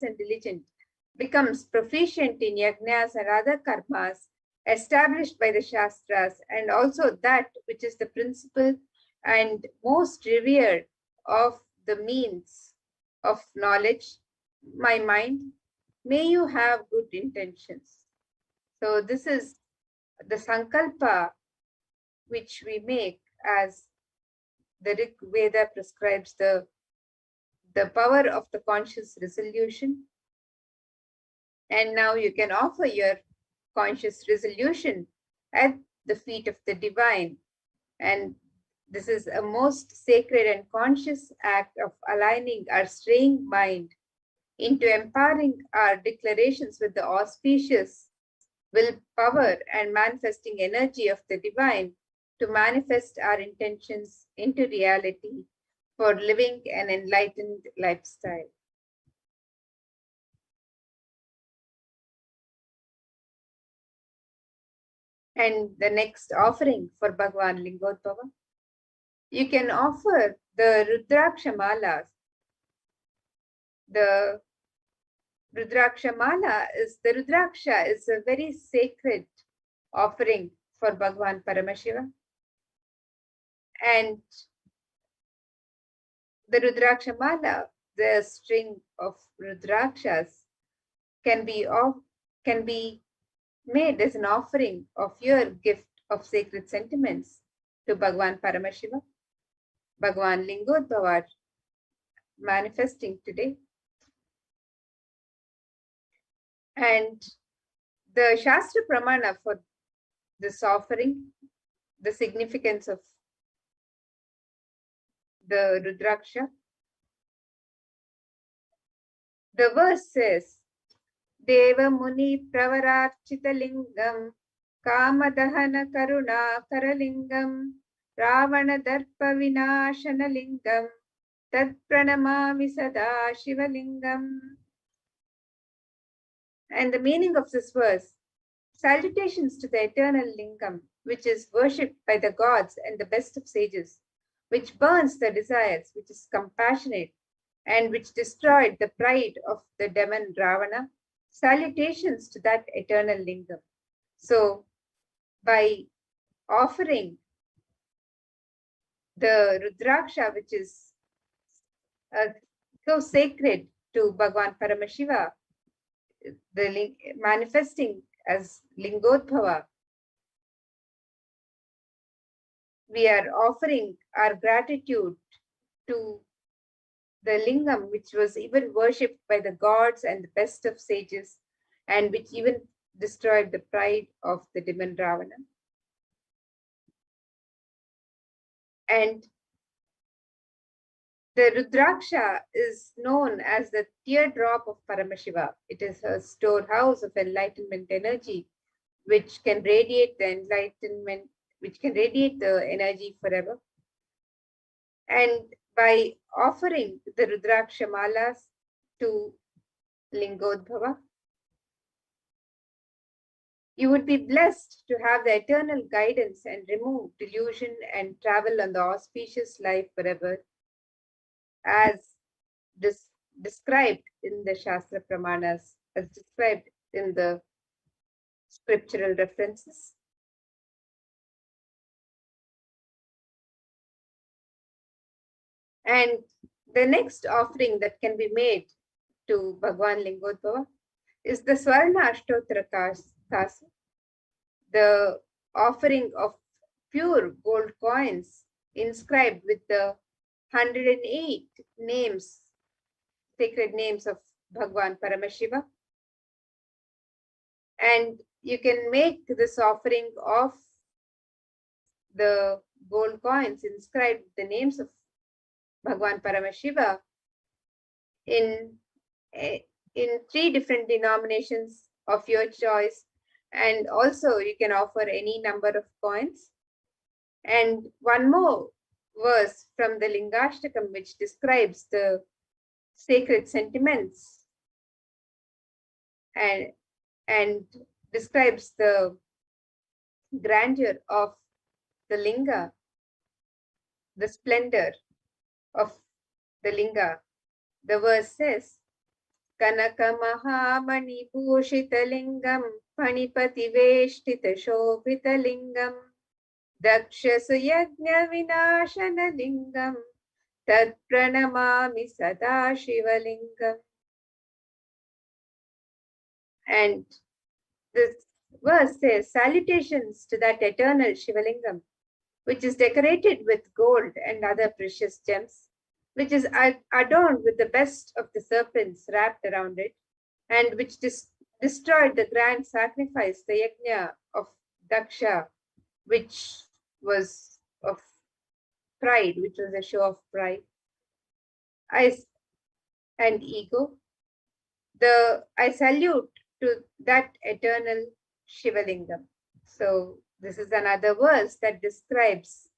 and diligent, becomes proficient in yajnas and other karmas established by the Shastras, and also that which is the principle and most revered of the means of knowledge, my mind, may you have good intentions. So this is the sankalpa which we make, as the Rig Veda prescribes the power of the conscious resolution. And now you can offer your conscious resolution at the feet of the divine. And this is a most sacred and conscious act of aligning our straying mind into empowering our declarations with the auspicious willpower and manifesting energy of the divine to manifest our intentions into reality for living an enlightened lifestyle. And the next offering for Bhagavan Lingodbhava, you can offer the Rudraksha Malas. The Rudraksha Mala is a very sacred offering for Bhagavan Paramashiva. And the Rudraksha Mala, the string of Rudrakshas, can be made as an offering of your gift of sacred sentiments to Bhagavan Paramashiva, Bhagavan Lingodbhava, manifesting today. And the Shastra Pramana for this offering, the significance of the Rudraksha, the verse says, Deva Muni Pravararchita Lingam Kamadahana Karuna Karalingam Ravana Darpa Vinashana Lingam Tad Pranamami Sada Shivalingam. And the meaning of this verse, salutations to the eternal lingam, which is worshipped by the gods and the best of sages, which burns the desires, which is compassionate, and which destroyed the pride of the demon Ravana. Salutations to that eternal lingam. So, by offering the Rudraksha, which is so sacred to Bhagavan Paramashiva, the manifesting as Lingodbhava, we are offering our gratitude to the lingam, which was even worshipped by the gods and the best of sages, and which even destroyed the pride of the demon Ravana. And the Rudraksha is known as the teardrop of Paramashiva. It is a storehouse of enlightenment energy, which can radiate the enlightenment, which can radiate the energy forever. And by offering the Rudraksha Malas to Lingodbhava, you would be blessed to have the eternal guidance and remove delusion and travel on the auspicious life forever, as described in the Shastra Pramanas, as described in the scriptural references. And the next offering that can be made to Bhagavan Lingodbhava is the Swarna Ashtottara Kasa, the offering of pure gold coins inscribed with the 108 names, sacred names of Bhagavan Paramashiva. And you can make this offering of the gold coins inscribed with the names of Bhagavan Paramashiva in 3 different denominations of your choice. And also you can offer any number of coins. And one more verse from the Lingashtakam, which describes the sacred sentiments and describes the grandeur of the Linga, the splendor of the Linga. The verse says, कनकमहामणिभूषितलिङ्गं फणिपतिवेष्टितशोभितलिङ्गं दक्षसुयज्ञविनाशनलिङ्गं तत्प्रणमामि सदा शिवलिङ्गम्. And this verse says, salutations to that eternal Shivalingam, which is decorated with gold and other precious gems, which is adorned with the best of the serpents wrapped around it, and which destroyed the grand sacrifice, the yajna of Daksha, which was of pride, which was a show of pride and ego. I salute to that eternal Shivalingam. So this is another verse that describes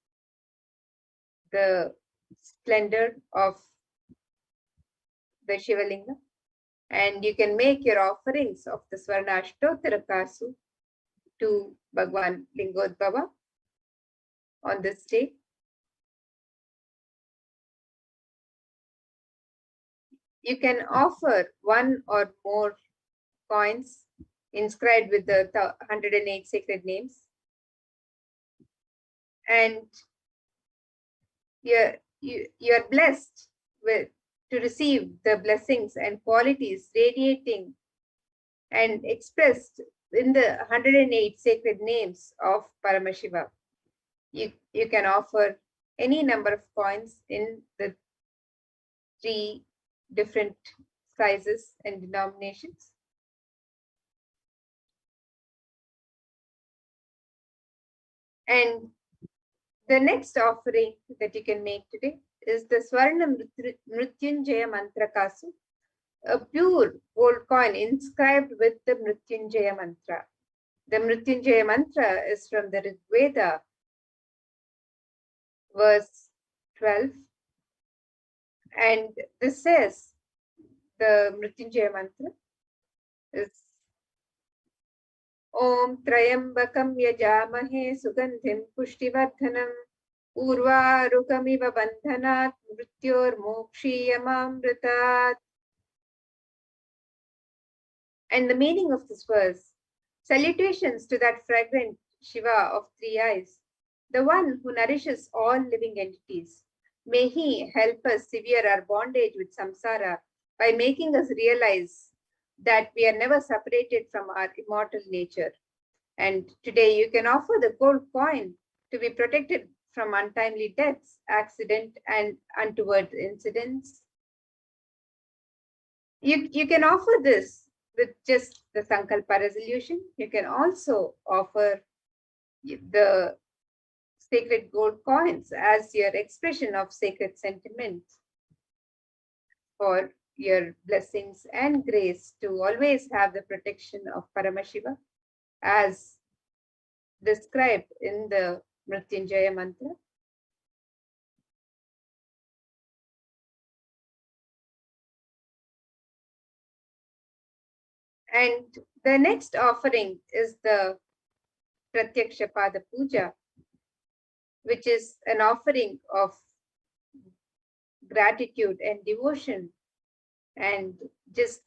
the splendor of the Shivalingam. And you can make your offerings of the Swarnashtottara Kasu to Bhagwan Lingodbhava on this day. You can offer one or more coins inscribed with the 108 sacred names. And you're blessed to receive the blessings and qualities radiating and expressed in the 108 sacred names of Paramashiva. You can offer any number of coins in the 3 different sizes and denominations. And the next offering that you can make today is the Swarna Mrityunjaya Mantra Kasu, a pure gold coin inscribed with the Mrityunjaya Mantra. The Mrityunjaya Mantra is from the Rig Veda, verse 12. And this says, the Mrityunjaya Mantra is Om Trayambakam Yajamahe Sugandhim Pushtivardhanam Urvarukamiva Bandhanat Mrityor Mokshiyamamritat. And the meaning of this verse: salutations to that fragrant Shiva of 3 eyes, the one who nourishes all living entities. May he help us sever our bondage with samsara by making us realize that we are never separated from our immortal nature. And today you can offer the gold coin to be protected from untimely deaths, accident, and untoward incidents. You can offer this with just the Sankalpa resolution. You can also offer the sacred gold coins as your expression of sacred sentiments for your blessings and grace to always have the protection of Paramashiva as described in the Mrityunjaya Mantra. And the next offering is the Pratyaksha Pada Puja, which is an offering of gratitude and devotion, and just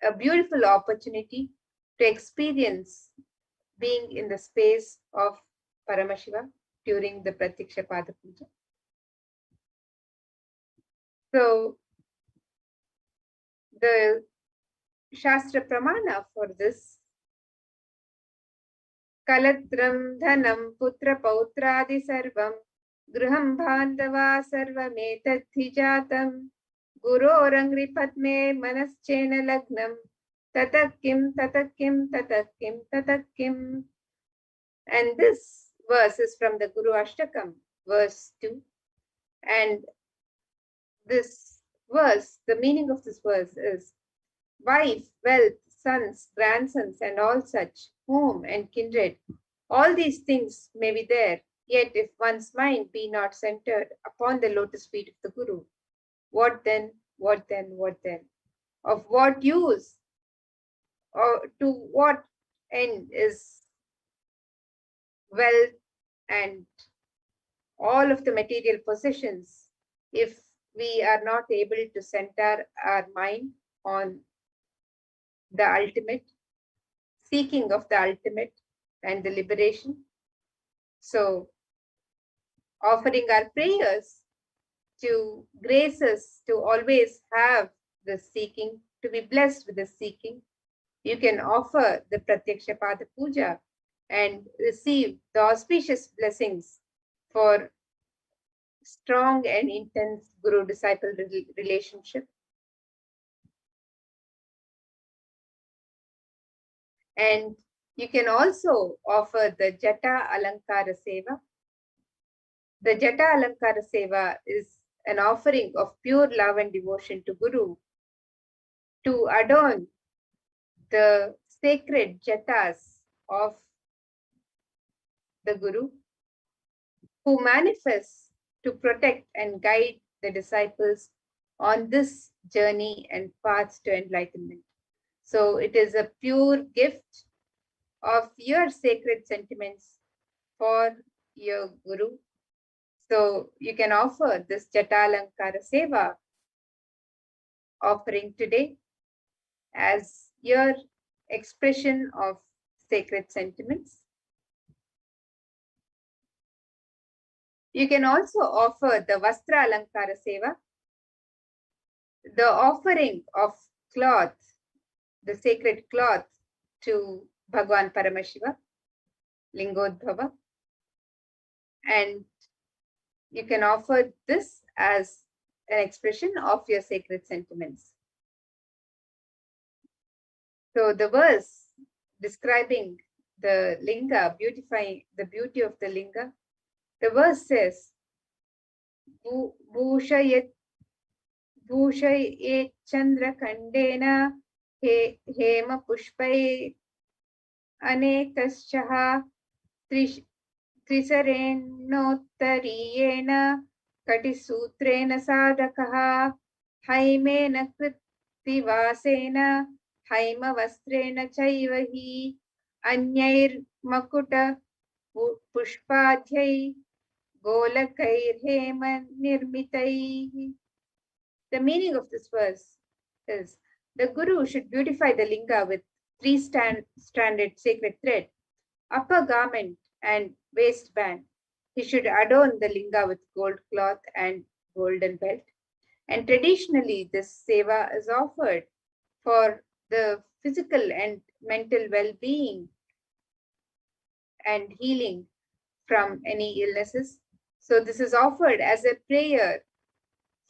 a beautiful opportunity to experience being in the space of Paramashiva during the Pratyaksha Pada Puja. So the Shastra Pramana for this: Kalatram Dhanam Putra Pautradi Sarvam Gruham Bandhava Sarvametadhi Jatam Gurorangri Padme Manaschena Lagnam Tatakim Tatakim Tatakim Tatakim. And this verse is from the Guru Ashtakam, verse 2. And this verse, the meaning of this verse is: wife, wealth, sons, grandsons, and all such, home and kindred, all these things may be there, yet if one's mind be not centered upon the lotus feet of the Guru, what then, what then, what then? Of what use or to what end is wealth and all of the material possessions if we are not able to center our mind on the ultimate, seeking of the ultimate and the liberation. So, offering our prayers to grace us to always have the seeking, to be blessed with the seeking, you can offer the Pratyaksha Pada Puja and receive the auspicious blessings for strong and intense guru-disciple relationship. And you can also offer the Jata Alankara Seva. The Jata Alankara Seva is an offering of pure love and devotion to Guru to adorn the sacred jatas of the Guru, who manifests to protect and guide the disciples on this journey and path to enlightenment. So it is a pure gift of your sacred sentiments for your Guru. So you can offer this Jatalankara Seva offering today as your expression of sacred sentiments. You can also offer the Vastra Alankara Seva, the offering of cloth, the sacred cloth to Bhagwan Paramashiva, Lingodbhava. And you can offer this as an expression of your sacred sentiments. So the verse describing the linga, beautifying the beauty of the linga, the verse says, Bhushayet Chandra Kandena Hema Pushpai Anekaschaha Trisarenotariyena Katisutrena Sadakaha Haimena Kritivasena Haima Vastrena Chaivahi Anyair Makuta Pushpadhyai Golakair Hema Nirmitai. The meaning of this verse is the Guru should beautify the linga with three-stranded sacred thread, upper garment and waistband. He should adorn the linga with gold cloth and golden belt. And traditionally, this seva is offered for the physical and mental well-being and healing from any illnesses. So this is offered as a prayer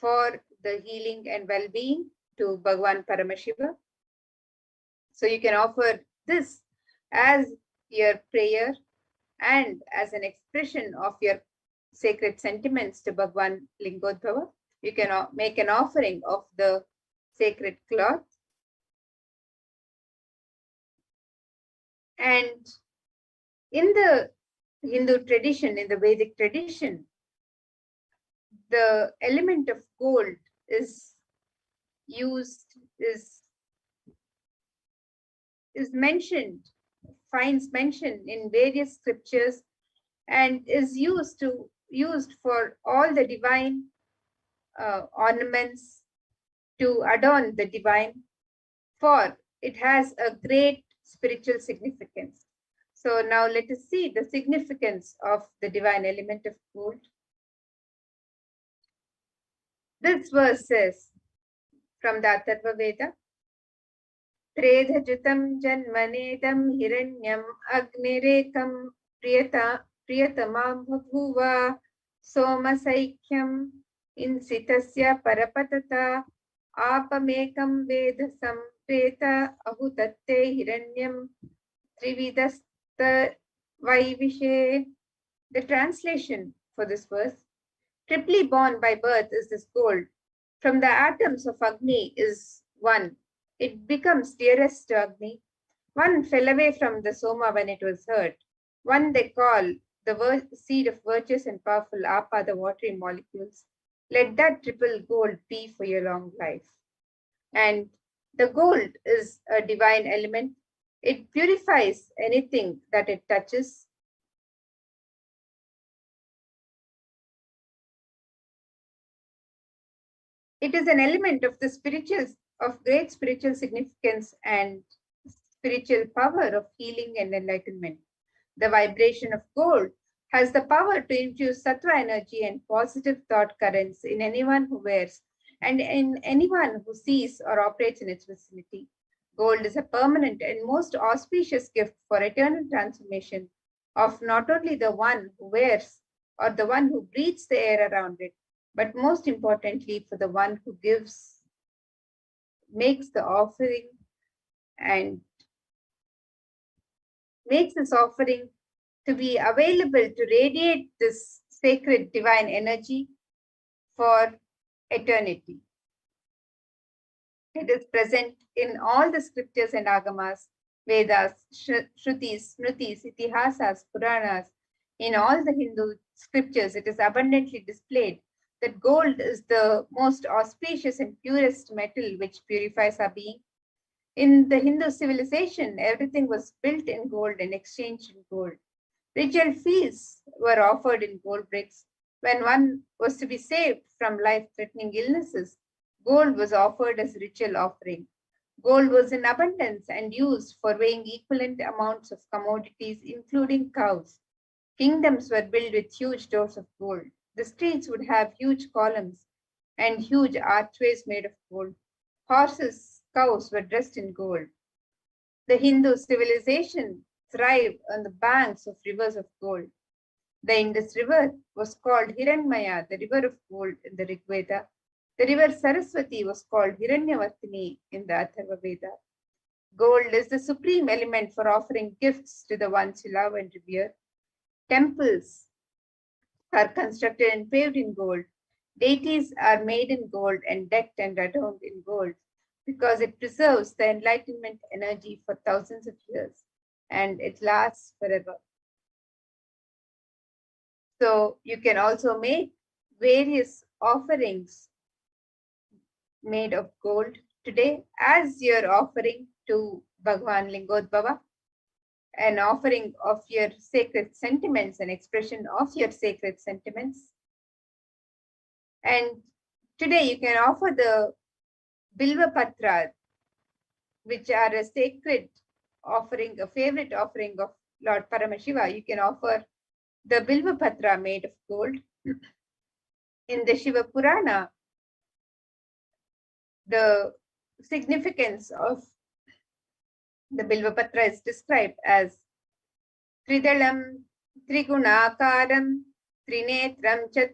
for the healing and well-being to Bhagwan Paramashiva. So you can offer this as your prayer and as an expression of your sacred sentiments to Bhagwan Lingodbhava. You can make an offering of the sacred cloth. And in the Hindu tradition, in the Vedic tradition, the element of gold is used, is mentioned, finds mention in various scriptures, and is used for all the divine ornaments to adorn the divine, for it has a great spiritual significance. So now let us see the significance of the divine element of gold. This verse says from the Atharva Veda, Tredhajutam janmanedam hiranyam agnirekam priyatamam bhavuva somasaikyam insitasya parapatata apamekam vedasam preta ahutatte hiranyam trividasta vaivishe. The translation for this verse: triply born by birth is this gold. From the atoms of Agni is one. It becomes dearest to Agni. One fell away from the Soma when it was hurt. One they call the seed of virtuous and powerful Apa, the watery molecules. Let that triple gold be for your long life. And the gold is a divine element. It purifies anything that it touches. It is an element of of great spiritual significance and spiritual power of healing and enlightenment. The vibration of gold has the power to infuse sattva energy and positive thought currents in anyone who wears and in anyone who sees or operates in its vicinity. Gold is a permanent and most auspicious gift for eternal transformation of not only the one who wears or the one who breathes the air around it, but most importantly for the one who makes the offering and makes this offering to be available to radiate this sacred divine energy for eternity. It is present in all the scriptures and agamas, Vedas, Shrutis, Smritis, Itihasas, Puranas. In all the Hindu scriptures, it is abundantly displayed that gold is the most auspicious and purest metal which purifies our being. In the Hindu civilization, everything was built in gold and exchanged in gold. Ritual feasts were offered in gold bricks. When one was to be saved from life-threatening illnesses, gold was offered as ritual offering. Gold was in abundance and used for weighing equivalent amounts of commodities, including cows. Kingdoms were built with huge doors of gold. The streets would have huge columns and huge archways made of gold. Horses, cows were dressed in gold. The Hindu civilization thrived on the banks of rivers of gold. The Indus River was called Hiranmaya, the river of gold in the Rig Veda. The river Saraswati was called Hiranyavartini in the Atharva Veda. Gold is the supreme element for offering gifts to the ones you love and revere. Temples are constructed and paved in gold. Deities are made in gold and decked and adorned in gold because it preserves the enlightenment energy for thousands of years and it lasts forever. So you can also make various offerings made of gold today as your offering to Bhagwan Lingodbhava, an offering of your sacred sentiments, an expression of your sacred sentiments. And today you can offer the Bilva Patra, which are a sacred offering, a favorite offering of Lord Paramashiva. You can offer the Bilva Patra made of gold. In the Shiva Purana, the significance of the Bilva Patra is described as Tridalam, Trigunakaram, Trinetram cha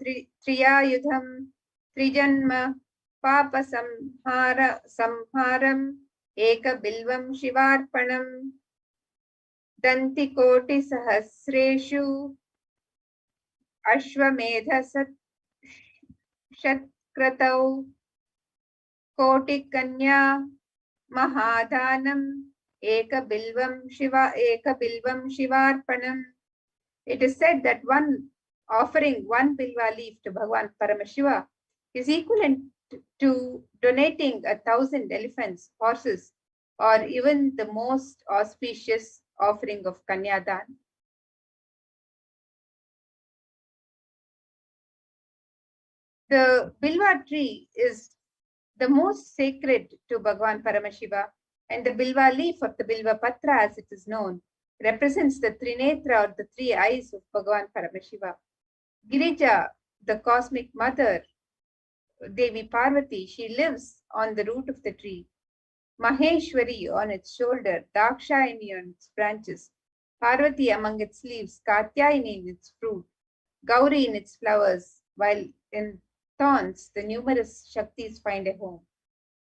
Triyayudham, Trijanma, Papa Samharam, Eka Bilvam Shivarpanam, Danti Koti Sahasreshu, Ashwamedha Shatkratau, Koti Kanya, Mahadhanam, Eka Bilvam Shivarpanam. It is said that offering one bilva leaf to Bhagwan Paramashiva is equivalent to donating 1,000 elephants, horses, or even the most auspicious offering of Kanyadan. The Bilva tree is the most sacred to Bhagwan Paramashiva, and the Bilva leaf or the Bilva Patra, as it is known, represents the Trinetra or the three eyes of Bhagwan Paramashiva. Girija, the cosmic mother, Devi Parvati, she lives on the root of the tree. Maheshwari on its shoulder, Dakshayani on its branches, Parvati among its leaves, Katyayani in its fruit, Gauri in its flowers, while in thorns the numerous Shaktis find a home.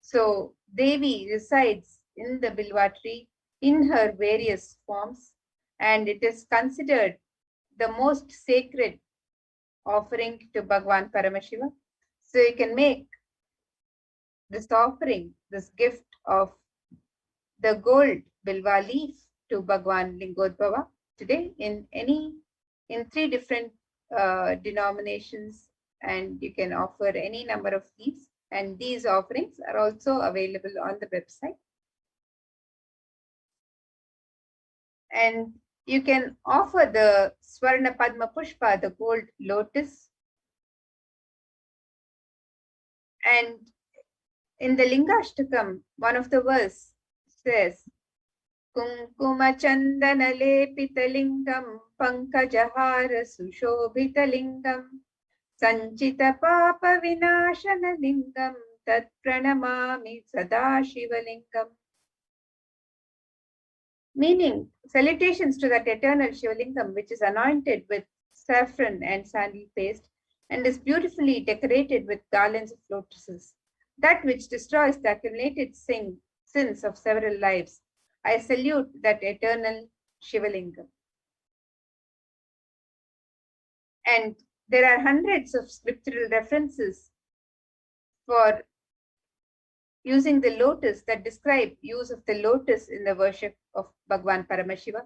So Devi resides in the Bilva tree in her various forms, and it is considered the most sacred offering to Bhagwan Paramashiva. So you can make this offering, this gift of the gold Bilva leaf to Bhagwan Lingodbhava today in three different denominations, and you can offer any number of leaves, and these offerings are also available on the website. And you can offer the Swarna Padma Pushpa, the gold lotus, And in the Lingashtakam, one of the verse says, Kumkuma Chandana Lepitalingam Pankajahara Sushobhitalingam Sanchita Papa Vinashana Lingam Tat Pranamami Sadashivalinkam. Meaning, salutations to that eternal Shivalingam, which is anointed with saffron and sandal paste and is beautifully decorated with garlands of lotuses, that which destroys the accumulated sins of several lives. I salute that eternal Shivalingam. And there are hundreds of scriptural references for using the lotus that describe use of the lotus in the worship of Bhagwan Paramashiva.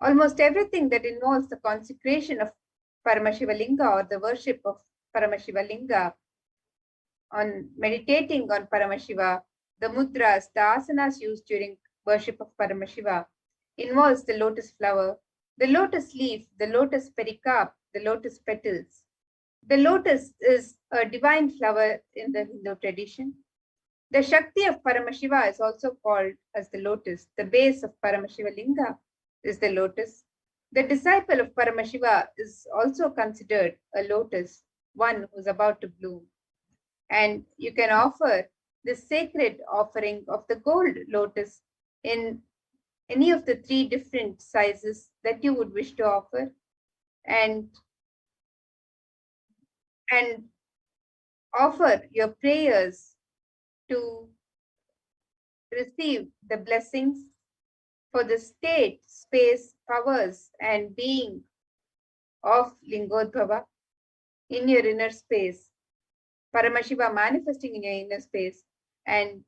Almost everything that involves the consecration of Paramashiva Linga or the worship of Paramashiva Linga, on meditating on Paramashiva, the mudras, the asanas used during worship of Paramashiva, involves the lotus flower, the lotus leaf, the lotus pericarp, the lotus petals. The lotus is a divine flower in the Hindu tradition. The Shakti of Paramashiva is also called as the lotus. The base of Paramashiva Linga is the lotus. The disciple of Paramashiva is also considered a lotus, one who's about to bloom. And you can offer the sacred offering of the gold lotus in any of the 3 different sizes that you would wish to offer, and offer your prayers to receive the blessings for the state, space, powers, and being of Lingodbhava in your inner space, Paramashiva manifesting in your inner space and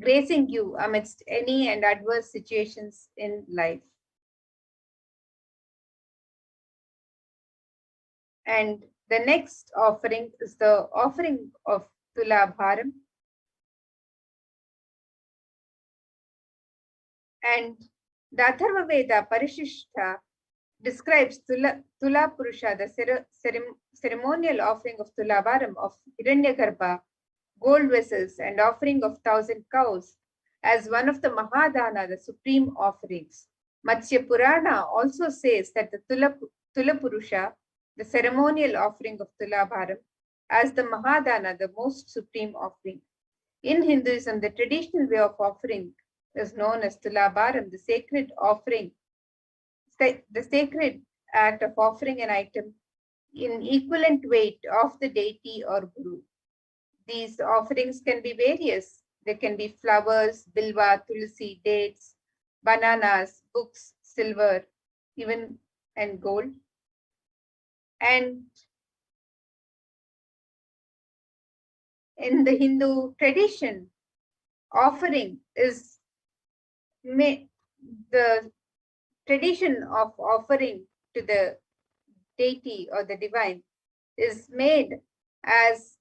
gracing you amidst any and adverse situations in life. And the next offering is the offering of Tula Bharam. And the Atharva Veda Parishishta describes Tula Purusha, the ceremonial offering of Tula Bharam of Hiranyagarbha, gold vessels, and offering of 1,000 cows as one of the Mahadana, the supreme offerings. Matsya Purana also says that the Tula Purusha, the ceremonial offering of Tula Bharam, as the Mahadana, the most supreme offering. In Hinduism, the traditional way of offering is known as Tula Bharam, the sacred offering, the sacred act of offering an item in equivalent weight of the deity or guru. These offerings can be various. They can be flowers, bilva, tulsi, dates, bananas, books, silver, even and gold. And in the Hindu tradition, offering is the tradition of offering to the deity or the divine is made as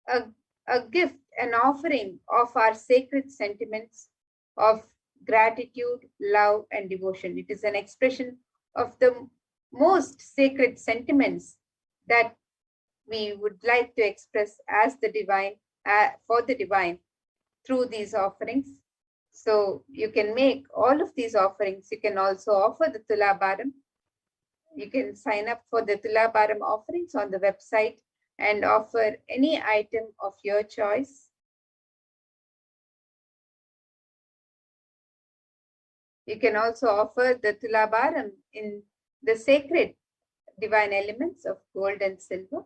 a gift, an offering of our sacred sentiments of gratitude, love, and devotion. It is an expression of the most sacred sentiments that we would like to express as the divine, for the divine, through these offerings. So you can make all of these offerings. You can also offer the Tula Bharam. You can sign up for the Tula Bharam offerings on the website and offer any item of your choice. You can also offer the Tula Bharam in the sacred divine elements of gold and silver.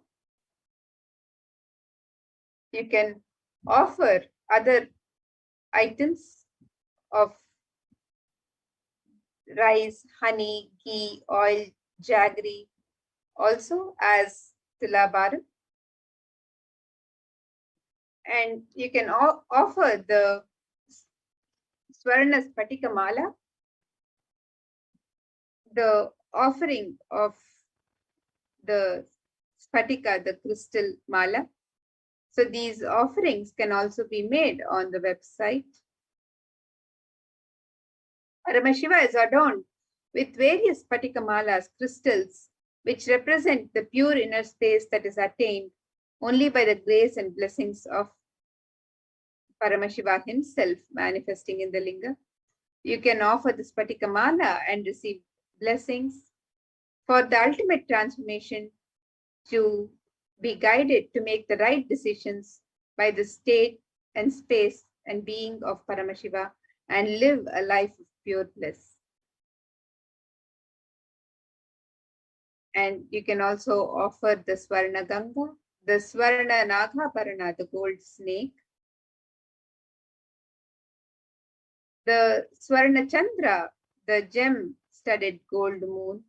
You can offer other items of rice, honey, ghee, oil, jaggery, also as Tula Bharam. And you can offer the Swarna Spatika Mala, the offering of the Spatika, the crystal Mala. So these offerings can also be made on the website. Paramashiva is adorned with various Spatika Malas, crystals, which represent the pure inner space that is attained only by the grace and blessings of Paramashiva himself manifesting in the linga. You can offer the Spatikamala and receive blessings for the ultimate transformation, to be guided to make the right decisions by the state and space and being of Paramashiva and live a life of pure bliss. And you can also offer the Swarna Ganga, the Swarna Naghaparana, the gold snake, the Swarna Chandra, the gem-studded gold moon,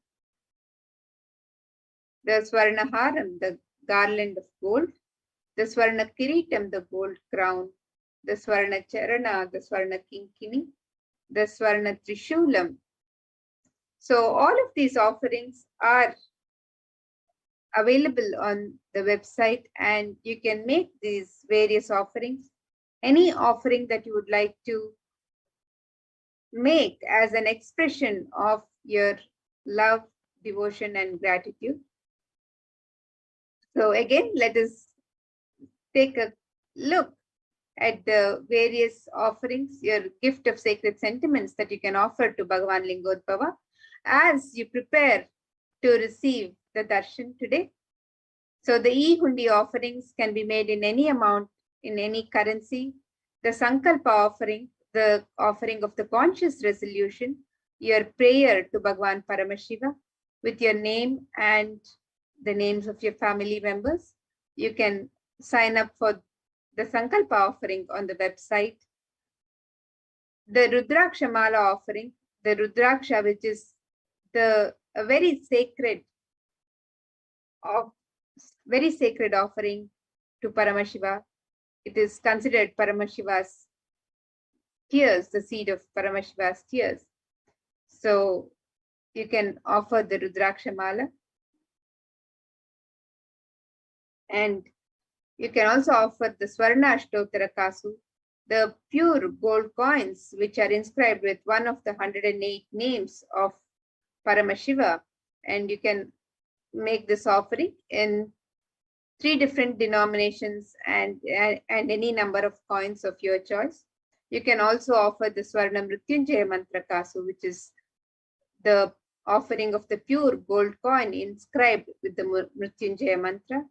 the Swarna Haram, the garland of gold, the Swarna Kiritam, the gold crown, the Swarna Charana, the Swarna Kinkini, the Swarna Trishulam. So all of these offerings are available on the website, and you can make these various offerings. Any offering that you would like to make as an expression of your love, devotion, and gratitude. So again, let us take a look at the various offerings, your gift of sacred sentiments that you can offer to Bhagavan Lingodbhava as you prepare to receive the darshan today. So the e-hundi offerings can be made in any amount, in any currency. The sankalpa offering, the offering of the conscious resolution, your prayer to Bhagavan Paramashiva with your name and the names of your family members. You can sign up for the sankalpa offering on the website. The Rudraksha Mala offering, the Rudraksha, which is a very sacred offering to Paramashiva. It is considered Paramashiva's tears, the seed of Paramashiva's tears. So you can offer the Rudraksha Mala. And you can also offer the Swarna Ashtottara Kasu, the pure gold coins which are inscribed with one of the 108 names of Paramashiva. And you can make this offering in 3 different denominations and any number of coins of your choice. You can also offer the Swarna Mrityunjaya Mantra Kasu, which is the offering of the pure gold coin inscribed with the Mrityunjaya Mantra.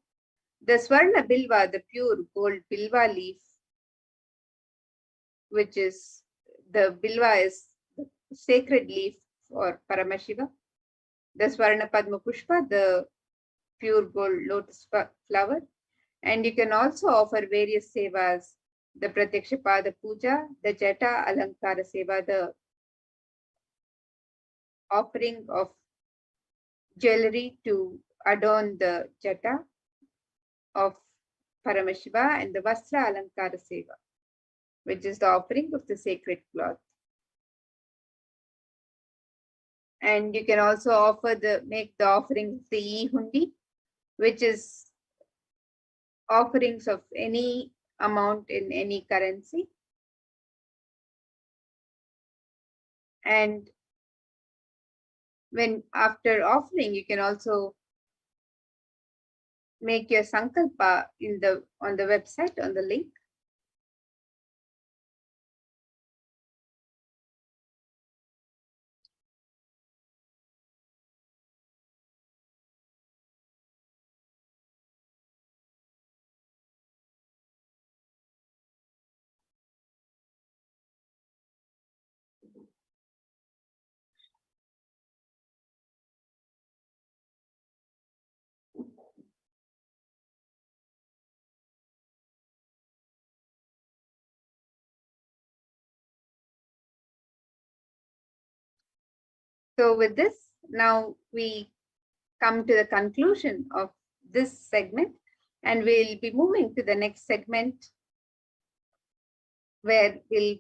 The Swarna Bilva, the pure gold Bilva leaf, which is the Bilva is the sacred leaf for Paramashiva. The Swarna Padma Pushpa, the pure gold lotus flower. And you can also offer various sevas, the Pratyakshapada Puja, the Jata Alankara Seva, the offering of jewelry to adorn the Jata of Paramashiva, and the Vastra Alankara Seva, which is the offering of the sacred cloth. And you can also make the offering of the e-hundi, which is offerings of any amount in any currency. And after offering, you can also make your sankalpa on the website, on the link. So with this, now we come to the conclusion of this segment, and we'll be moving to the next segment where we'll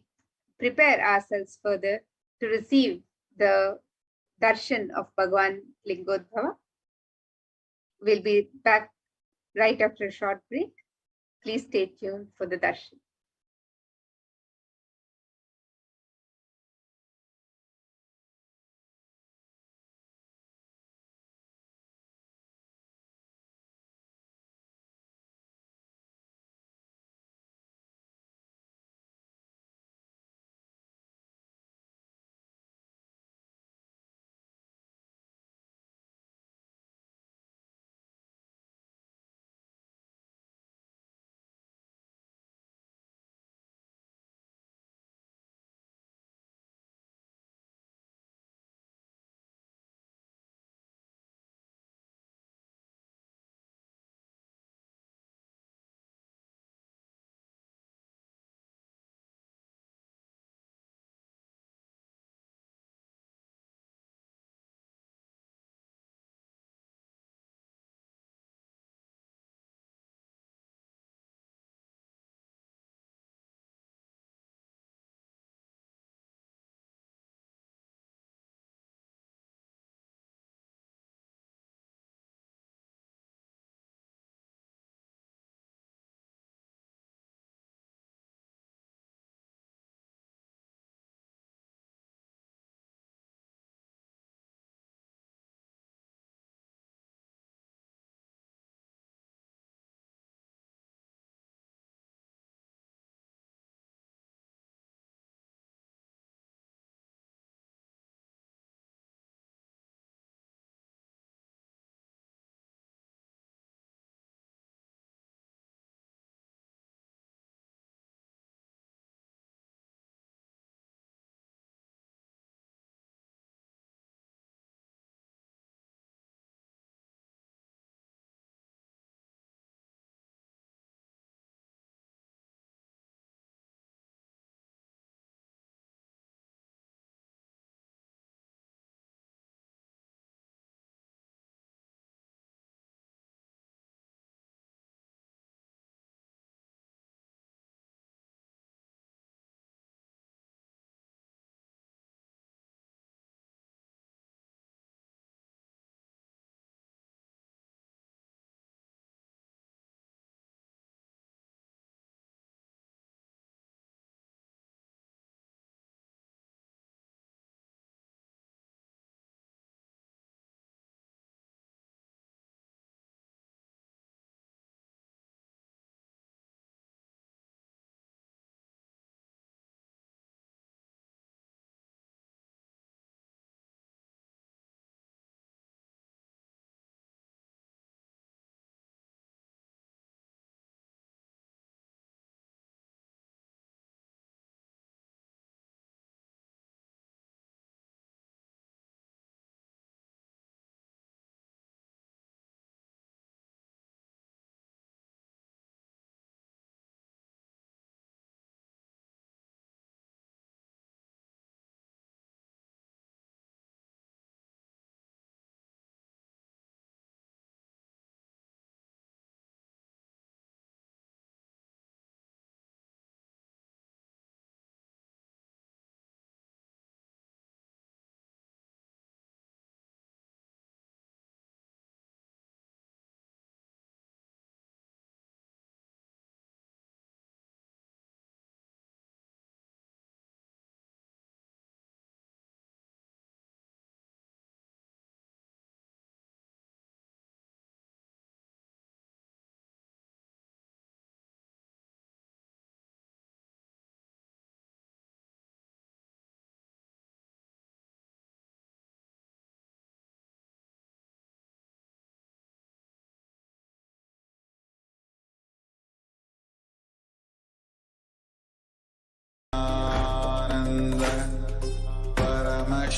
prepare ourselves further to receive the darshan of Bhagavan Lingodbhava. We'll be back right after a short break. Please stay tuned for the darshan.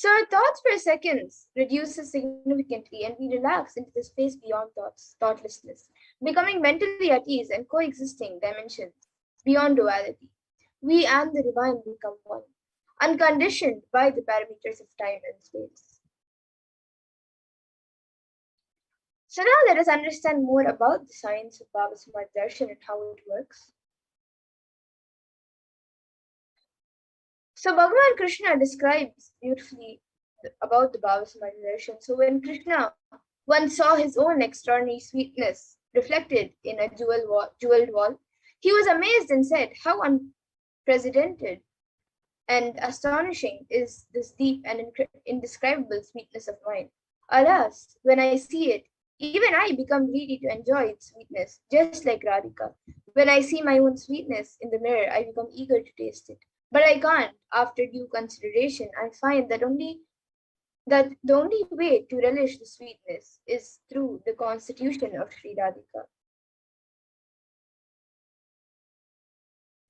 So our thoughts per seconds reduces significantly and we relax into the space beyond thoughts, thoughtlessness, becoming mentally at ease and coexisting dimensions beyond duality. We and the divine become one, unconditioned by the parameters of time and space. So now let us understand more about the science of BHAVASAMADHI darshan and how it works. So Bhagavan Krishna describes beautifully about the BHAVASAMADHI darshan. So when Krishna once saw his own extraordinary sweetness reflected in a jeweled wall, he was amazed and said, "How unprecedented and astonishing is this deep and indescribable sweetness of mine. Alas, when I see it, even I become greedy to enjoy its sweetness, just like Radhika. When I see my own sweetness in the mirror, I become eager to taste it. But I can't. After due consideration, I find that the only way to relish the sweetness is through the constitution of Sri Radhika.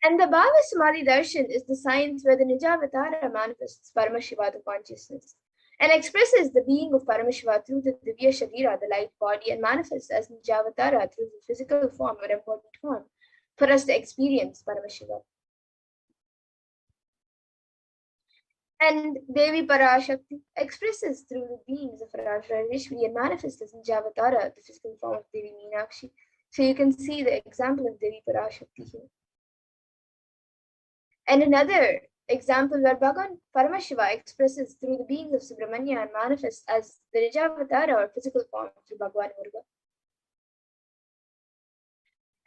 And the Bhava Samadhi Darshan is the science where the Nijavatara manifests Paramashiva, the consciousness, and expresses the being of Paramashiva through the Divya Sharira, the light body, and manifests as Nijavatara through the physical form or embodied form for us to experience Paramashiva. And Devi Parashakti expresses through the beings of Rajeshwari and manifests as Nijavatara, the physical form of Devi Meenakshi. So you can see the example of Devi Parashakti here. And another example where Bhagavan Paramashiva expresses through the beings of Subramanya and manifests as the Nijavatara or physical form through Bhagavan Muruga.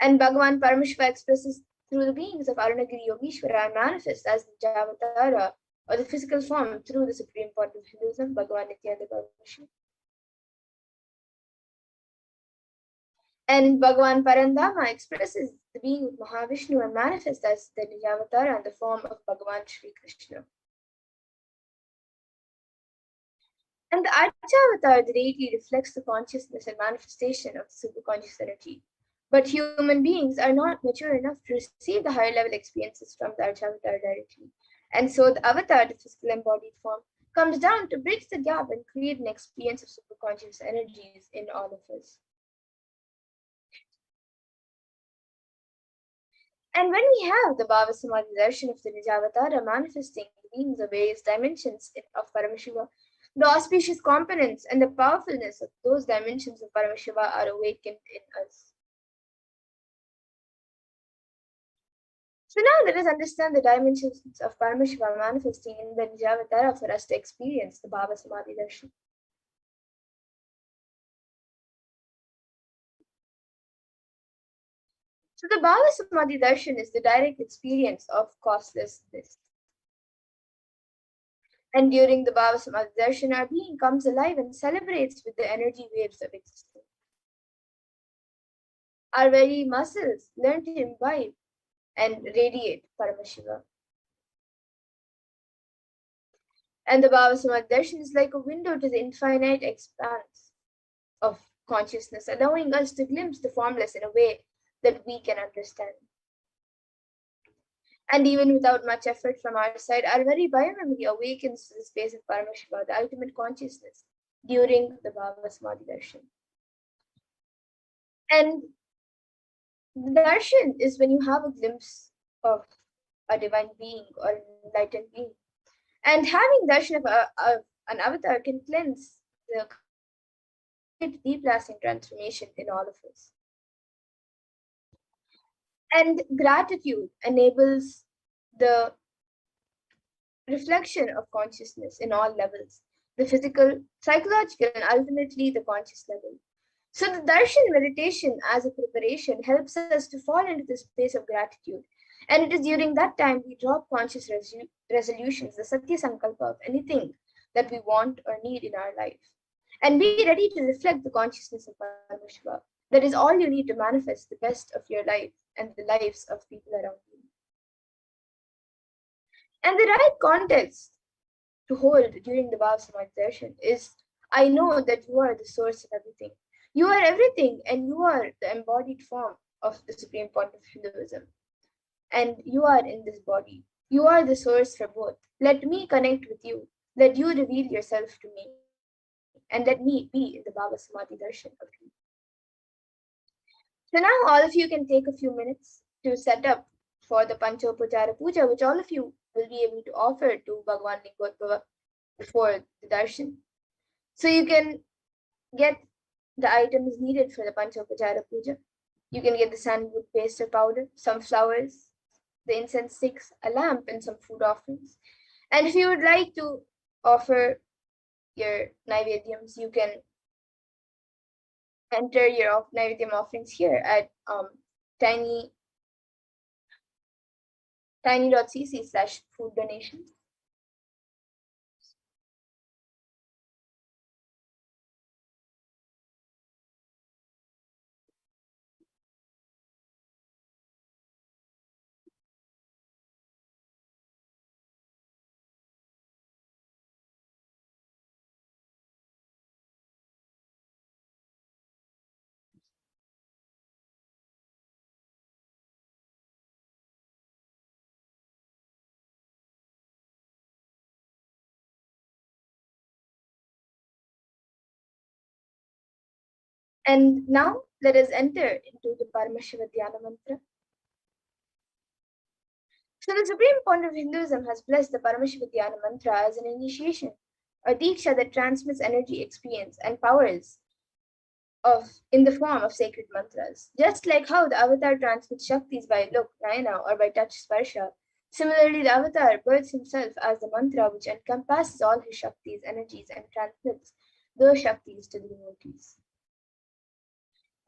And Bhagavan Paramashiva expresses through the beings of Arunagiri Yogeshwara and manifests as the Nijavatara or the physical form through the supreme point of Hinduism, Bhagavan Nithyananda Paramashivam. And Bhagavan Parandama expresses the being of Mahavishnu and manifests as the Nijavatara in the form of Bhagavan Sri Krishna. And the Archavatar, the deity, reflects the consciousness and manifestation of the superconscious energy. But human beings are not mature enough to receive the higher level experiences from the Archavatar directly. And so the avatar, the physical embodied form, comes down to bridge the gap and create an experience of superconscious energies in all of us. And when we have the Bhava Samadhi darshan of the Nijavatara manifesting the beings of various dimensions of Paramashiva, the auspicious components and the powerfulness of those dimensions of Paramashiva are awakened in us. So now let us understand the dimensions of Paramashiva manifesting in the Nijavatara for us to experience the Bhava Samadhi darshan. So the Bhava Samadhi darshan is the direct experience of causelessness. And during the Bhava Samadhi darshan, our being comes alive and celebrates with the energy waves of existence. Our very muscles learn to imbibe and radiate Paramashiva. And the Bhava Samadhi darshan is like a window to the infinite expanse of consciousness, allowing us to glimpse the formless in a way that we can understand. And even without much effort from our side, our very biomemory awakens to the space of Paramashiva, the ultimate consciousness, during the Bhava Samadhi darshan. And the darshan is when you have a glimpse of a divine being or an enlightened being. And having darshan of an avatar can cleanse the deep lasting transformation in all of us. And gratitude enables the reflection of consciousness in all levels, the physical, psychological, and ultimately the conscious level. So the darshan meditation as a preparation helps us to fall into the space of gratitude. And it is during that time we drop conscious resolutions, the Satya Sankalpa of anything that we want or need in our life. And be ready to reflect the consciousness of Paramashiva. That is all you need to manifest the best of your life and the lives of people around you. And the right context to hold during the Bhava Samadhi darshan is, I know that you are the source of everything. You are everything and you are the embodied form of the supreme point of Hinduism. And you are in this body. You are the source for both. Let me connect with you Let you reveal yourself to me, and let me be in the BHAVASAMADHI darshan of you. So now all of you can take a few minutes to set up for the Panchopachara Puja, which all of you will be able to offer to Bhagavan Lingodbhava before the darshan. So you can get the items needed for the Panchopachara Puja. You can get the sandalwood paste or powder, some flowers, the incense sticks, a lamp, and some food offerings. And if you would like to offer your Naivedyams, you can enter your Naivedyam offerings here at tiny.cc/food donations. And now let us enter into the Paramashivoham mantra. So the Supreme Point of Hinduism has blessed the Paramashivoham mantra as an initiation, a diksha that transmits energy, experience, and powers in the form of sacred mantras. Just like how the avatar transmits Shaktis by look, Nayana, or by touch, Sparsha, similarly the avatar births himself as the mantra which encompasses all his Shaktis, energies, and transmits those Shaktis to the devotees.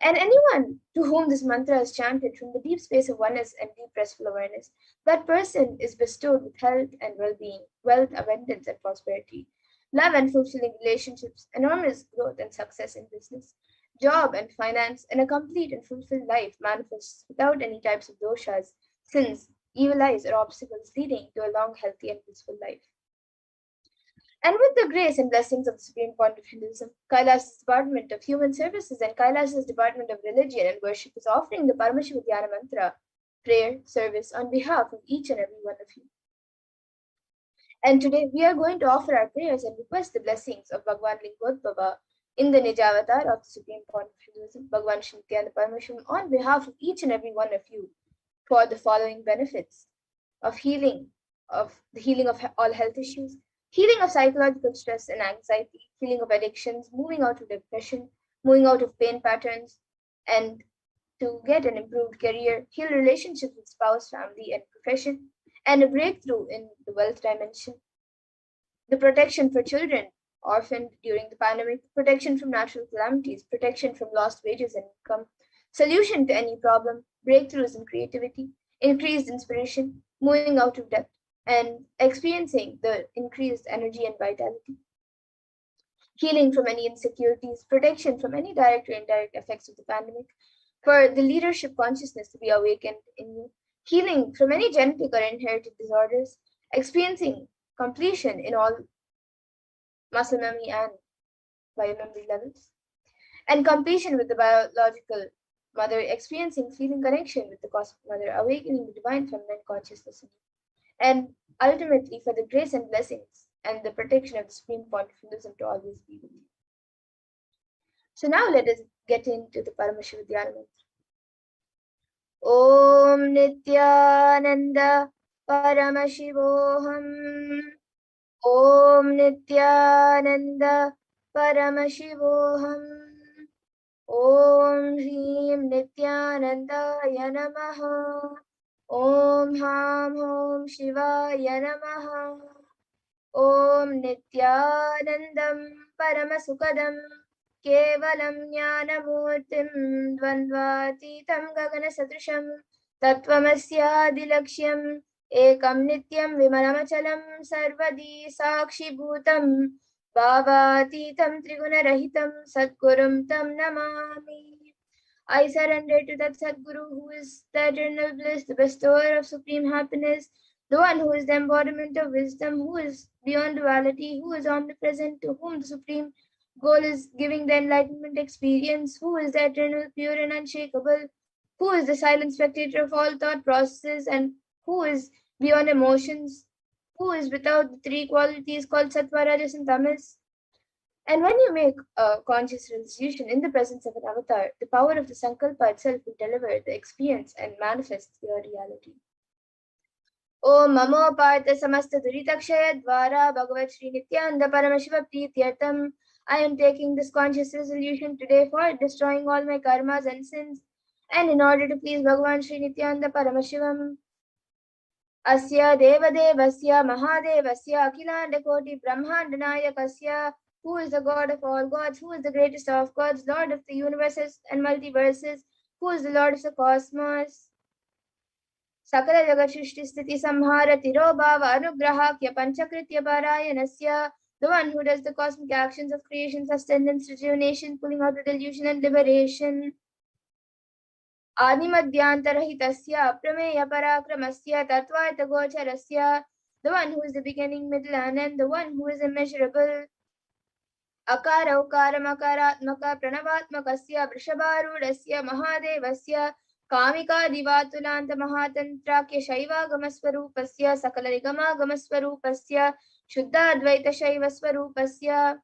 And anyone to whom this mantra is chanted from the deep space of oneness and deep restful awareness, that person is bestowed with health and well-being, wealth, abundance, and prosperity, love and fulfilling relationships, enormous growth and success in business, job and finance, and a complete and fulfilled life manifests without any types of doshas, sins, evil eyes, or obstacles leading to a long, healthy, and peaceful life. And with the grace and blessings of the Supreme Point of Hinduism, Kailasa's Department of Human Services and Kailasa's Department of Religion and Worship is offering the Paramashivoham mantra prayer service on behalf of each and every one of you. And today we are going to offer our prayers and request the blessings of Bhagavan Lingodbhava in the Nijavatar of the Supreme Point of Hinduism, Bhagavan Shri Nithyananda Paramashivam, on behalf of each and every one of you for the following benefits of the healing of all health issues, healing of psychological stress and anxiety, healing of addictions, moving out of depression, moving out of pain patterns, and to get an improved career, heal relationships with spouse, family, and profession, and a breakthrough in the wealth dimension. The protection for children orphaned during the pandemic, protection from natural calamities, protection from lost wages and income, solution to any problem, breakthroughs in creativity, increased inspiration, moving out of debt, and experiencing the increased energy and vitality. Healing from any insecurities, protection from any direct or indirect effects of the pandemic, for the leadership consciousness to be awakened in you, healing from any genetic or inherited disorders, experiencing completion in all muscle memory and biomemory levels, and completion with the biological mother, experiencing feeling connection with the cosmic mother, awakening the divine feminine consciousness in you, and ultimately for the grace and blessings and the protection of the Supreme Point of Hinduism to always be with you. So now let us get into the Paramashivoham mantra. Om Nithyananda Paramashivoham. Om Nithyananda Paramashivoham. Om Hrim Nithyanandaya Namaha. Om Ham Om Shivaya Namaha. Om Nithyanandam Paramasukadam Kevalam Jnanamurtim Dvandvatitam Gaganasatrisham Tattvamasyadilaksham Ekam Nityam Vimalamachalam Sarvadi Sakshi Bhutam Bhavatitam Trigunarahitam Sadgurum Tam Namami. I surrender to that Sadguru who is the eternal bliss, the bestower of supreme happiness, the one who is the embodiment of wisdom, who is beyond duality, who is omnipresent, to whom the supreme goal is giving the enlightenment experience, who is the eternal, pure, and unshakable, who is the silent spectator of all thought processes, and who is beyond emotions, who is without the three qualities called Sattva, Rajas, and Tamas. And when you make a conscious resolution in the presence of an avatar, the power of the Sankalpa itself will deliver the experience and manifest your reality. Om Mamo Partha Samasta Duritakshaya Dvara Bhagavat Sri Nithyananda Paramashiva Prityartham. I am taking this conscious resolution today for destroying all my karmas and sins, and in order to please Bhagavan Sri Nithyananda Paramashivam. Asya Devadevasya Mahadevasya Akhilanda Koti Brahmandanayakasya, who is the God of all gods, who is the greatest of gods, Lord of the universes and multiverses, who is the Lord of the cosmos. Sakala Jagat Shrishti Sthiti Samhara Tirobhava Anugrahakya Panchakritya Parayanasya, the one who does the cosmic actions of creation, sustenance, rejuvenation, pulling out the delusion and liberation. Adimadhyantarhitasya Aprameya Parakramasya Tatvaita Gocharasya, the one who is the beginning, middle, and end, the one who is immeasurable. Akara Ukara Makaratmaka Pranavatmakasya Vrishabharudasya Mahadevasya Kamika Divatulanta Mahatantrakya Shaiva Gamaswarupasya Sakala Nigama Gamaswarupasya Shuddha Advaita Shaiva Swarupasya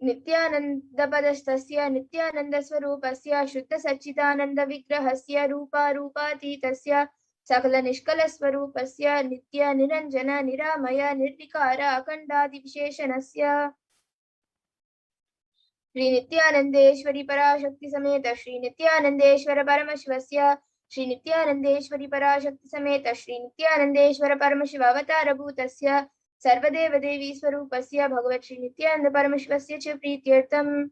Nityananda Padastasya Nityananda Swarupasya Shuddha Sachidananda Vigrahasya Rupa Rupatitasya Sakala Nishkala Swarupasya Nitya Niranjana Niramaya Nirvikara Akandadi Visheshanasya Shri Nithyanandeshwari Parashakti Sameta Shri Nithyanandeshwara Paramashivasya Shri Nithyanandeshwari Parashakti Sameta Shri Nithyanandeshwara Paramashiva Avatara Bhutasya Sarvadeva Devi Swarupasya Bhagavat Shri Nithyananda Paramashivasya Cha Prityartham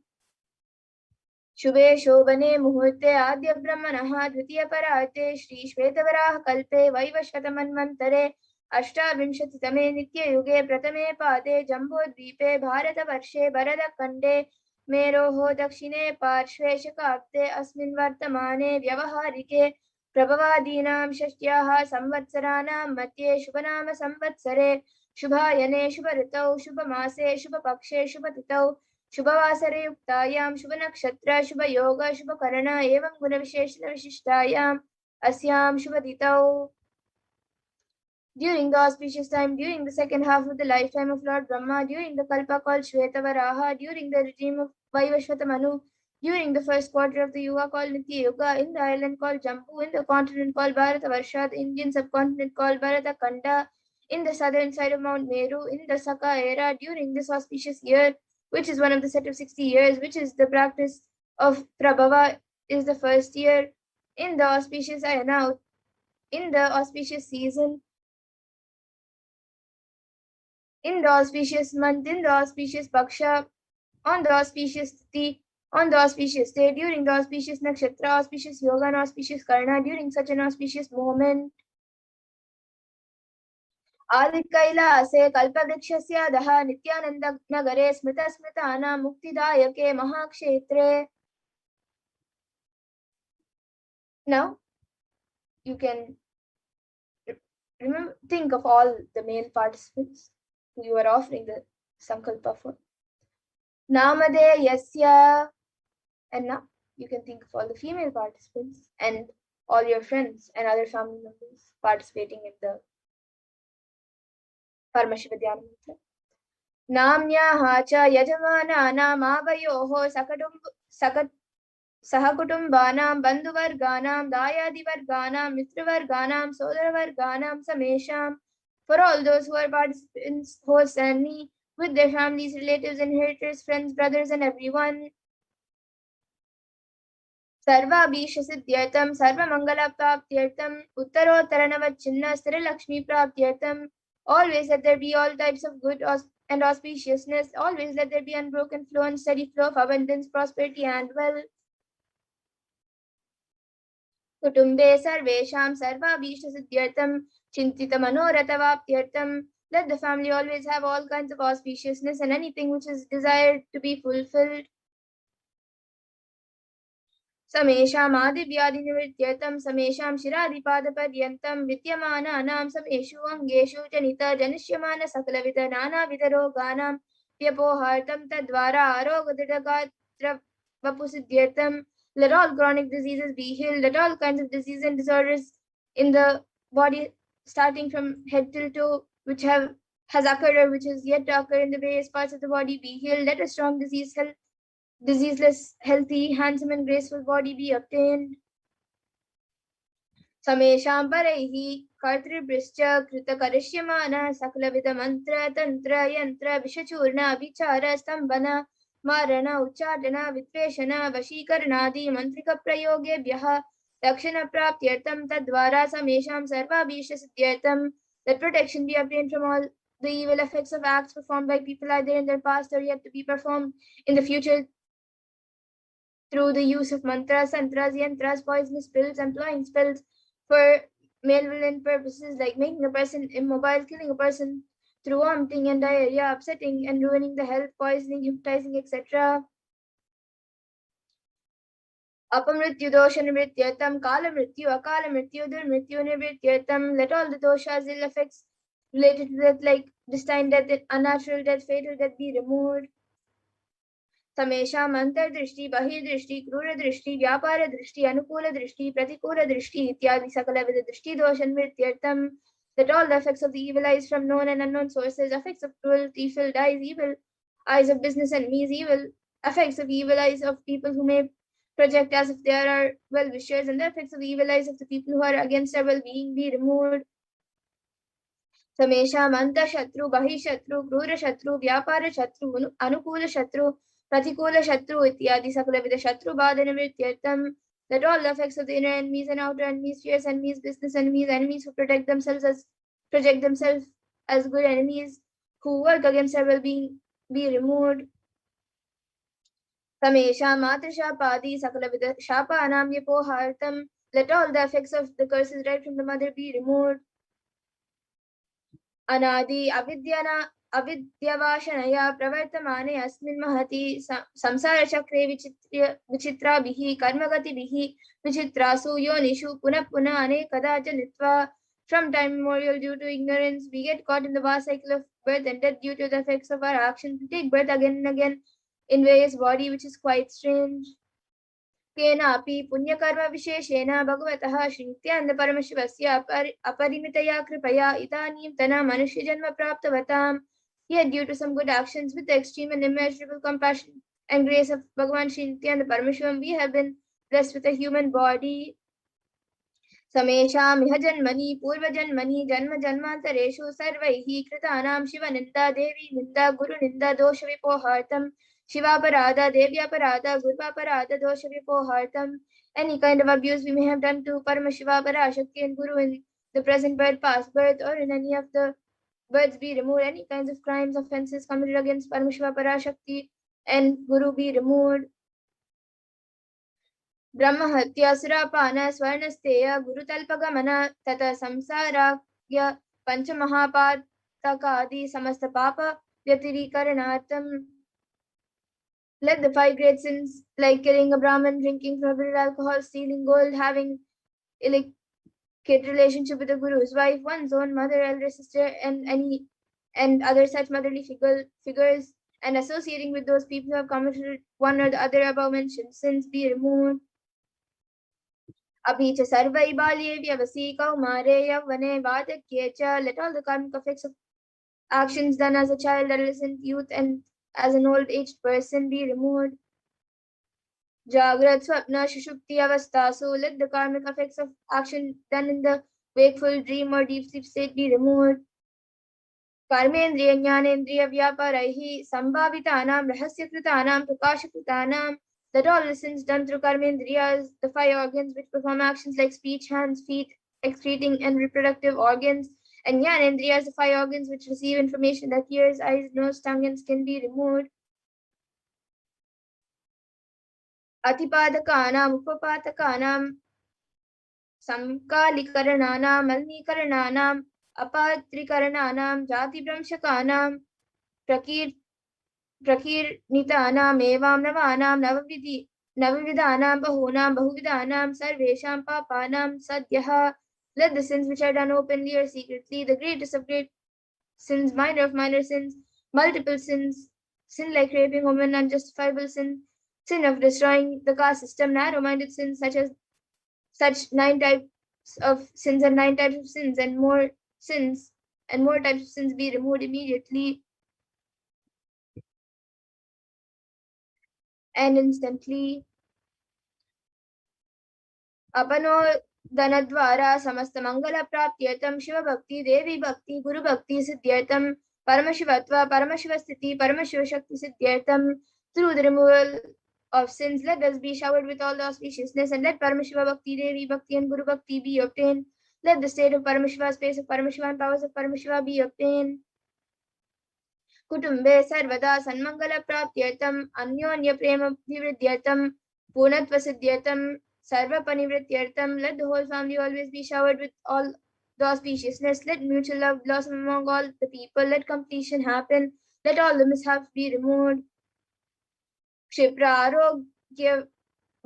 Shubhe Shobhane Muhurte Adya Brahmanaha Dvitiya Parate Shri Shvetavaraha Kalpe Vaivashvatamanvantare Ashtavimshati Tame Nitya Yuge Pratame Pade Jambodvipe Bharata Varshe Bharata Kande Meroho Dakshine Parshve Shakapte Asmin Vartamane Vyavaharike Prabhavadinam Shashtyaha Samvatsaranam Matye Shubhanama Samvatsare Shubhayane Shubharitau Shubhamase Shubhapakshe Shubhatitau Shubhavasare Yuktayam Shubhanakshatra Shubhayoga Shubhakarana Evam Guna Visheshana Vishishtayam Asyam Shubhatitau. During the auspicious time, during the second half of the lifetime of Lord Brahma, during the Kalpa called Shvetavaraha, during the regime of Vaivashvata Manu, during the first quarter of the Yuga called Nitya Yuga, in the island called Jambu, in the continent called Bharatavarsha, the Indian subcontinent called Bharata Kanda, in the southern side of Mount Meru, in the Saka era, during this auspicious year, which is one of the set of 60 years, which is the practice of Prabhava, is the first year, in the auspicious Ayana, in the auspicious season, in the auspicious month, in the auspicious Paksha, on the auspicious Tithi, on the auspicious day, during the auspicious Nakshatra, auspicious Yoga, and auspicious Karna, during such an auspicious moment. Adi Kailase Kalpavrikshyasya Daha Nityananda Nagare Smita Smitana Muktidayake Mahakshetre. Now, you can remember, think of all the male participants who you are offering the Sankalpa for. Namade Yasya. And now you can think of all the female participants and all your friends and other family members participating in the Paramashiva Dhyana Mantra. Namnya Hacha Yajamana Namavayoho Sahakutumbanam Bandhuvarganam Dayadivarganam Mitravarganam Sodaravarganam Samesham. For all those who are participants, hosts, and me, with their families, relatives, inheritors, friends, brothers, and everyone. Sarva Bisha Siddhyartham, Sarva Mangala Praptyartham, Uttaro Taranavachinna, Sthira Lakshmi Praptyartham. Always let there be all types of good and auspiciousness. Always let there be unbroken flow and steady flow of abundance, prosperity, and wealth. Kutumbe Sarvesham, Sarva Bisha Siddhyartham, Chintita Manoratavaptyartham. Let the family always have all kinds of auspiciousness and anything which is desired to be fulfilled. Samesham Adivyadinivirtyatam, Samesham Shiradipadapadyantam, Vidyamana Sameshu Angeshu Janita Janishyamana Sakalavita Nana Vidaroganam, Vyapohartam Tadvara Arogadagatra Vapusiddhyatam. Let all chronic diseases be healed, let all kinds of diseases and disorders in the body starting from head till toe, which has occurred or which is yet to occur in the various parts of the body, be healed. Let a strong, diseaseless, healthy, handsome, and graceful body be obtained. समेषां परैः कर्तृभ्यश्च कृतकरिष्यमाणः सकलविधमन्त्र तन्त्र यन्त्र विषचूर्ण अभिचार स्तम्भन मारण उच्चाटन विद्वेषण वशीकरणादि मन्त्रिकप्रयोगेभ्यः रक्षणप्राप्त्यर्थं तद्वारा समेषां सर्वाभीष्टसिद्ध्यर्थं that protection be obtained from all the evil effects of acts performed by people either in their past or yet to be performed in the future through the use of mantras, tantras, yantras, poisonous pills, employing spells for malevolent purposes like making a person immobile, killing a person through vomiting and diarrhea, upsetting and ruining the health, poisoning, hypnotizing, etc. Apamrityu dosha nivrityartam, kala mrityu, akala mrityu, durmrityu nivrityartam. Let all the doshas, ill effects related to death like destined death, unnatural death, fatal death be removed. समेषाम् अंतर्दृष्टि बहिर्दृष्टि क्रूरदृष्टि व्यापारदृष्टि अनुकूलदृष्टि प्रतिकूलदृष्टि इत्यादि सकलविध दृष्टि दोष निवृत्त्यर्थं that all the effects of the evil eyes from known and unknown sources, effects of cruelty, filled eyes, evil eyes of business enemies, evil effects of evil eyes of people who may project as if they are well-wishers, and the effects of the evil eyes of the people who are against our well-being be removed. समेषाम् अंतःशत्रु बहिःशत्रु क्रूरशत्रु व्यापारशत्रु अनुकूलशत्रु Pratikula Shatru ityadi sakalavidha Shatru Bada Nivrityartam, that all the effects of the inner enemies and outer enemies, fierce enemies, business enemies, enemies who project themselves as good enemies, who work against our well-being, be removed. Samesha Matrisha Sakalavidha Shapa Anamyapo Hartam, let all the effects of the curses right from the mother be removed. Anadi अविद्यवाशनया प्रवर्तमाने अस्मिन् महति संसारचक्रे विचित्राभिः कर्मगतिभिः विचित्रासु योनिषु पुनः पुनः अनेकदा जनित्वा. From time immemorial, due to ignorance, we get caught in the vast cycle of birth and death due to the effects of our actions. We take birth again and again in various bodies, which is quite strange. केनापि पुण्यकर्म विशेषेण भगवतः श्री नित्यानंद परमशिवस्य अपरिमितया कृपया इदानीन्तन मनुष्यजन्म प्राप्तवताम्. Yet due to some good actions with the extreme and immeasurable compassion and grace of Bhagavan Shri Nithyananda Paramashivam, we have been blessed with a human body. समेषाम् इह जन्मनि पूर्वजन्मनि जन्म जन्मान्तरेषु सर्वैः कृतानां शिवनिन्दा देवी निन्दा गुरुनिन्दा दोषविपोहार्थं शिवापराधा देव्यापराधा गुरुवापराधा दोषविपोहार्थं. Any kind of abuse we may have done to Paramashiva, Parashakti and Guru in the present birth, past birth, or in any of the births be removed. Any kinds of crimes, offenses committed against Paramashiva, Parashakti and Guru be removed. ब्रह्महत्या सुरापान स्वर्णस्तेय गुरुतल्पगमन तथा संसाराख्य पंचमहापातकादि समस्त पाप व्यतिरीकरणार्थं. Let the 5 great sins like killing a Brahmin, drinking forbidden alcohol, stealing gold, having illicit relationship with a guru's wife, one's own mother, elder sister, and other such motherly figures, and associating with those people who have committed one or the other above mentioned sins be removed. अपि च सर्वै बाल्ये व्यवसि कौमारे यौवने वार्धक्ये च. Let all the karmic effects of actions done as a child, adolescent, youth, and as an old-aged person be removed. Jagrat, Swapna, Shushupti avastasu. Let the karmic effects of action done in the wakeful, dream, or deep sleep state be removed. Karmendriya, Jnanendriya, Vyaparaihi, Sambhavitanam, Rahasyakritanam, Prakashakritanam. That all the sins done through karmendriyas, the 5 organs which perform actions like speech, hands, feet, excreting and reproductive organs, and jnanendriyas, the 5 organs which receive information like ears, eyes, nose, tongue, and skin be removed. Atipadakanam, Upapadakanam, Samkalikarananam, Malnikarananam, Apatrikarananam, Jati Brahmshakanam, Prakirnitanam, Evam Navanam, Navavidanam, Bahunam, Bahuvidanam, Sarvesham, Papanam, Sadhyaha. Let the sins which are done openly or secretly, the greatest of great sins, minor of minor sins, multiple sins, sin like raping women, unjustifiable sin, sin of destroying the caste system, narrow-minded sins such 9 types of sins and 9 types of sins and more types of sins be removed immediately and instantly. अपनो धनद्वारा समस्त मंगल प्राप्त्यर्थम शिव भक्ति देवी भक्ति गुरु भक्ति सिद्ध्यर्थम Paramashivatva, Paramashiva Sthiti, Paramashiva Shakti Siddhyartham. Through the removal of sins, let us be showered with all the auspiciousness, and let Paramashiva Bhakti, Devi Bhakti, and Guru Bhakti be obtained. Let the state of Paramashiva, space of Paramashiva, and powers of Paramashiva be obtained. Kutumbe Sarvada Sanmangala Praptyartham, Anyonya Prema Vivridyartham, Punatva Siddhyartham, Sarva Panivrityartham. Let the whole family always be showered with all the auspiciousness. Let mutual love blossom among all the people. Let completion happen. Let all the mishaps be removed. Kshipra Arogya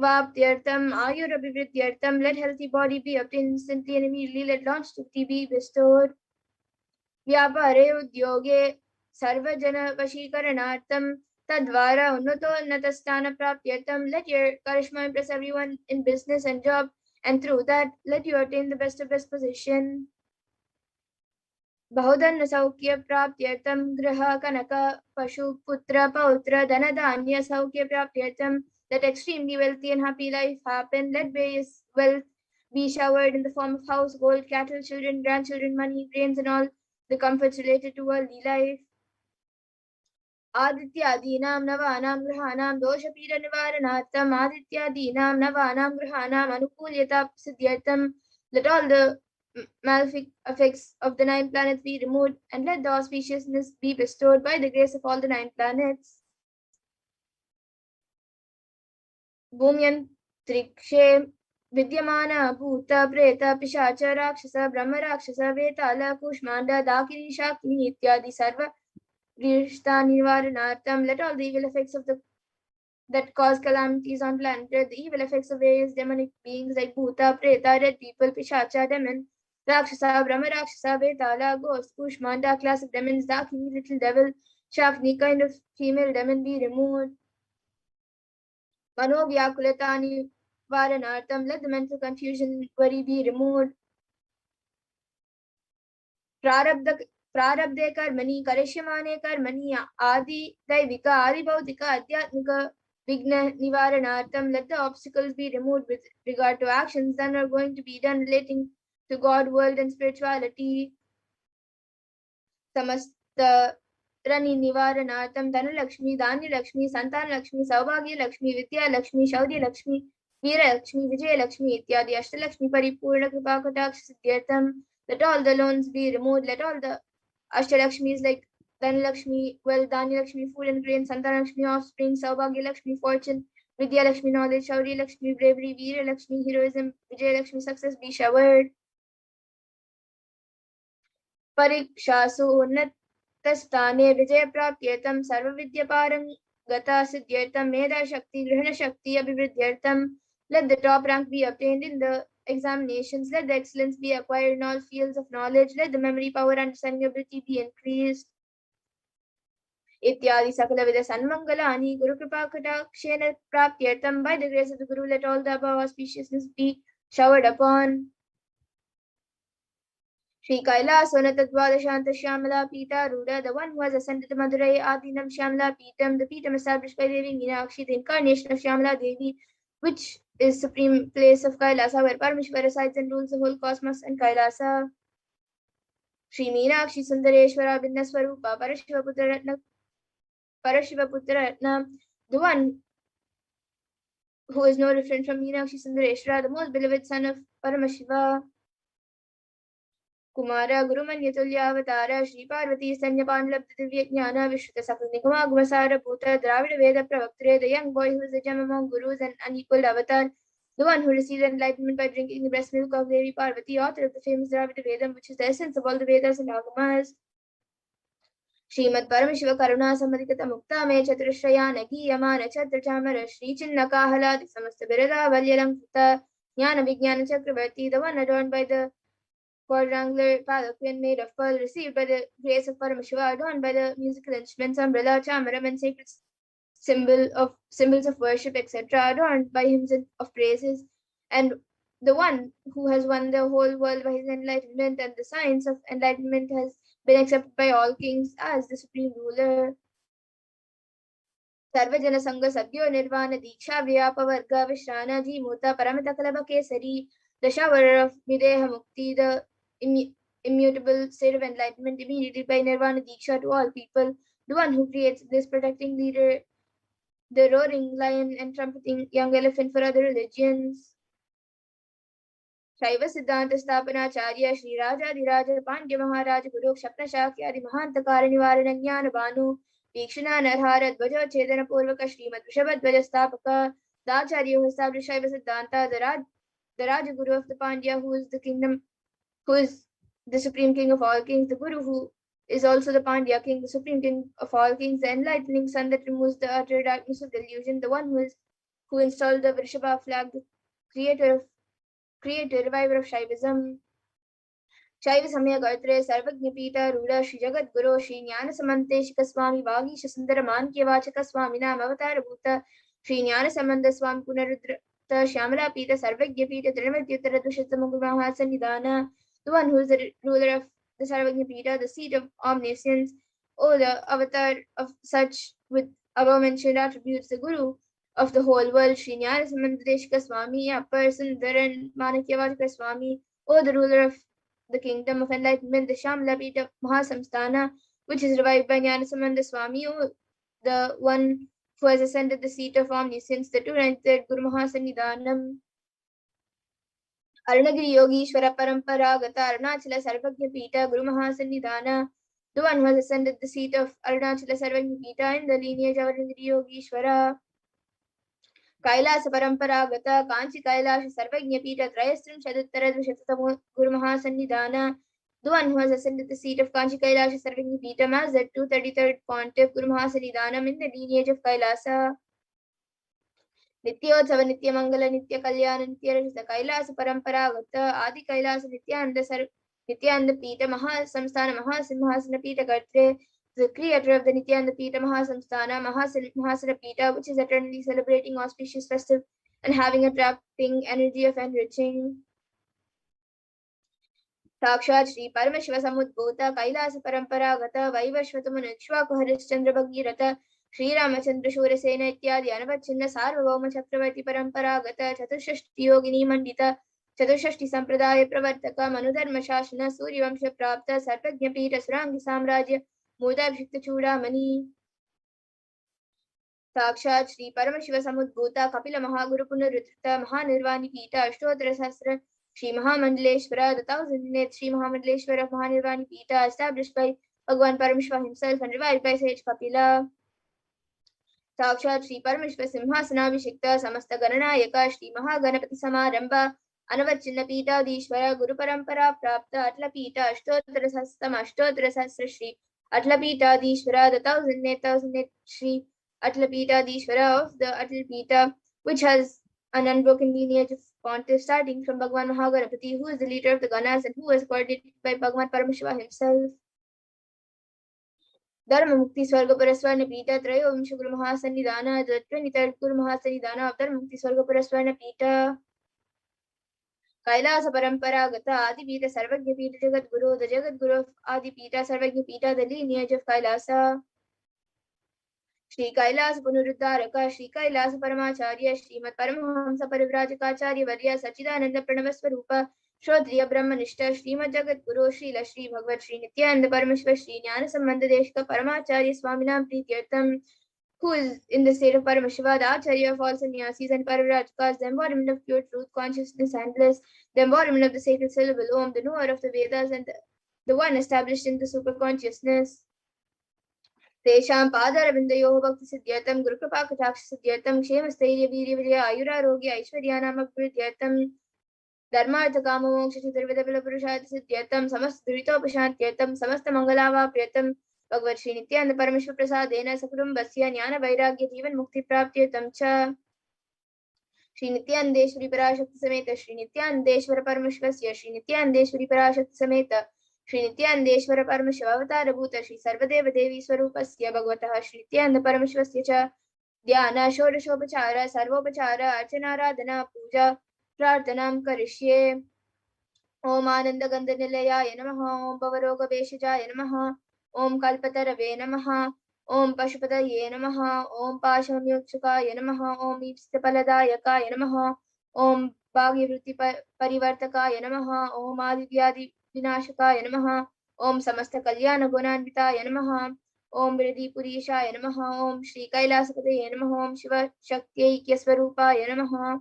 Vaptyartham, Ayurabhivrityartham. Let healthy body be obtained instantly and immediately. Let longevity be bestowed. Vyapare Udyoge Sarvajana Vashikaranartham. Tadvara Unnato Natastana Praptyartham. Let your Karishma impress everyone in business and job, and through that, let you attain the best of best position. Bahudanna Saukya Praptyartham Graha Kanaka Pashu Putra Pautra Dhanadanya Saukya Praptyartham. Let extremely wealthy and happy life happen. Let various wealth be showered in the form of house, gold, cattle, children, grandchildren, money, grains, and all the comforts related to worldly life. Adityadinam Navanam Grahanam Dosha Pira Nivaranartham Adityadinam Navanam Grahanam Anukulyata Siddhyartham. Let all the malefic effects of the 9 planets be removed, and let the auspiciousness be bestowed by the grace of all the 9 planets. Bhumyan Trikshe Vidyamana Bhuta Preta Pishacha Rakshasa Brahma Rakshasa Vetala Kushmanda Dakini Shakini Ityadi Sarva Rishta Nivaranartham. Let all the evil effects of that cause calamities on planet Earth, the evil effects of various demonic beings like Bhuta, Preta, dead people, Pishacha, demon, Rakshasa, Brahma Rakshasa, Vetala, ghost, Kushmanda, class of demons, Dakini, little devil, Shakni, kind of female demon be removed. Manovyakulatani Varanartham. Let the mental confusion, worry be removed. Prarabdhe karmani, karishyamane karmani, adi daivika, adi bautika, adhyatmika, vigna nivaranartham. Let the obstacles be removed with regard to actions that are going to be done relating to God, world, and spirituality. Samasta Rani Nivaranartham, Dhana Lakshmi, Dhanya Lakshmi, Santan Lakshmi, Saubhagya Lakshmi, Vidya Lakshmi, Shaurya Lakshmi, Veera Lakshmi, Vijaya Lakshmi, Ityadi Ashtalakshmi, Paripurna Kripakataksh Siddhyartham. Let all the loans be removed. Let all the Ashtalakshmis like Dhana Lakshmi, wealth, Dhanya Lakshmi, food and grain, Santan Lakshmi, offspring, Saubhagya Lakshmi, fortune, Vidya Lakshmi, knowledge, Shaurya Lakshmi, bravery, Veera Lakshmi, heroism, Vijaya Lakshmi, success be showered. Parikshasu Unnatastane Vijaya Praptyetam Sarvavidyaparang Gata Siddhyartam Meda Shakti Grihana Shakti Abhivridyartam. Let the top rank be obtained in the examinations. Let the excellence be acquired in all fields of knowledge. Let the memory power and understanding ability be increased. Ityadi Sakala Vida Sanmangalani Guru Kripa Katakshena Praptyartam. By the grace of the Guru, let all the above auspiciousness be showered upon. Shri Kailasa Natadvadashanta Shyamala Pita Ruda, the one who has ascended the Madurai Adinam Shyamala Pitam, the Pitam established by Devi Meenakshi, the incarnation of Shyamala Devi, which is supreme place of Kailasa, where Parameshwara resides and rules the whole cosmos and Kailasa. Shri Meenakshi Sundareshwara Bindaswarupa Parashiva Putra Ratna, the one who is no different from Meenakshi Sundareshwara, the most beloved son of Paramashiva. Kumara Gurumanya Tulya Avatara Shri Parvati Sanya Panlabdha Divya Jnana Vishruta Sakal Nikama Gumasara Bhuta Dravida Veda Pravaktre, the young boy who is a gem among gurus and unequaled avatar, the one who received enlightenment by drinking the breast milk of Devi Parvati, author of the famous Dravida Vedam, which is the essence of all the Vedas and Agamas. Srimad Paramashiva Karuna Samadhikata Mukta Me Chatrashrayana Giyamana Chatrachamara Shri Chinnakahala the Samasta Birada Valyalamkita Jnana Vijnana Chakravarti, the one adorned by the quadrangular palanquin made of pearl, received by the grace of Paramashiva, adorned by the musical instruments, umbrella, chamaram, and sacred symbols of worship, etc., adorned by hymns of praises, and the one who has won the whole world by his enlightenment, and the science of enlightenment has been accepted by all kings as the supreme ruler. सर्वजन संग सद्यो निर्वाण दीक्षा व्याप वर्ग विश्राना जी मूता परमत कलभ Kesari दशावर of videha mukti, the immutable state of enlightenment immediately by nirvana diksha to all people, the one who creates this protecting leader, the roaring lion and trumpeting young elephant for other religions. शैव सिद्धांत स्थापनाचार्य श्री राजाधिराज पांड्य महाराज गुरु क्षप्न शाक्यादि महांतकार निवारण ज्ञान भानु वीक्षणा नरहार ध्वज छेदन पूर्वक श्रीमद वृषभ ध्वज स्थापक दाचार्य who established Shaiva Siddhanta, the Raja Guru of the Pandya, who is the kingdom, who is the supreme king of all kings, the Guru who is also the Pandya king, the supreme king of all kings, the enlightening sun that removes the utter darkness of delusion, the one who installed the Vrishabha flag, the creator, reviver of Shaivism. Shaiva Samya Gayatre Sarvagnya Pita Ruda Shri Jagat Guru Shri Jnana Samanteshika Swami Vagisha Sundara Mankya Vachaka Swami Nam Avatar Bhuta Shri Jnana Samanda Swami Punarudra Shyamala Pita Sarvagnya Pita Trinamadhyuttara Dushatamukha Mahasanidhana, the one who is the ruler of the Sarvagnya Pita, the seat of omniscience, or the avatar of such with above mentioned attributes, the Guru of the whole world, Shri Jnana Samanteshika Swami, a person, Dharan Manakya Vachaka Swami, or the ruler of the kingdom of enlightenment, the Shyamala Pita Mahasamsthana, which is revived by Jnanasamanda Swami, the one who has ascended the seat of omniscience, the 293rd Guru Mahasanidhanam. Arunagiri Yogishwara Parampara Gata Arunachala Sarvagnya Pita Guru Mahasanidhana, the one who has ascended the seat of Arunachala Sarvagnya Pita in the lineage of Arunagiri Yogishwara. Kailasa Paramparagata Kanchi Kailasa Sarvagnya Pita Trayastrim Shaduttara Dvishatamo Guru Mahasanidhana, the one who has ascended the seat of Kanchi Kailasa Sarvagnya Pita as the 233rd Pontiff Guru Mahasanidhanam in the lineage of Kailasa. Nityotsava Nitya Mangala Nitya Kalyana Nitya Rajita Kailasa Paramparagata Adi Kailasa Nithyananda Pita Mahasamsthana Mahasimhasana Pita Gatre, the creator of the Nithyananda Pita Mahasamsthana Mahasana Pita, which is eternally celebrating auspicious festive and having a attracting energy of enriching. Sakshat Shri Paramashivoham Kailasa Paramparagata Vaivashvatama Nikshvaku Harishchandra Bhagirata Shri Ramachandra Shurasena Ityadi Anavachinna Sarvabhauma Chakravarti Paramparagata Chatushashti Yogini Mandita Chatushashti Sampradaya Pravartaka Manudharma Shashana Suryavamsha Prapta Sarvagnya Pita Surangi Samrajya Mudabhikta Chudamani. Sakshat Shri Paramashivoham Kapila Mahaguru Punarudrita Mahanirvani Pita Ashtotara Sastra Shri Mahamandaleshwara, the 1000th Shri Mahamandaleshwara of Mahanirvani Pita, established by Bhagwan Paramashiva himself and revived by Sage Kapila. Sakshat Shri Paramashiva Simhasanabhishikta Samasta Gananayaka Shri Mahaganapati Samaramba Anavachinna Pita Dishwara Guru Parampara Prapta Atla Pita Ashtotara Sastra Shri Atla Pita Dishwara, the 1008th Shri Atla Pita Dishwara of the Atla Pita, which has an unbroken lineage of pontiffs starting from Bhagwan Mahaganapati, who is the leader of the Ganas and who is coordinated by Bhagwan Paramashiva himself. Dharma Mukti Swarga Paraswarna Pita Trayovamsha Guru Mahasanidhana, the 23rd Guru Mahasanidhana of Dharma Mukti Swarga Paraswarna Pita. Kailasa Paramparagata Adi Pita Sarvagnya Pita Jagat Guru, the Jagat Guru of Adi Pita Sarvagnya Pita, the lineage of Kailasa. Shri Kailasa Punuruddharaka Shri Kailasa Paramacharya Srimad Paramahamsa Parivrajacharya Varya Sachidananda Pranavaswarupa Shodriya Brahmanishta Srimad Jagat Guru Srila Shri Bhagavad Shri Nithyananda Paramashiva Shri Jnana Sambandha Deshika Paramacharya Swaminam Prityartham, who is in the state of Paramashiva, the Acharya of all sannyasis and Parivrajkas, the embodiment of pure truth, consciousness and bliss, the embodiment of the sacred syllable Om, the knower of the Vedas and the one established in the super consciousness. Tesham Padaravindayoh Bhakti Siddhyatam Guru Kripa Kataksh Siddhyatam Kshema Stairya Virya Virya Ayurarogya Aishwaryanama Prityatam Dharmartha Kama Moksha Chaturveda Purushartha Siddhyatam Samasta Duritopashantyatam Samasta Mangalava Priyatam Bhagavad Shri Nithyananda Paramashiva Prasadena Sakurum Basya Jnana Vairagya Jivan Mukti Praptyatam Cha Shri Nithyanandeshwari Parashakti Sameta Shri Nithyanandeshwara Paramashivasya Shri Nithyanandeshwari Parashakti Sameta Shri Nithyanandeshwara Paramashiva Avatara Bhuta Shri Sarvadeva Devi Swarupasya Bhagavataha Shri Nithyananda Paramashivasya Cha Dhyana Shodashopachara Sarvopachara Archana Radhana Puja प्रार्थनां करिष्ये। ॐ आनन्दगन्धनिलयाय नमः। ॐ भवरोगभेषजाय नमः। ॐ कल्पतरवे नमः। ॐ पशुपतये नमः। ॐ पाशम्योत्सुकाय नमः। ॐ ईप्सितफलदायकाय नमः। ॐ भाग्यवृत्तिपरिवर्तकाय नमः। ॐ आदिव्याधिविनाशकाय नमः। ॐ समस्तकल्याणगुणान्विताय नमः। ॐ हृदिपुरीशाय नमः। ॐ श्रीकैलासपतये नमः। ॐ शिवशक्त्यैक्यस्वरूपाय नमः।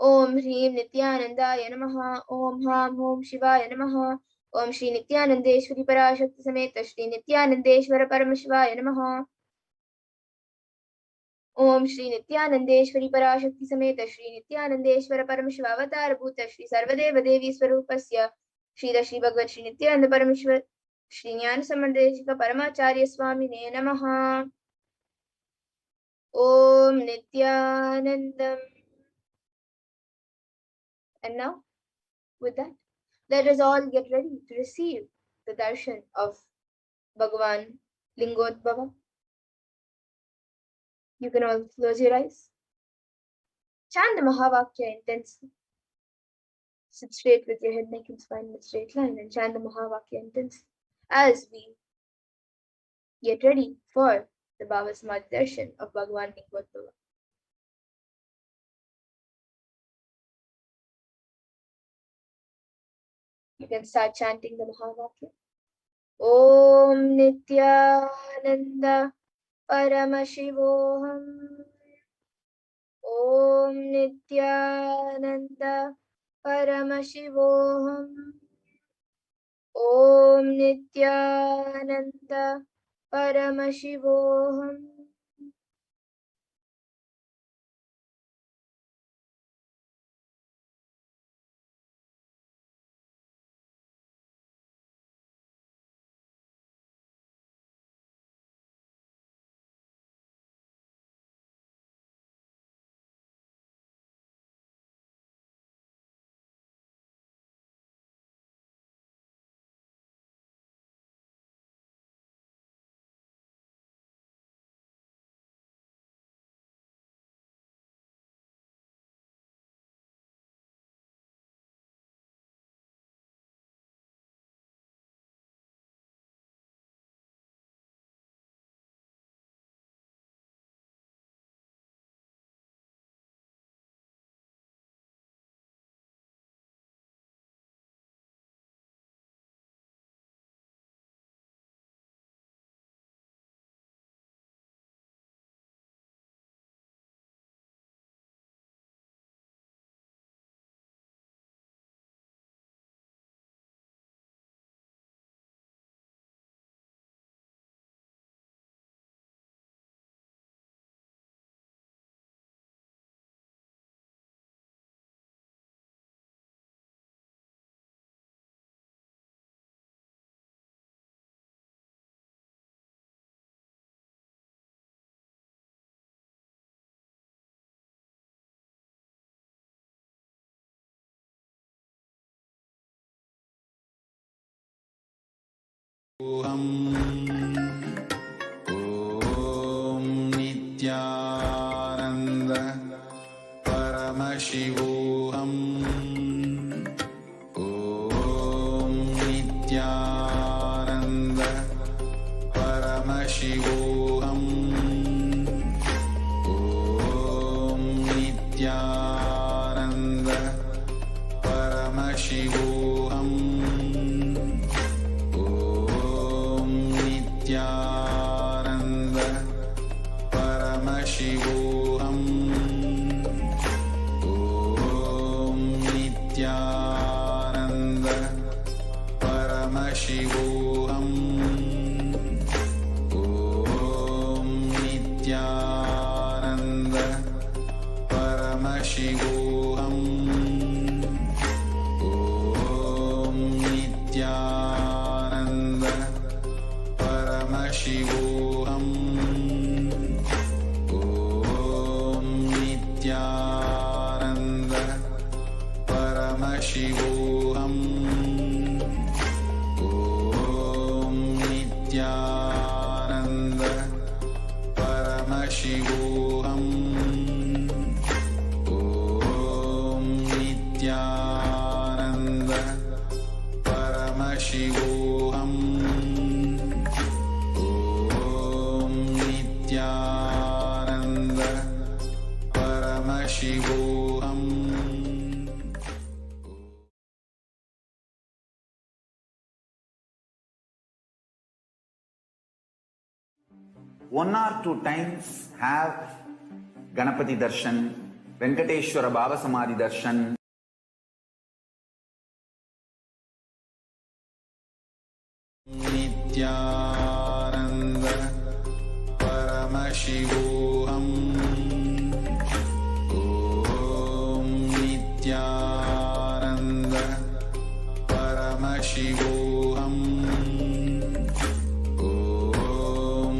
ॐ ह्रीं नित्यानन्दाय नमः। ॐ हां हूं शिवाय नमः। ॐ श्री नित्यानन्देश्वरी पराशक्ति समेत श्री नित्यानन्देश्वर परमशिवाय नमः। ॐ श्री नित्यानन्देश्वरी पराशक्ति समेत श्री नित्यानन्देश्वर परमशिवावतार भूत श्री सर्वदेव देवी स्वरूपस्य श्री श्री भगवत् श्री नित्यानंद परमेश्वर श्री ज्ञान समन्देशिक परमाचार्य स्वामिने नमः। ॐ नित्यानन्दम्। And now, with that, let us all get ready to receive the darshan of Bhagavan Lingodbhava. You can all close your eyes. Chant the Mahavakya intensely. Sit straight with your head, neck, and spine in a straight line and chant the Mahavakya intensely as we get ready for the BHAVASAMADHI darshan of Bhagavan Lingodbhava. You can start chanting the Mahavakya. Om Nithyananda Paramashivoham. Om Nithyananda Paramashivoham. Om Nithyananda Paramashivoham. ॐ नित्यानन्द परमशिवोऽहम् ॐ नित्यानन्द परमशिवोऽहम् ॐ नित्यानन्द परमशिवोऽहम् नित्यानन्द परमशिवोऽहम् ॐ नित्यानन्द परमशिवोऽहम् ॐ नित्यानन्द परमशिवोऽहम् ॐ Nityanand Paramashivoham Om Nithyananda Paramashivoham Om Nithyananda Paramashivoham Om Paramashivoham. One or two times have Ganapati Darshan, Venkateshwara BHAVASAMADHI Darshan. Nithyananda Paramashivoham. Om Nithyananda Paramashivoham. Om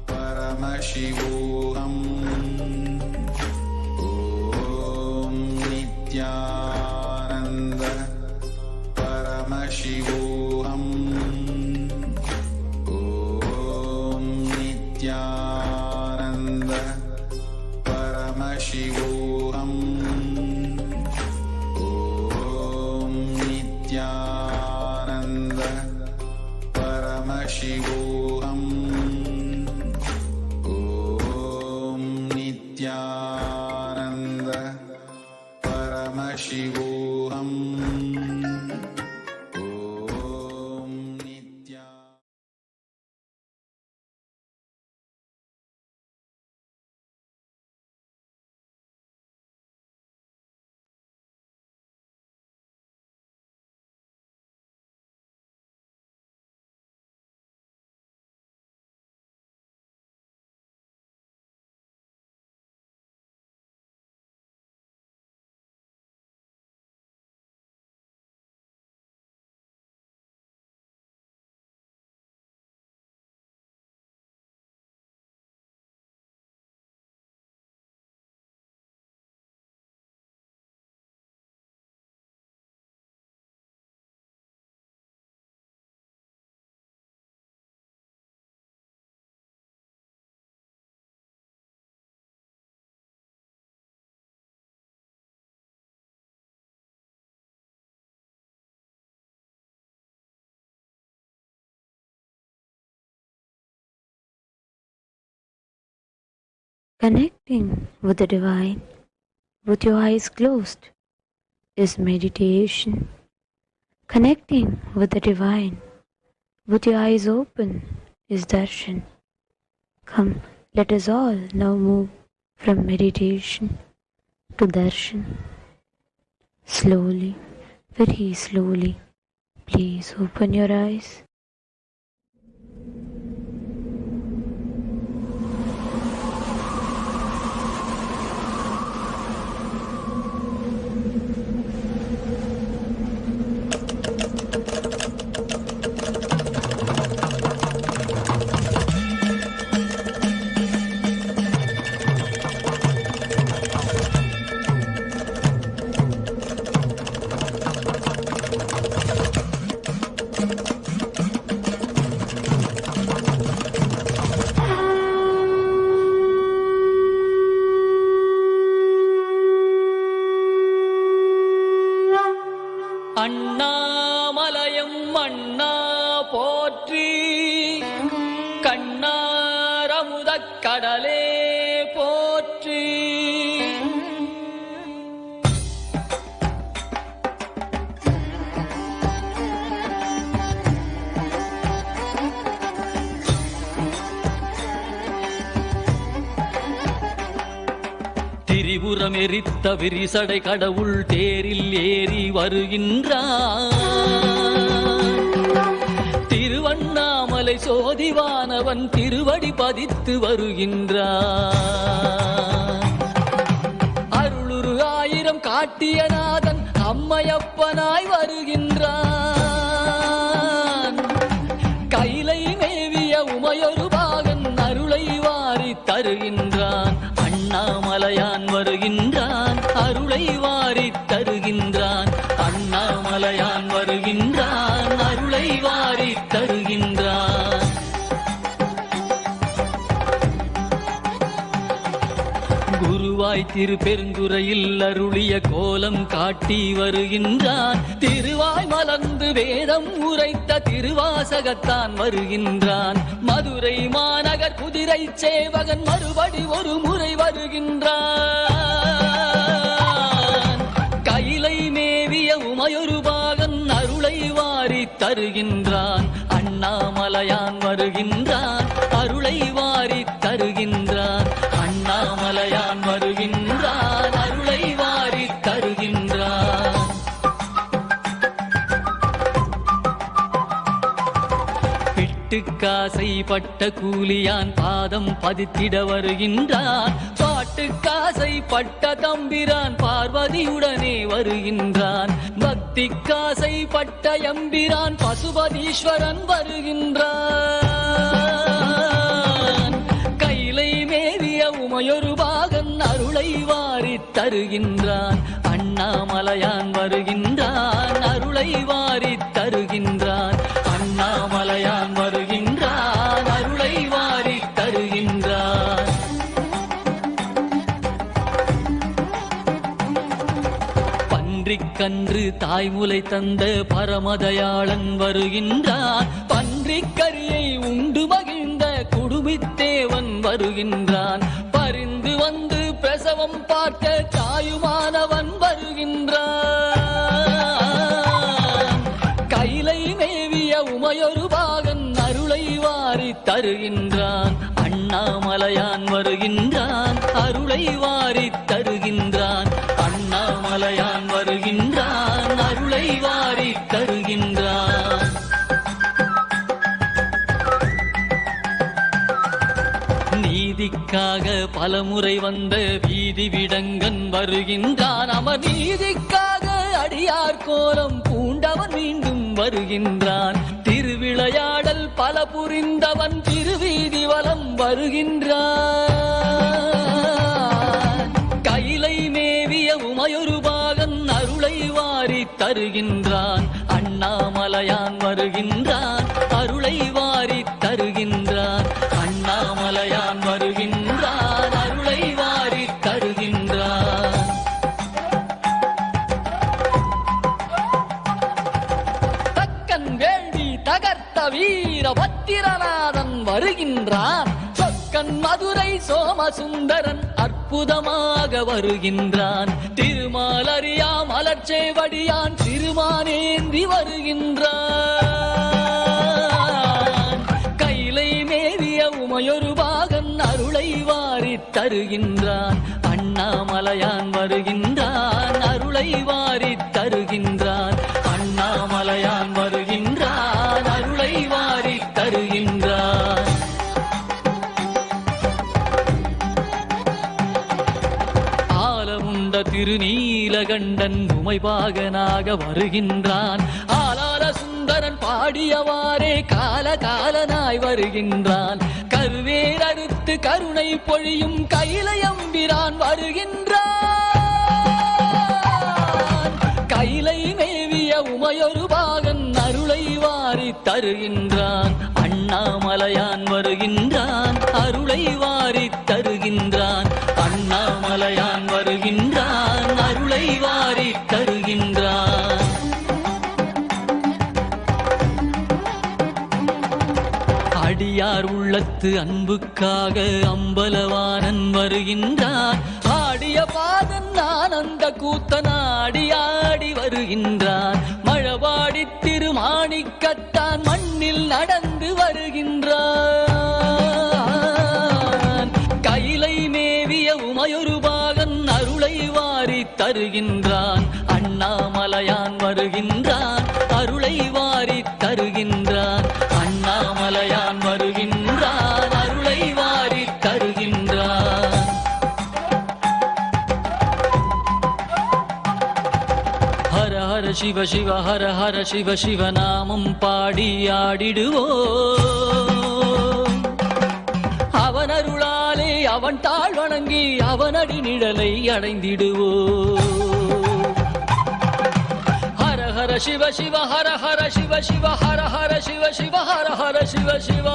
Paramashivoham. Om Nithyananda Paramashivoham. Om Nithyananda Paramashivoham. Om Nithyananda Paramashivoham. Om Nithyananda Paramashivoham. Om Nithyananda. Connecting with the divine with your eyes closed is meditation. Connecting with the divine with your eyes open is darshan. Come, let us all now move from meditation to darshan. Slowly, very slowly, please open your eyes. அண்ணாமலையம் அண்ணா போற்றி, கண்ணாரமுதக் கடலே போற்றி. திரிபுரம் எரித்த விரிசடை கடவுள் தேரில் ஏறி வருகின்றான். திருவண்ணாமலை சோதிவானவன் திருவடி பதித்து வருகின்றான். அருளுரு ஆயிரம் காட்டிய நாதன் அம்மையப்பனாய் வருகின்றான். கைலை மேவிய உமையொரு பாகன் அருளை வாரி தருகின்றான். அண்ணாமலையான் வருகின்றான், அருளை வாரி தருகின்றான். அண்ணாமலையான் வருகின்றான், அருளை வாரி தருகின்றான். குருவாய் திருப்பெருந்துறையில் அருளிய கோலம் காட்டி வருகின்றான். திருவாய் மலர்ந்து வேதம் உரைத்த திருவாசகத்தான் வருகின்றான். மதுரை மாநகர் குதிரை சேவகன் மறுபடி ஒரு முறை வருகின்றான். கைலை மேவிய உமையொரு பாகன் அருளை வாரி தருகின்றான். அண்ணாமலையான் வருகின்றான், அருளை வாரி தருகின்றான். அண்ணாமலையான் வருகின்றான், அருளை வாரி தருகின்றான். பிட்டுக்காசை பட்ட கூலியான் பாதம் பதித்திட வருகின்றான். பாட்டுக்காசை பட்ட தம்பிரான் பார்வதியுடனே வருகின்றான். பக்திக்காசை பட்ட எம்பிரான் பசுபதீஸ்வரன் வருகின்றான். கைலை மேவிய உமையொரு பாகன் அருளை வாரி தருகின்றான். அண்ணாமலையான் வருகின்றான், அருளை வாரி தருகின்றான். அண்ணாமலையான் வருகின்றான், அருளை வாரி தருகின்றான். பன்றிக்கன்று தாய்முலை தந்த பரமதயாளன் வருகின்றான். பன்றிக்கரியை உண்டு மகிழ்ந்த குடுமித்தேவன் வருகின்றான். பரிந்து வந்து பிரசவம் பார்க்க தாயுமானவன் வருகின்றான். கைலை மேவிய உமையொரு பாகன் அருளை வாரி தருகின்றான். அண்ணாமலையான் வருகின்றான், அருளை வாரி தருகின்றான். அண்ணாமலையான் வருகின்றான், அருளை வாரி தருகின்றான். நீதிக்காக பலமுறை வந்த வீதி விடங்கன் வருகின்றான். அமர் நீதிக்காக அடியார் கோலம் பூண்டவன் மீண்டும் வருகின்றான். திருவிளையாடல் பல புரிந்தவன் திருவீதி வலம் வருகின்றான். கைலை மேவிய உமையொரு பாகன் அருளை வாரி தருகின்றான். அண்ணாமலையான் வருகின்றான், அருளை வாரி தருகின்றான். அண்ணாமலையான் வருகின்றான், அருளை வாரி தருகின்றான். தக்கன் வேள்வி தகர்த்த வீர பத்திரநாதன் வருகின்றான். சொக்கன் மதுரை சோமசுந்தரன் அற்புதமாக வருகின்றான். திருமாலறியா மலர்ச்சேவடியான் திருமானேந்தி வருகின்றான். கைலை மேவிய உமையொரு பாகன் அருளை வாரி தருகின்றான். அண்ணாமலையான் வருகின்றான், அருளை வாரி தருகின்றான். அண்ணாமலையான் வருகின்றான், அருளை வாரி தருகின்றான். ஆலமுண்ட திருநீலகண்டன் உமைபாகனாக வருகின்றான். ஆலால சுந்தரன் பாடியவாறே காலகாலனாய் வருகின்றான். கருவேர் அறுத்து கருணை பொழியும் கைலையம்பிரான் வருகின்றான். கைலை மேவிய உமையொரு பாகன் அருளை வாரி தருகின்றான். அண்ணாமலையான் வருகின்றான், அருளை வாரி தருகின்றான். அண்ணாமலையான் வருகின்றான், அருளை வாரி தருகின்றான். அடியார் உள்ளத்து அன்புக்காக அம்பலவானன் வருகின்றான். ஆடிய பாதன் ஆனந்த கூத்தனாடியாடி வருகின்றான். மழபாடி திருமாணிக்கத்தான் மண்ணில் நடந்து வருகின்றான். கைலை மேவிய உமையொரு பாகன் அருளை வாரி தருகின்றான். அண்ணாமலையான் வருகின்றான், அருளை வாரி தருகின்றான். அண்ணாமலையான் வருகின்றான், அருளை வாரி தருகின்றான். ஹர ஹர சிவ சிவ ஹர ஹர சிவ சிவ நாமம் பாடி ஆடிடுவோம். அவன் அருளாலே அவன் தாழ் வணங்கி அவனடி நிழலை அடைந்திடுவோம். ஹர ஹர சிவ சிவ ஹர ஹர சிவ சிவ ஹர ஹர சிவ சிவ ஹர ஹர சிவ சிவ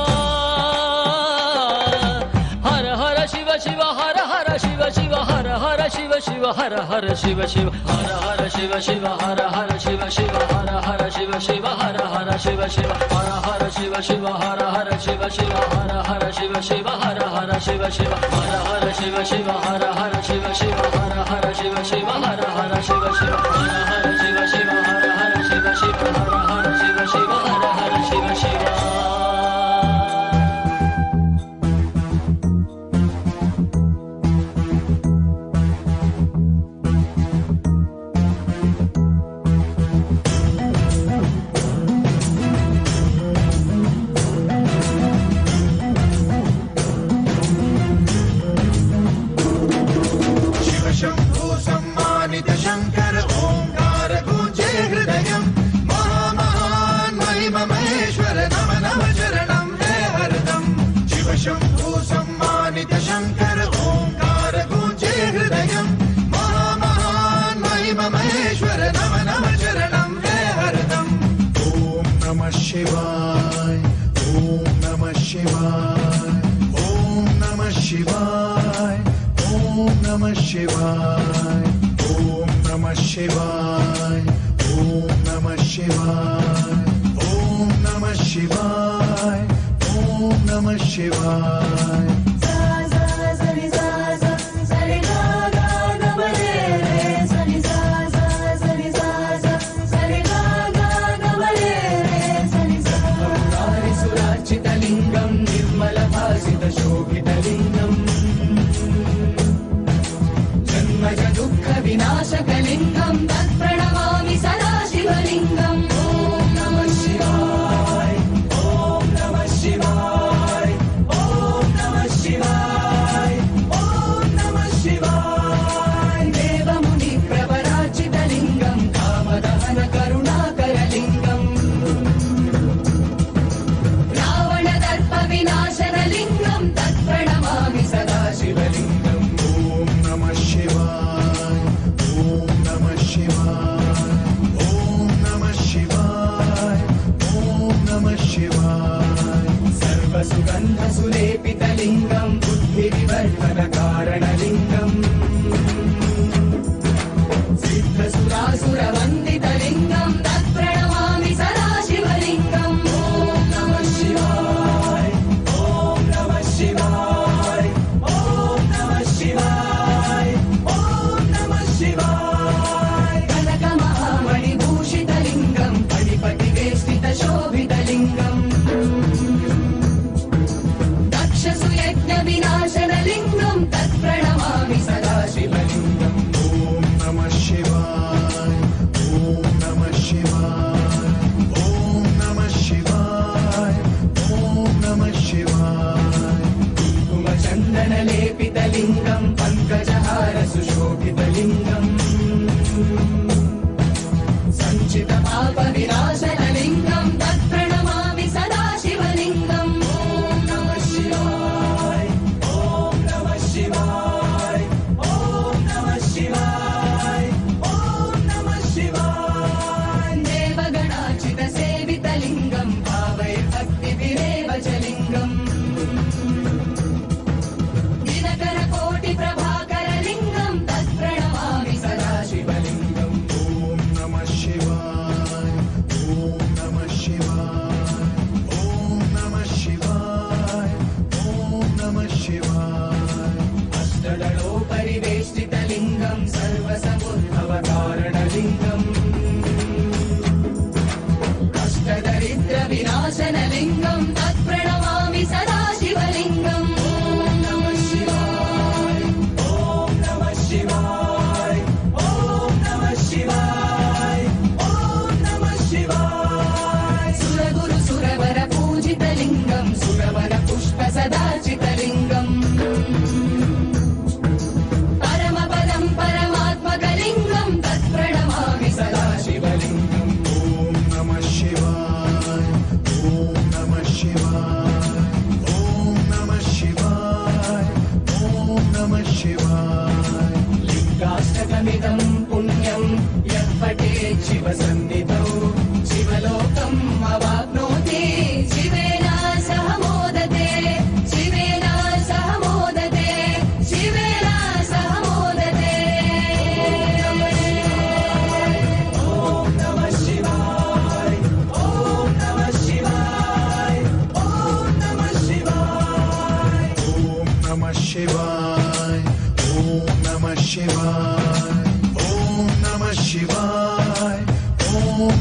ஹர ஹர சிவ Shiva Hara Hara Shiva Shiva Hara Hara Shiva Shiva Hara Hara Shiva Shiva Hara Hara Shiva Shiva Hara Hara Shiva Shiva Hara Hara Shiva Shiva Hara Hara Shiva Shiva Hara Hara Shiva Shiva Hara Hara Shiva Shiva Hara Hara Shiva Shiva Hara Hara Shiva Shiva Hara Hara Shiva Shiva Hara Hara Shiva Shiva Hara Hara Shiva Shiva Hara Hara Shiva Shiva Hara Hara Shiva Shiva Hara Hara Shiva Shiva Hara Hara Shiva Shiva Hara Hara Shiva Shiva.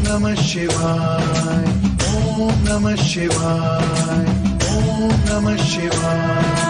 Namah Shivaya. Om Namah Shivaya. Om Namah Shivaya.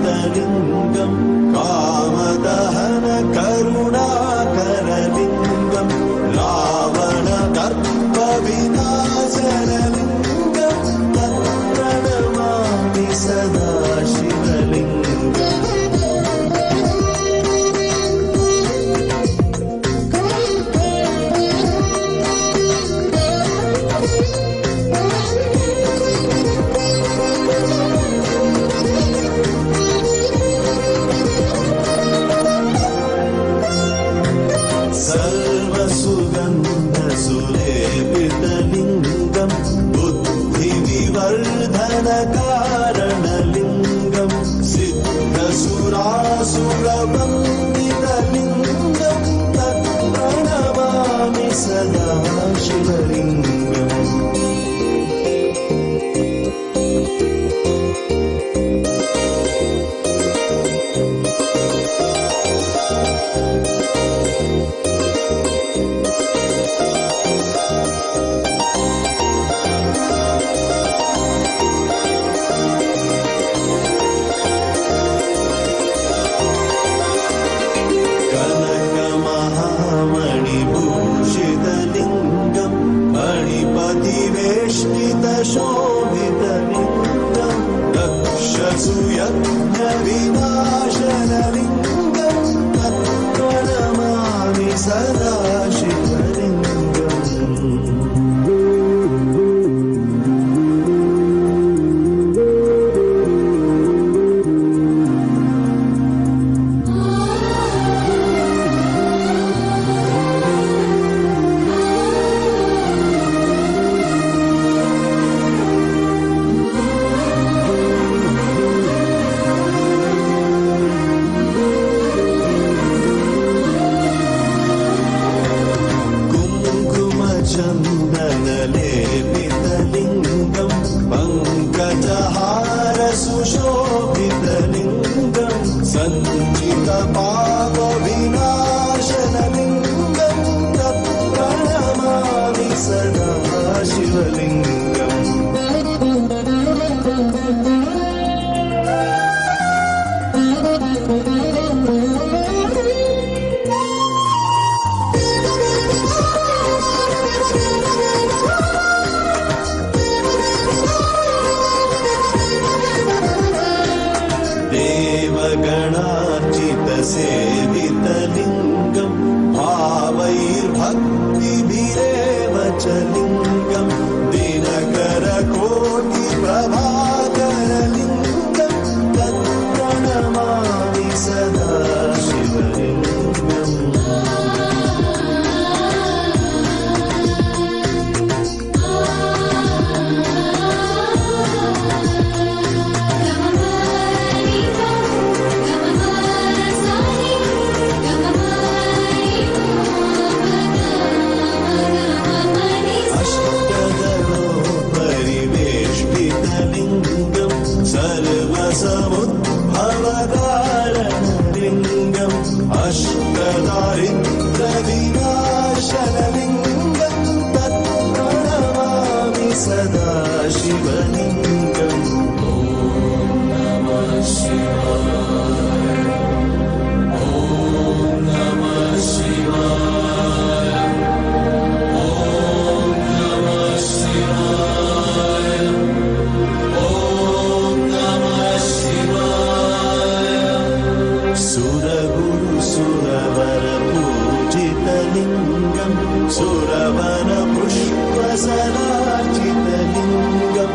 ललितलिङ्गं कामदहन करुणाकरलिङ्गं रावणदर्पविनाशनलिङ्गं तत्प्रणमामि सदा शिवलिङ्गम् सर्वसुगन्धसुलेपितलिङ्गं बुद्धिविवर्धनकारणलिङ्गं सिद्धसुरासुरवन्दितलिङ्गं तत्प्रणमामि सदा शिवलिङ्गम् कनकमहामणिभूषितलिङ्गं मणिपतिवेष्टितशोभितलिङ्गं दक्षसुयज्ञविनाशनलिङ्गं तत्प्रणमामि सदा शिवलिङ्गम् चन्दनलेपितलिङ्गं पङ्कजहारसुशोभितलिङ्गं सञ्चितपापविनाशनलिङ्गं तत्प्रणमामि सदा शिवलिङ्गम् देवगणार्चितसेवितलिङ्गं भावैर्भक्तिभिरेव च लिङ्गं दिनकरकोटिप्रभाकरलिङ्गं तत्प्रणमामि सदा शिवलिङ्गम् परिवेष्टितलिङ्गं सर्वसमुद्भवकारणलिङ्गम् अष्टदारिद्र्यविनाशनलिङ्गं तत्प्रणमामि सदा शिवलिङ्गम् ॐ नमः शिवाय ॐ नमः शिवाय ॐ नमः शिवाय सुरगुरुसुरवरपूजितलिङ्गं सुरवनपुष्पसरार्चितलिङ्गं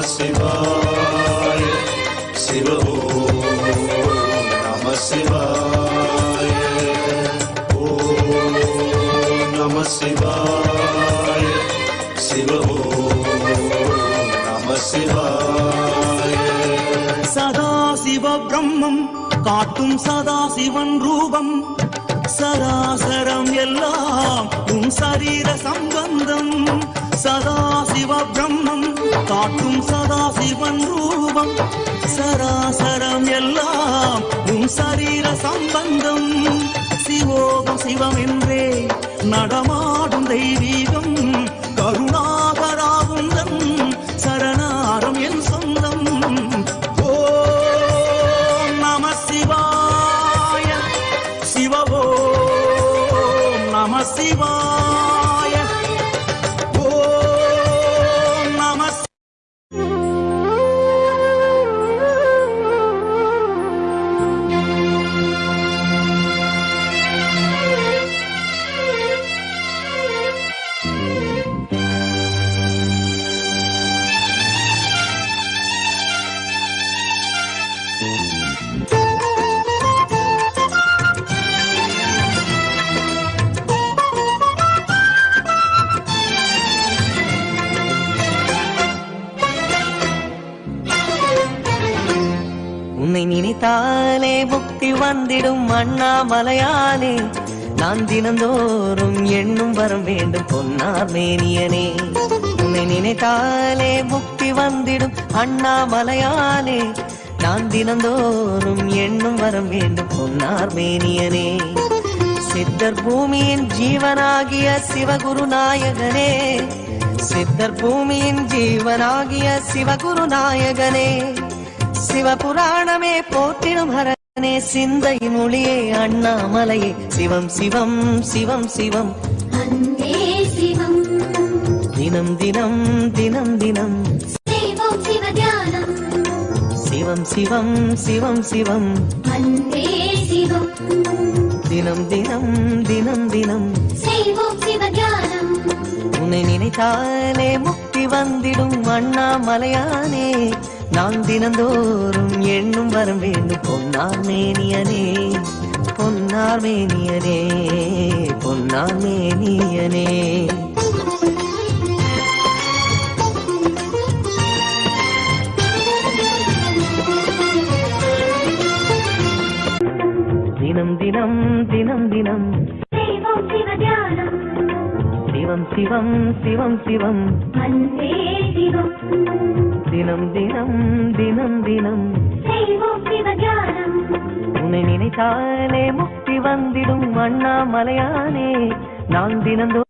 Shivaaya, Shiva Om Namah Shivaya, Om Namah Shivaya, Shiva Om Namah Shivaya. Sadashiva பிரம்மம் காட்டும் சதாசிவன் ரூபம், சராசரம் எல்லாம் உன் சரீர சம்பந்தம். சதாசிவ பிரம்மம் காட்டும் சதாசிவன் ரூபம், சராசரம் எல்லாம் உன் சரீர சம்பந்தம். சிவோகம் சிவம் என்றே நடமாடும் தெய்வீகம், கருணாகராவுந்தன் சரணாரம் என் சொந்தம். ஓம் நம சிவாய, சிவ ஓம் நம சிவாய, ஓம் நம உன்னை நினைத்தாலே முக்தி வந்திடும் அண்ணாமலையானே, நான் தினந்தோறும் எண்ணும் வரம் வேண்டும் பொன்னார் மேனியனே. உன்னை நினைத்தாலே முக்தி வந்திடும் அண்ணாமலையானே, நான் தினந்தோறும் எண்ணும் வரம் வேண்டும் பொன்னார் மேனியனே. சித்தர் பூமியின் ஜீவனாகிய சிவகுரு நாயகனே, சித்தர் பூமியின் ஜீவனாகிய சிவகுரு நாயகனே. சிவபுராணமே போற்றிடும் ஹரனே, சிந்தையின் ஒளியே அண்ணாமலையே. சிவம் சிவம் சிவம் சிவம் அன்பே சிவம், தினம் தினம் தினம் தினம் செய்வோம் சிவ தியானம். சிவம் சிவம் சிவம் சிவம் அன்பே சிவம், தினம் தினம் தினம் தினம் செய்வோம் சிவ தியானம். உன்னை நினைத்தாலே முக்தி வந்திடும் அண்ணாமலையானே, நான் தினந்தோறும் எண்ணும் வரம் வேண்டும் பொன்னார் மேனியனே, பொன்னார் மேனியனே, பொன்னார் மேனியனே. தினம் தினம் தினம் தினம் செய்வோம் சிவ தியானம். சிவம் சிவம் சிவம் சிவம் அன்பே சிவம், தினம் தினம் தினம் தினம் செய்வோம் சிவ தியானம். உன்னை நினைத்தாலே முக்தி வந்திடும் அண்ணாமலையானே, நான் தினந்தோ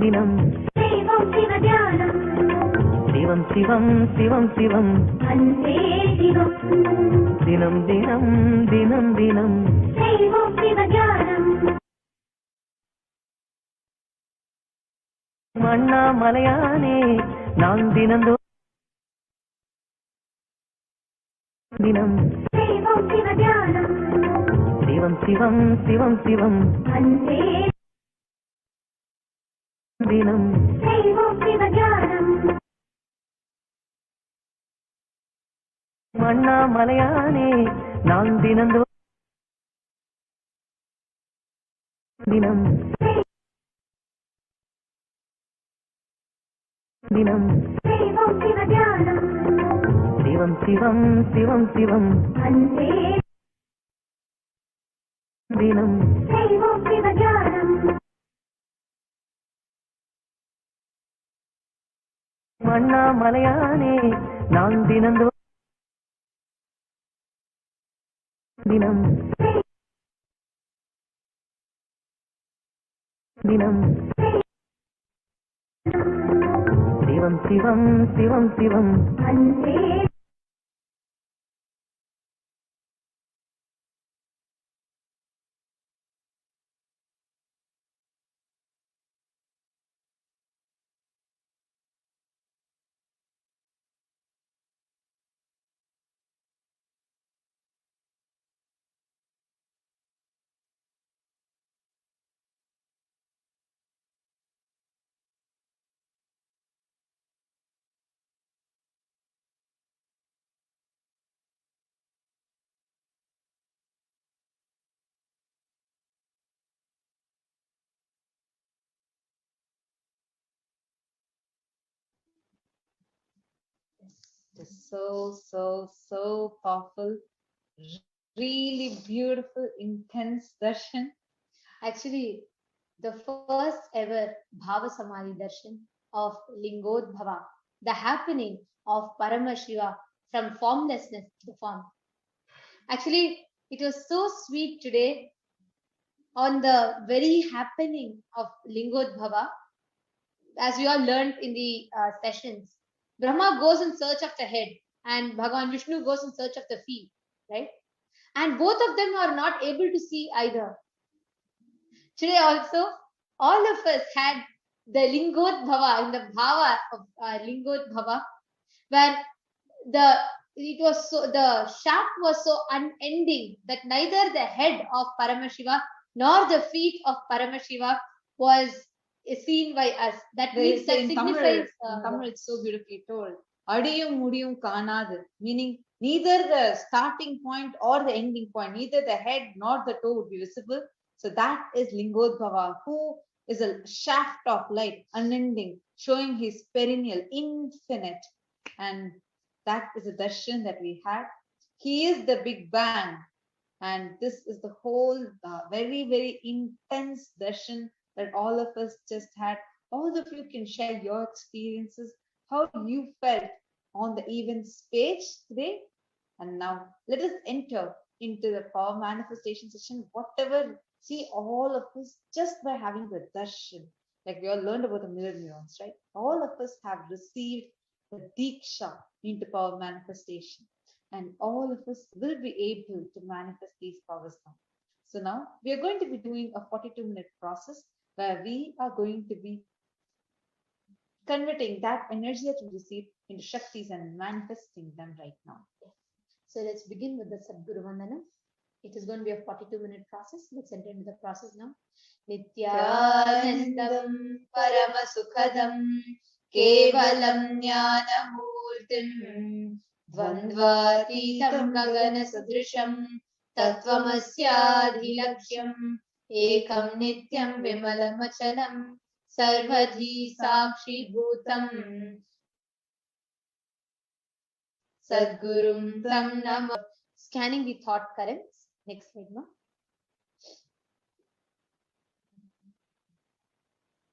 தினம் செய்வோம் சிவ தியானம். சிவம் சிவம் சிவம் சிவம் அன்பே சிவம், தினம் தினம் தினம் தினம் செய்வோம் சிவ தியானம். அண்ணாமலையானே, நான் தினந்தோ தினம் செய்வோம் சிவ தியானம். சிவம் சிவம் சிவம் சிவம் அன்பே தினம் செய்வோம் சிவ தியானம். அண்ணாமலையானே, நான் தினந்தோ தினம் தினம் செய்வோம் சிவ தியானம். சிவம் சிவம் சிவம் சிவம் அன்பே தினம் செய்வோம் சிவ தியானம். அண்ணாமலையானே, நான் தினந்தோ தினம் தினம் சிவம் சிவம் சிவம் சிவம் அன்பே is so powerful. Really beautiful, intense darshan. Actually, the first ever Bhavasamadhi darshan of Lingodbhava, the happening of Paramashiva from formlessness to form. Actually, it was so sweet today on the very happening of Lingodbhava, as we all learned in the sessions. Brahma goes in search of the head and Bhagavan Vishnu goes in search of the feet, right? And both of them are not able to see either. Today also, all of us had the Lingodbhava, in the Bhava of Lingodbhava, where the shaft was so unending that neither the head of Paramashiva nor the feet of Paramashiva was seen by us. That means that signifies. In Tamil, it's so beautifully told. Adiyum mudiyum kanadu, meaning neither the starting point or the ending point, neither the head nor the toe would be visible. So that is Lingodbhava, who is a shaft of light, unending, showing his perennial, infinite. And that is a darshan that we had. He is the Big Bang. And this is the whole very, very intense darshan that all of us just had. All of you can share your experiences, how you felt on the events page today. And now let us enter into the power manifestation session. Whatever, see, all of us just by having the darshan, like we all learned about the mirror neurons, right? All of us have received the diksha into power manifestation, and all of us will be able to manifest these powers now. So now we are going to be doing a 42-minute process where we are going to be converting that energy that we received into Shaktis and manifesting them right now. So let's begin with the Sadguru Vandanam. It is going to be a 42-minute process. Let's enter into the process now. Nityanandam Paramasukhadam Kevalam Jnanamurtim Dvandvatitam Gagana Sadrisham Tattvamasyaadhilakhyam Ekam Nityam Vimalamachalam Sarvadhi Sakshi Bhutam Sadgurum Tam Nama. Scanning the thought currents. Next slide, ma.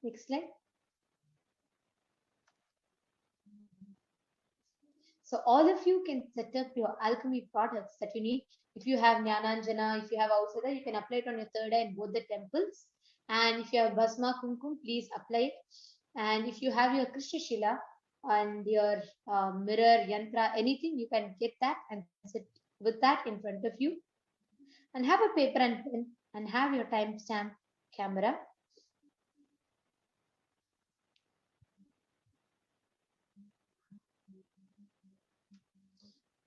Next slide. So all of you can set up your alchemy products that you need. If you have Jnananjana, if you have Ausada, you can apply it on your third eye in both the temples. And if you have Bhasma Kumkum, please apply it. And if you have your Krishna Shila and your mirror, yantra, anything, you can get that and sit with that in front of you. And have a paper and pen and have your timestamp camera.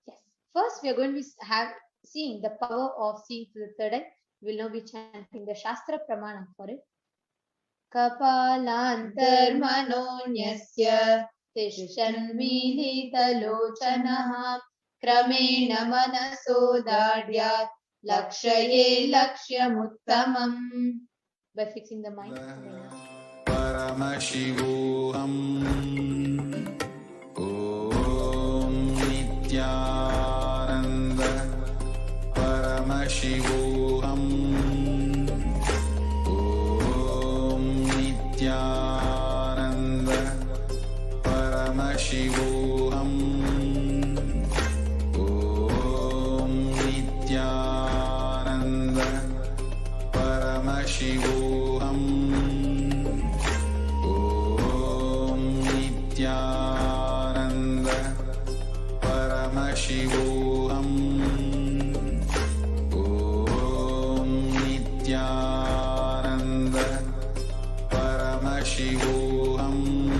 Yes. First, we are going to be seeing the power of seeing through the third eye. We will now be chanting the Shastra Pramanam for it. Kapalantar manonyasya tishtan militalochanaha kramena manasodadhyat lakshaye lakshyamuttamam. By fixing the mind. Paramashivoham Om Nithyananda Paramashivoham Om Nithyananda Paramashivoham Om Nithyananda Paramashivoham Om Nithyananda Paramashivoham Om Nithyananda Paramashivoham Om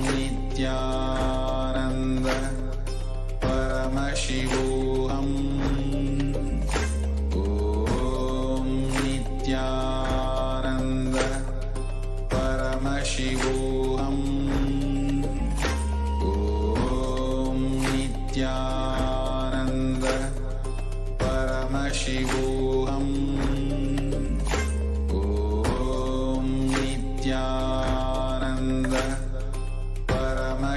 Nithyananda Paramashivoham Om Nithyananda Paramashivoham Om Nithyananda Paramashivoham Om Nithyananda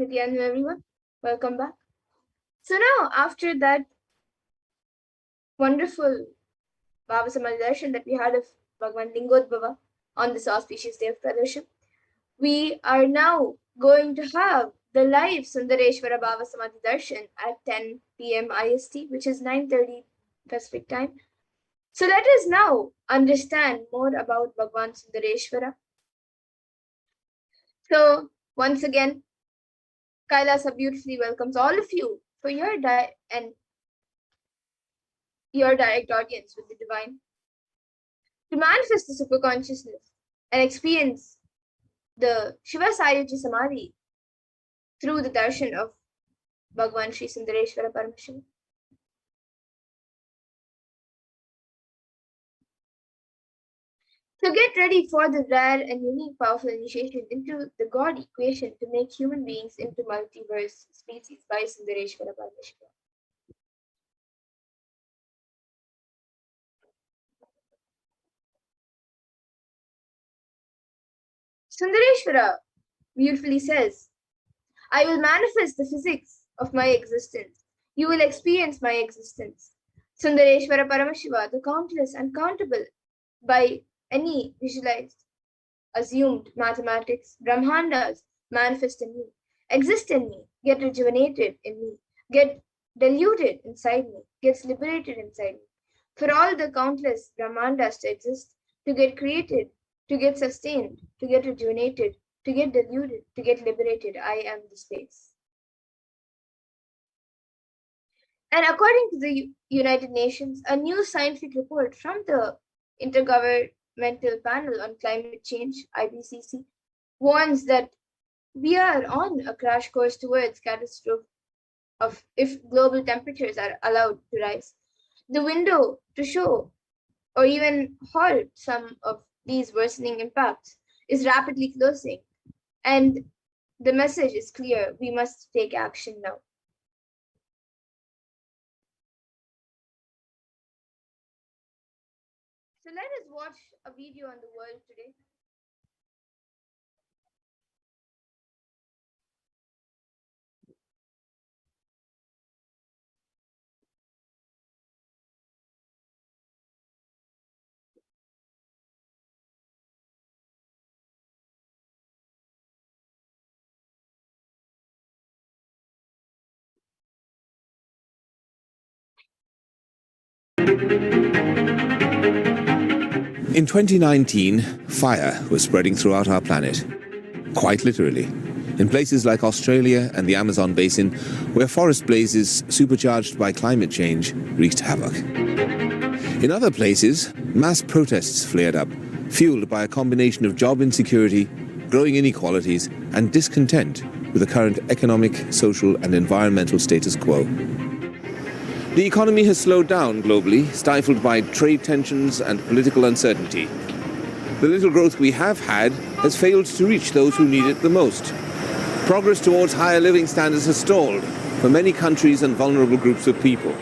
Nithyananda, everyone. Welcome back. So now, after that wonderful Bhavasamadhi darshan that we had of Bhagavan Lingodbhava on this auspicious day of Pradarsham, we are now going to have the live Sundareshwara Bhavasamadhi darshan at 10 p.m. IST, which is 9:30 Pacific time. So let us now understand more about Bhagavan Sundareshwara. So once again, Kailasa beautifully welcomes all of you for your direct audience with the divine to manifest the superconsciousness and experience the Shiva Sayuji Samadhi through the darshan of Bhagavan Sri Sundareshwara Paramashivam. So get ready for the rare and unique powerful initiation into the God equation to make human beings into multiverse species by Sundareshwara Paramashivam. Sundareshwara beautifully says, I will manifest the physics of my existence. You will experience my existence. Sundareshwara Paramashiva, the countless, uncountable by any visualized, assumed mathematics, Brahmandas manifest in me, exist in me, get rejuvenated in me, get diluted inside me, gets liberated inside me. For all the countless Brahmandas to exist, to get created, to get sustained, to get rejuvenated, to get diluted, to get liberated, I am the space. And according to the United Nations, a new scientific report from the Intergovernmental Panel on Climate Change, IPCC, warns that we are on a crash course towards catastrophe of if global temperatures are allowed to rise. The window to show or even halt some of these worsening impacts is rapidly closing. And the message is clear, we must take action now. So let us watch a video on the world today. In 2019, fire was spreading throughout our planet, quite literally, in places like Australia and the Amazon basin, where forest blazes supercharged by climate change wreaked havoc. In other places, mass protests flared up, fueled by a combination of job insecurity, growing inequalities, and discontent with the current economic, social, and environmental status quo. The economy has slowed down globally, stifled by trade tensions and political uncertainty. The little growth we have had has failed to reach those who need it the most. Progress towards higher living standards has stalled for many countries and vulnerable groups of people.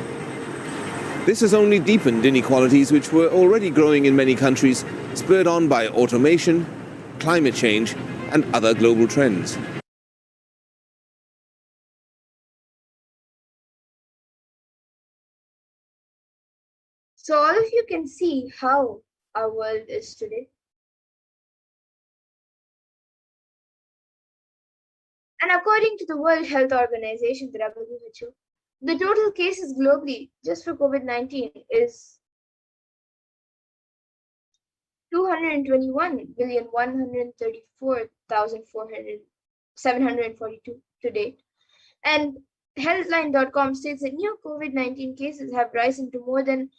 This has only deepened inequalities which were already growing in many countries, spurred on by automation, climate change, and other global trends. So all of you can see how our world is today. And according to the World Health Organization, the WHO, the total cases globally just for COVID-19 is 221,134,742 to date. And Healthline.com states that new COVID-19 cases have risen to more than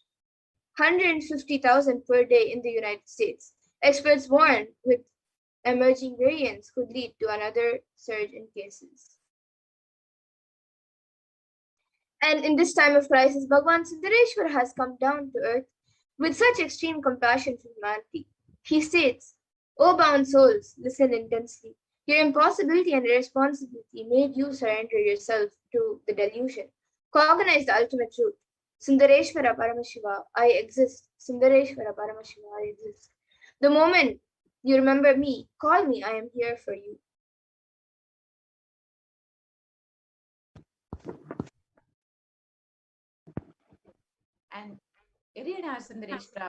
150,000 per day in the United States. Experts warn with emerging variants could lead to another surge in cases. And in this time of crisis, Bhagavan Sundareshwar has come down to earth with such extreme compassion for humanity. He states, O bound souls, listen intensely. Your impossibility and irresponsibility made you surrender yourself to the delusion. Cognize the ultimate truth. Sundareshwara Paramashiva, I exist. Sundareshwara Paramashiva, I exist. The moment you remember me, call me, I am here for you. And Iriyana Sundareshwara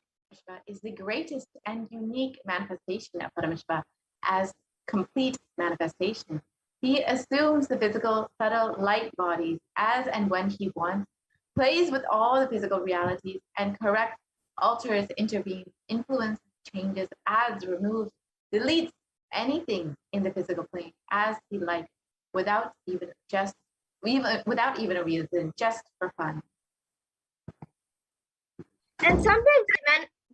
is the greatest and unique manifestation of Paramashiva as complete manifestation. He assumes the physical, subtle light bodies as and when he wants, plays with all the physical realities, and corrects, alters, intervenes, influences, changes, adds, removes, deletes anything in the physical plane as he likes, without even a reason, just for fun. And sometimes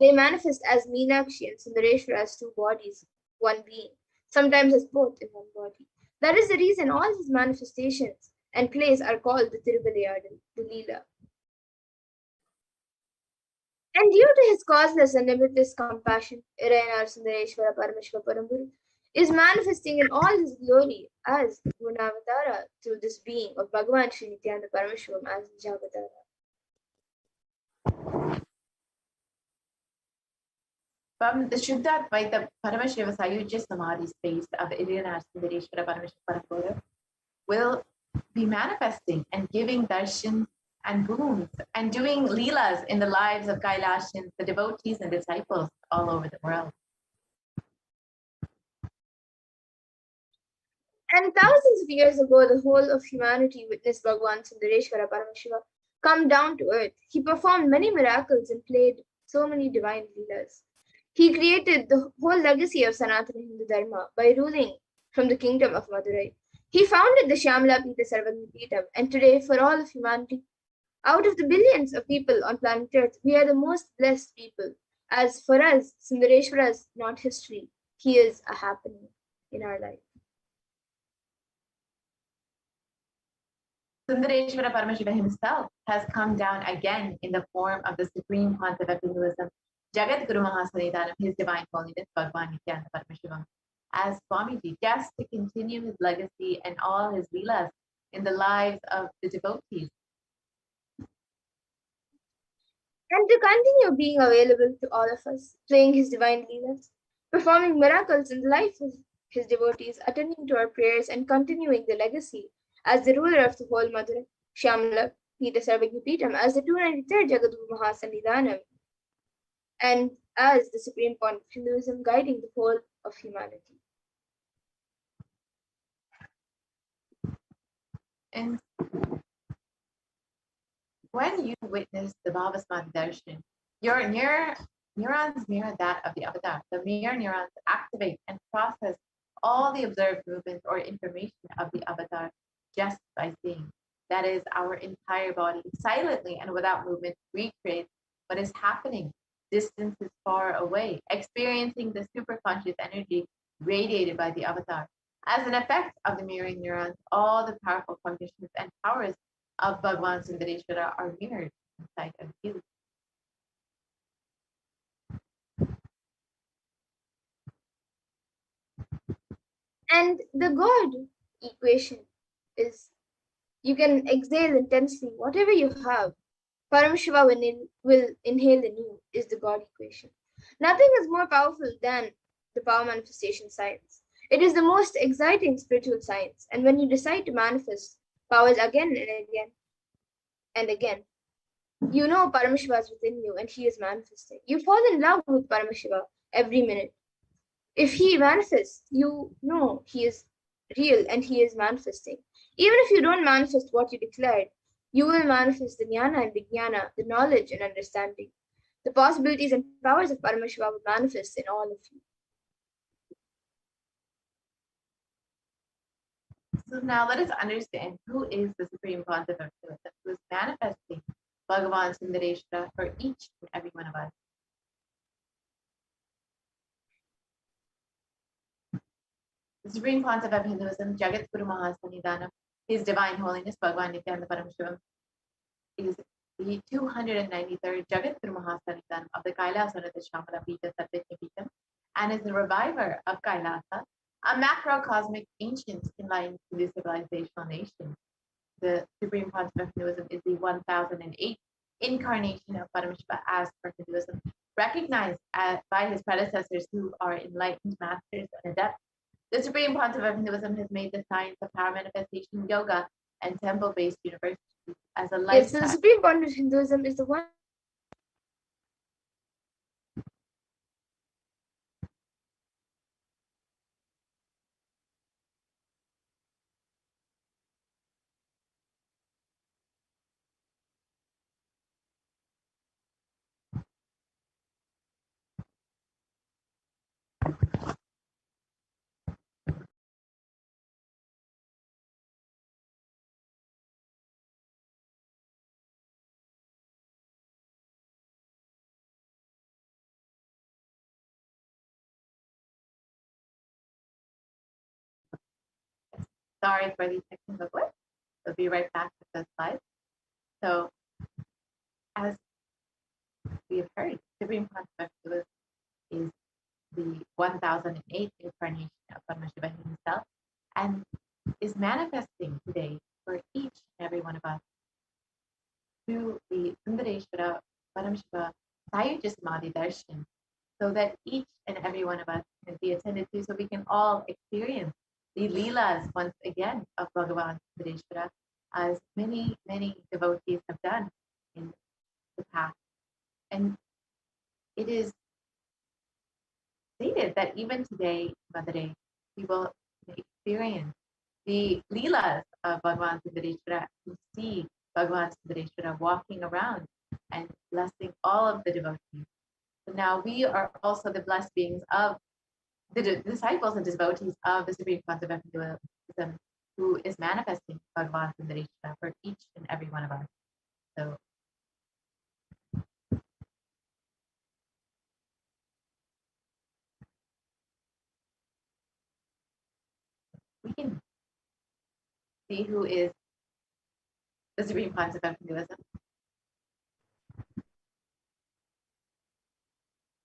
they manifest as Meenakshi and Sundareshwara as two bodies, one being, sometimes as both in one body. That is the reason all his manifestations and plays are called the Tiruvilayadal, the Leela. And due to his causeless and limitless compassion, Irayanar Sundareshwara Paramashiva Paramburu is manifesting in all his glory as Gunavatara through this being of Bhagavan Sri Nithyananda Paramashivam as Javatara. From the Shuddha-Advaita Paramashiva Sayujya Samadhi space of Iriyanar Sundareshwara Paramashiva Paramburu will be manifesting and giving darshan and boons and doing leelas in the lives of Kailashans, the devotees and disciples all over the world. And thousands of years ago, the whole of humanity witnessed Bhagavan Sundareshwara Paramashiva come down to earth. He performed many miracles and played so many divine leelas. He created the whole legacy of Sanatana Hindu Dharma by ruling from the kingdom of Madurai. He founded the Shyamala Pita Sarvagni Pitam, and today, for all of humanity, out of the billions of people on planet Earth, we are the most blessed people. As for us, Sundareshwara is not history. He is a happening in our life. Sundareshwara Paramashiva himself has come down again in the form of the Supreme Pontiff of Hinduism, Jagat Guru Mahasanidanam, His Divine Holiness Bhagavan Nithyananda Paramashivam, as Swamiji, just to continue his legacy and all his leelas in the lives of the devotees. And to continue being available to all of us, playing his divine leelas, performing miracles in the life of his devotees, attending to our prayers, and continuing the legacy as the ruler of the whole Madurai, Shyamala Pita Sarvagni Pitam, as the 293rd Jagadguru Mahasanidanam, and as the Supreme Pontiff of Hinduism guiding the whole of humanity. And when you witness the BHAVASAMADHI darshan, your neurons mirror that of the avatar. The mirror neurons activate and process all the observed movements or information of the avatar just by seeing. That is, our entire body silently and without movement recreates what is happening. Distance is far away, experiencing the superconscious energy radiated by the avatar. As an effect of the mirroring neurons, all the powerful conditions and powers of Bhagavan Sundareshwara are mirrored inside of you. And the God equation is you can exhale intensely whatever you have. Paramashiva will inhale in you is the God equation. Nothing is more powerful than the power manifestation science. It is the most exciting spiritual science. And when you decide to manifest powers again and again and again, you know Paramashiva is within you and he is manifesting. You fall in love with Paramashiva every minute. If he manifests, you know he is real and he is manifesting. Even if you don't manifest what you declared, you will manifest the jnana and vijnana, the knowledge and understanding. The possibilities and powers of Paramashiva will manifest in all of you. So now let us understand who is the Supreme Pontiff of Hinduism, who is manifesting Bhagavan Sundareshwara for each and every one of us. The Supreme Pontiff of Hinduism, Jagat Guru Mahasanidanam, His Divine Holiness Bhagavan Nithyananda Paramashivam, is the 293rd Jagat Guru Mahasanidanam of the Kailasa of the Shyamala Pita Sarvagni Pitam, and is the reviver of Kailasa, a macrocosmic ancient enlightened Hindu civilizational nation. The Supreme Pontiff of Hinduism is the 1008th incarnation of Paramashiva as per Hinduism, recognized by his predecessors who are enlightened masters and adepts. The Supreme Pontiff of Hinduism has made the science of power manifestation yoga and temple-based universities as a Yes, so the lifestyle. supreme point of Hinduism is the one. Sorry for these technical glitches. We'll be right back with the slides. So, as we have heard, Supreme Concept is the 1008th incarnation of Paramashivoham himself and is manifesting today for each and every one of us through the Sundareshwara Paramashiva Sayuja Samadhi Darshan, so that each and every one of us can be attended to, so we can all experience the Leelas once again of Bhagavan Sundareshwara, as many, many devotees have done in the past. And it is stated that even today, Madare, we will experience the Leelas of Bhagavan Sundareshwara, to see Bhagavan Sundareshwara walking around and blessing all of the devotees. So now we are also the blessed beings of the disciples and devotees of the Supreme Concept of Hinduism, who is manifesting Bhagavan Sundareshwara for each and every one of us. So we can see who is the Supreme Concept of Hinduism.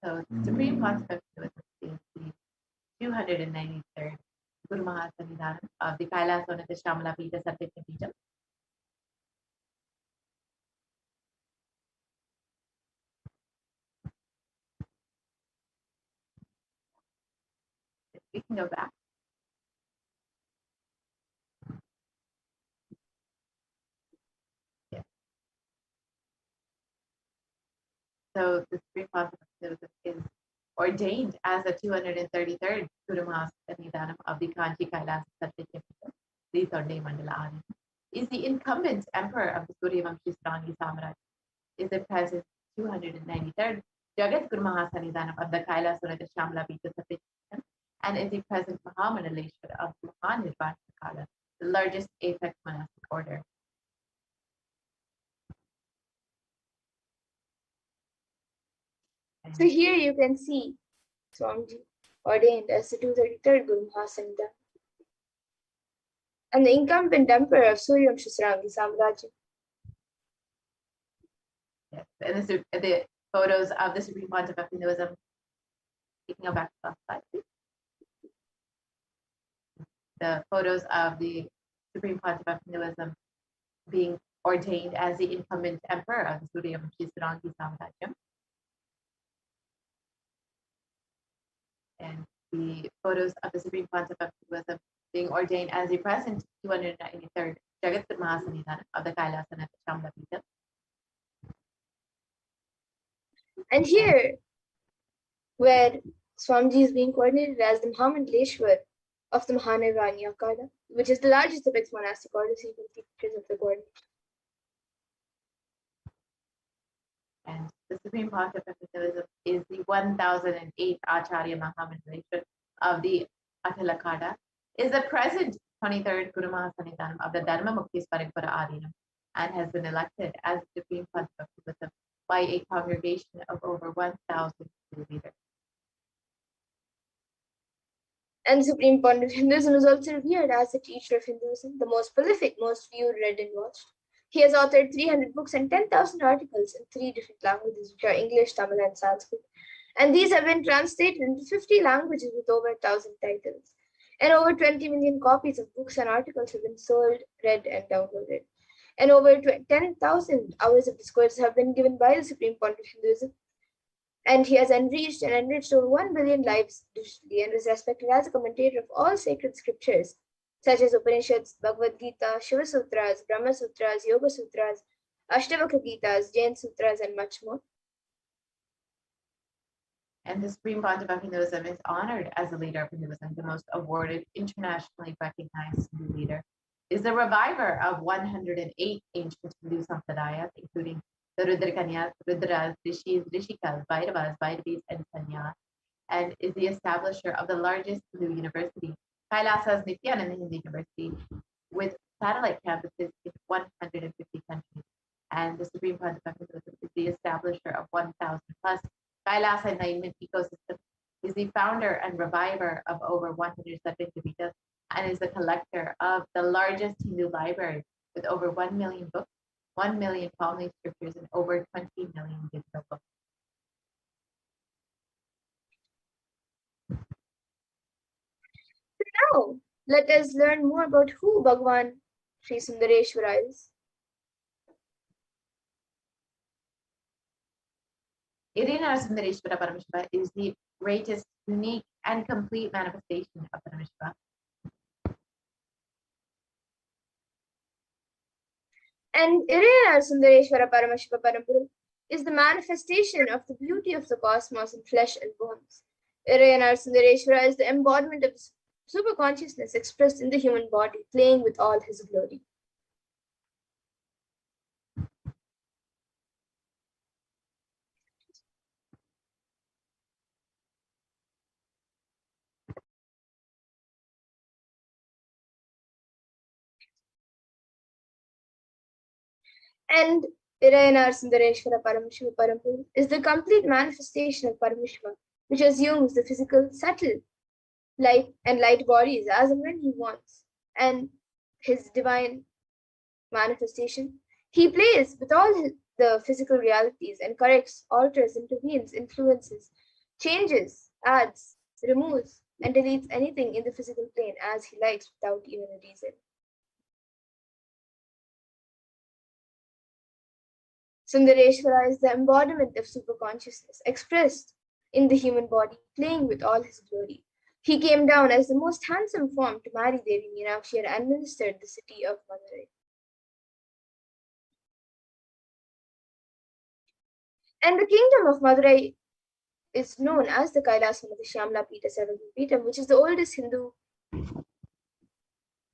So Supreme Concept of Hinduism is the 293rd Guru Mahasanidhanam of the Kailasa Shamala Pita Satyajna Pita. We can go back. Yeah. So the Supreme Concept of Hinduism is ordained as the 233rd Guru Mahasanidhanam of the Kanchi Kailasa Satyajna Pita, the Torde Mandala Adi, is the incumbent emperor of the Surya Vamshi Strangi Samaraj, is the present 293rd Jagat Guru Mahasanidhanam of the Kailasa Shamala Pita Satyajna, and is the present Mahamanaleshwar of the Mahanirvana Kala, the largest apex monastic order. So here you can see Swamiji ordained as the 233rd Guru Mahasanidhanam and the incumbent emperor of Suryamsha Sarangi Samrajya. Yes, and the photos of the Supreme Pontiff of Hinduism. You can go back to the last slide, please. The photos of the Supreme Pontiff of Hinduism being ordained as the incumbent emperor of the Suryamsha Sarangi Samrajya. And the photos of the Supreme Pontiff of Hinduism being ordained as the present 293rd Jagat Guru Mahasanidhanam of the Kailasa Shamala Pita. And here, where Swamiji is being coordinated as the Mahamandeleshwar of the Mahanirvana Kala, which is the largest apex monastic order, so you can see pictures of the coordination. And the Supreme Pontiff of Hinduism is the 1008th Acharya Mahamandeleshwar of the Atalakada, is the present 23rd Guru Mahasanidhanam of the Dharma Mukti Parikpara Adinam, and has been elected as the Supreme Pontiff of Hinduism by a congregation of over 1,000 leaders. And the Supreme Pontiff of Hinduism is also revered as the teacher of Hinduism, the most prolific, most viewed, read, and watched. He has authored 300 books and 10,000 articles in 3 different languages, which are English, Tamil, and Sanskrit. And these have been translated into 50 languages with over 1,000 titles. And over 20 million copies of books and articles have been sold, read, and downloaded. And over 10,000 hours of discourse have been given by the Supreme Pontiff of Hinduism. And he has enriched over 1 billion lives digitally and is respected as a commentator of all sacred scriptures such as Upanishads, Bhagavad Gita, Shiva Sutras, Brahma Sutras, Yoga Sutras, Ashtavakra Gitas, Jain Sutras, and much more. And the Supreme Pontiff of Hinduism is honored as the leader of Hinduism, the most awarded, internationally recognized Hindu leader. Is the reviver of 108 ancient Hindu sampradayas, including the Rudrakanyas, Rudras, Rishis, Rishikas, Bhairavas, Bhairavis, and Sanyas, and is the establisher of the largest Hindu university, Kailasa's Nithyananda University, with satellite campuses in 150 countries. And the Supreme Pontiff of Hinduism is the establisher of 1,000 plus Kailasa enlightenment ecosystem, is the founder and reviver of over 100 Satyagrahitas, and is the collector of the largest Hindu library with over 1 million books, 1 million Palni scriptures, and over 20 million digital books. Now, let us learn more about who Bhagwan Sri Sundareshwara is. Irina Sundareshwara Paramashiva is the greatest, unique, and complete manifestation of Paramashiva. And Irina Sundareshwara Paramashiva Parampuru is the manifestation of the beauty of the cosmos in flesh and bones. Irina Sundareshwara is the embodiment of super consciousness expressed in the human body, playing with all his glory. And Irina Sundareshwara Paramashiva Parampuru is the complete manifestation of Paramashiva, which assumes the physical, subtle, light and light bodies as and when he wants. And his divine manifestation, he plays with all the physical realities and corrects, alters, intervenes, influences, changes, adds, removes, and deletes anything in the physical plane as he likes without even a reason. Sundareshwara is the embodiment of superconsciousness expressed in the human body, playing with all his glory. He came down as the most handsome form to marry Devi Meenakshi and administered the city of Madurai. And the kingdom of Madurai is known as the Kailasa Shyamla Pita Peetham, which is the oldest Hindu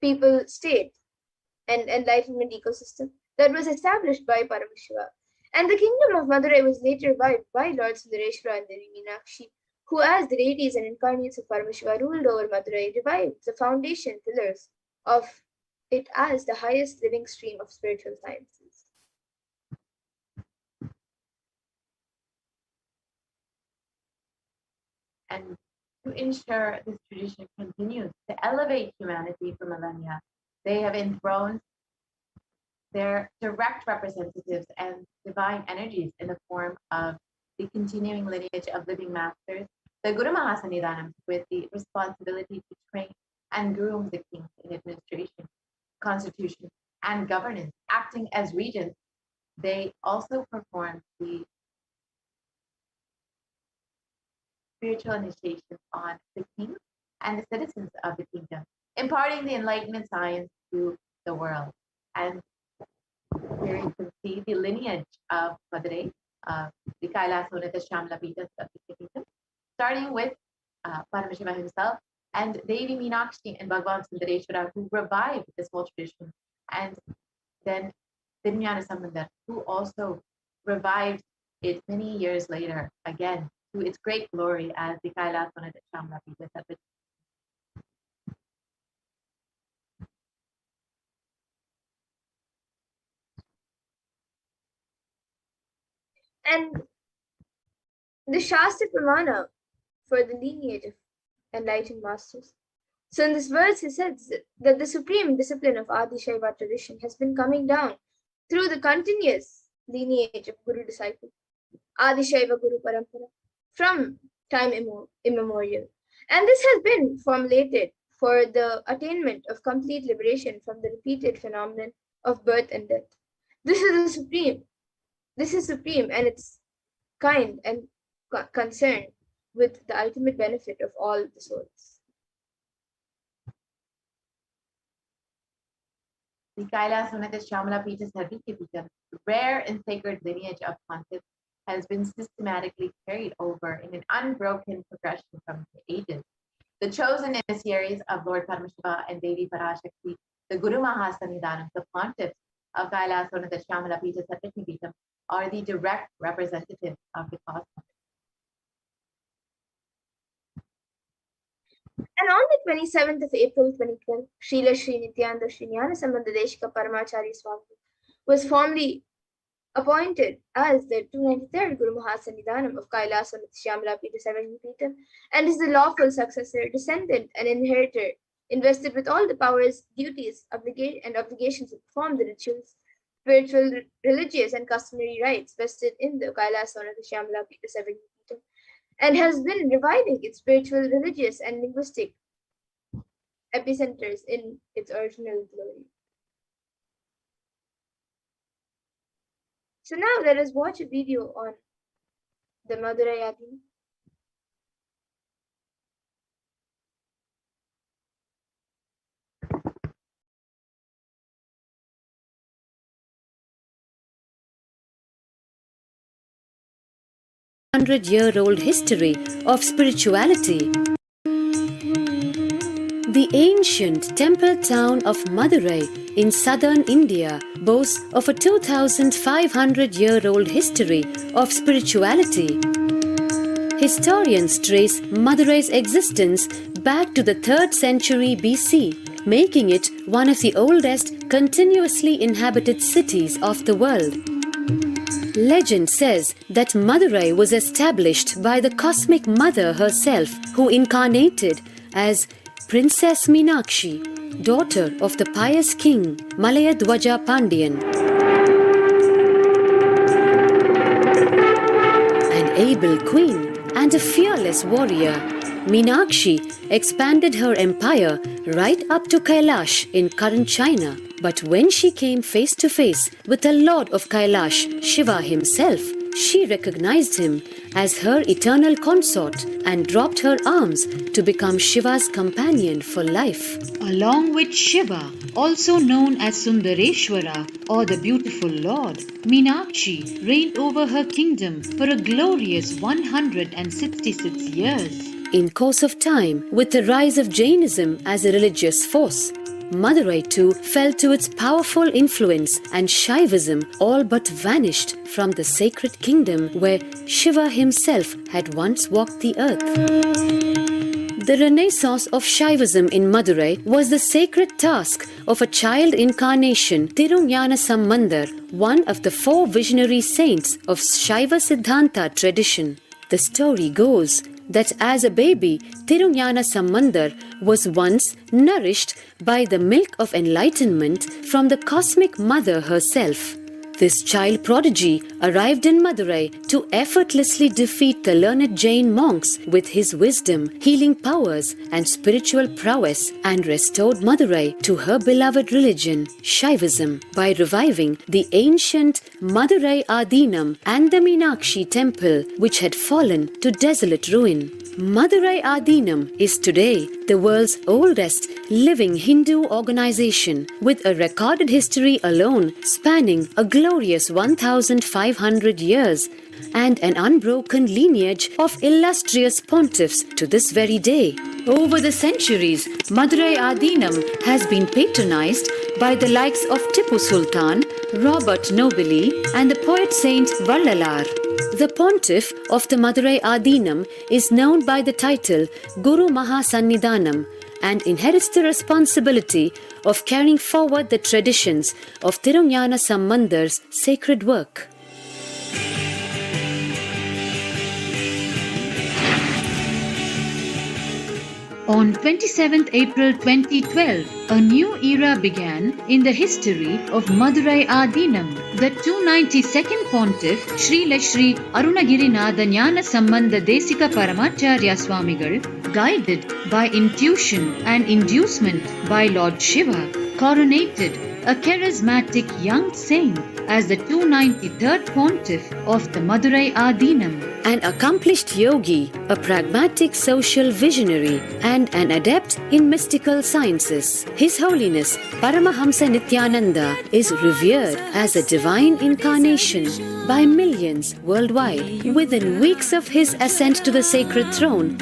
people state and enlightenment ecosystem that was established by Paramashiva. And the kingdom of Madurai was later revived by Lord Sundareshwara and Devi Meenakshi, who as the deities and incarnates of Paramashiva ruled over Madurai, revived the foundation pillars of it as the highest living stream of spiritual sciences. And to ensure this tradition continues to elevate humanity for millennia, they have enthroned their direct representatives and divine energies in the form of the continuing lineage of living masters, the Guru Mahasanidhanams, with the responsibility to train and groom the kings in administration, constitution, and governance. Acting as regents, they also perform the spiritual initiation on the king and the citizens of the kingdom, imparting the enlightenment science to the world. And here you can see the lineage of Madurai, the Kailasa Shyamla Peetham of the kingdom, starting with Paramashiva himself and Devi Meenakshi and Bhagwan Sundareshwara, who revived this whole tradition, and then Dimyana Sambandar, who also revived it many years later, again, to its great glory as the Kailasa Shyamla Peetham. And the Shastra Pramana for the lineage of enlightened masters. So in this verse, he says that the supreme discipline of Adi Shaiva tradition has been coming down through the continuous lineage of Guru disciple, Adi Shaiva Guru Parampara, from time immemorial. And this has been formulated for the attainment of complete liberation from the repeated phenomenon of birth and death. This is the supreme. This is supreme, and it's kind and concerned with the ultimate benefit of all the souls. the Kailasa Nithyananda Paramashivam, rare and sacred lineage of pontiffs, has been systematically carried over in an unbroken progression from the ages. The chosen emissaries of Lord Paramashiva and Devi Parashakti, the Guru Mahasannidhanam, the pontiffs of Kailasa Nithyananda Paramashivam, are the direct representatives of the cosmos. And on the 27th of April 2012, Srila Sri Nithyananda Paramashivoham Paramacharya Swami was formally appointed as the 293rd Guru Mahasannidhanam of Kailasa Nithyananda Paramashivam and is the lawful successor, descendant, and inheritor, invested with all the powers, duties, and obligations to perform the rituals, spiritual, religious, and customary rites vested in the Kailasa Nithyananda Paramashivam, and has been reviving its spiritual, religious, and linguistic epicenters in its original glory. So now let us watch a video on the Madurai Adinam. Hundred-year-old history of spirituality. The ancient temple town of Madurai in southern India boasts of a 2,500-year-old history of spirituality. Historians trace Madurai's existence back to the 3rd century BC, making it one of the oldest continuously inhabited cities of the world. Legend says that Madurai was established by the cosmic mother herself, who incarnated as Princess Meenakshi, daughter of the pious king Malayadwaja Pandian. An able queen and a fearless warrior, Meenakshi expanded her empire right up to Kailasa in current China. But when she came face to face with the Lord of Kailasa, Shiva himself, she recognized him as her eternal consort and dropped her arms to become Shiva's companion for life. Along with Shiva, also known as Sundareshwara or the beautiful Lord, Meenakshi reigned over her kingdom for a glorious 166 years. In course of time, with the rise of Jainism as a religious force, Madurai too fell to its powerful influence, and Shaivism all but vanished from the sacred kingdom where Shiva himself had once walked the earth. The renaissance of Shaivism in Madurai was the sacred task of a child incarnation, Tirunjana Sambandar, one of the 4 visionary saints of Shaiva Siddhanta tradition. The story goes that as a baby, Tirunjana Sambandar was once nourished by the milk of enlightenment from the cosmic mother herself. This child prodigy arrived in Madurai to effortlessly defeat the learned Jain monks with his wisdom, healing powers, and spiritual prowess, and restored Madurai to her beloved religion, Shaivism, by reviving the ancient Madurai Adinam and the Meenakshi temple, which had fallen to desolate ruin. Madurai Adinam is today the world's oldest living Hindu organization, with a recorded history alone spanning a glorious 1,500 years and an unbroken lineage of illustrious pontiffs to this very day. Over the centuries, Madurai Adinam has been patronized by the likes of Tipu Sultan, Robert Nobili, and the poet saint Vallalar. The pontiff of the Madurai Adinam is known by the title Guru Mahasannidhanam and inherits the responsibility of carrying forward the traditions of Tirunjana Sambandar's sacred work. On 27th April 2012, a new era began in the history of Madurai Adinam. The 292nd Pontiff, Srila Sri Arunagirinatha Jnana Sambandha Desika Paramacharya Swamigal, guided by intuition and inducement by Lord Shiva, coronated a charismatic young saint, as the 293rd pontiff of the Madurai Adinam. An accomplished yogi, a pragmatic social visionary, and an adept in mystical sciences. His Holiness Paramahamsa Nithyananda is revered as a divine incarnation by millions worldwide. Within weeks of his ascent to the sacred throne,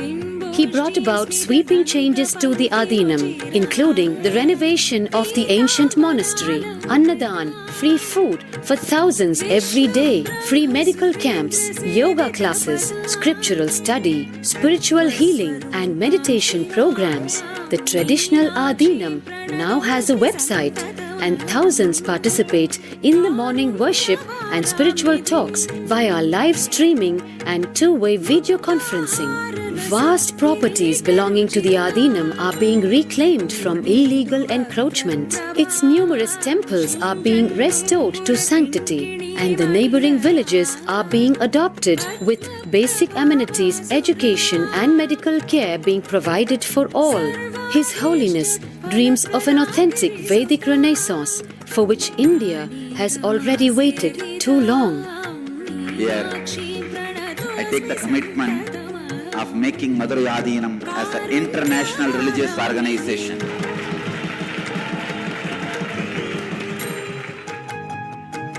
he brought about sweeping changes to the Adinam, including the renovation of the ancient monastery, Annadan, free food for thousands every day, free medical camps, yoga classes, scriptural study, spiritual healing, and meditation programs. The traditional Adinam now has a website, and thousands participate in the morning worship and spiritual talks via live streaming and two-way video conferencing. Vast properties belonging to the Adinam are being reclaimed from illegal encroachment. Its numerous temples are being restored to sanctity, and the neighboring villages are being adopted with basic amenities, education, and medical care being provided for all. His Holiness dreams of an authentic Vedic Renaissance for which India has already waited too long. Here, I take the commitment of making Madurai Adinam as an international religious organization.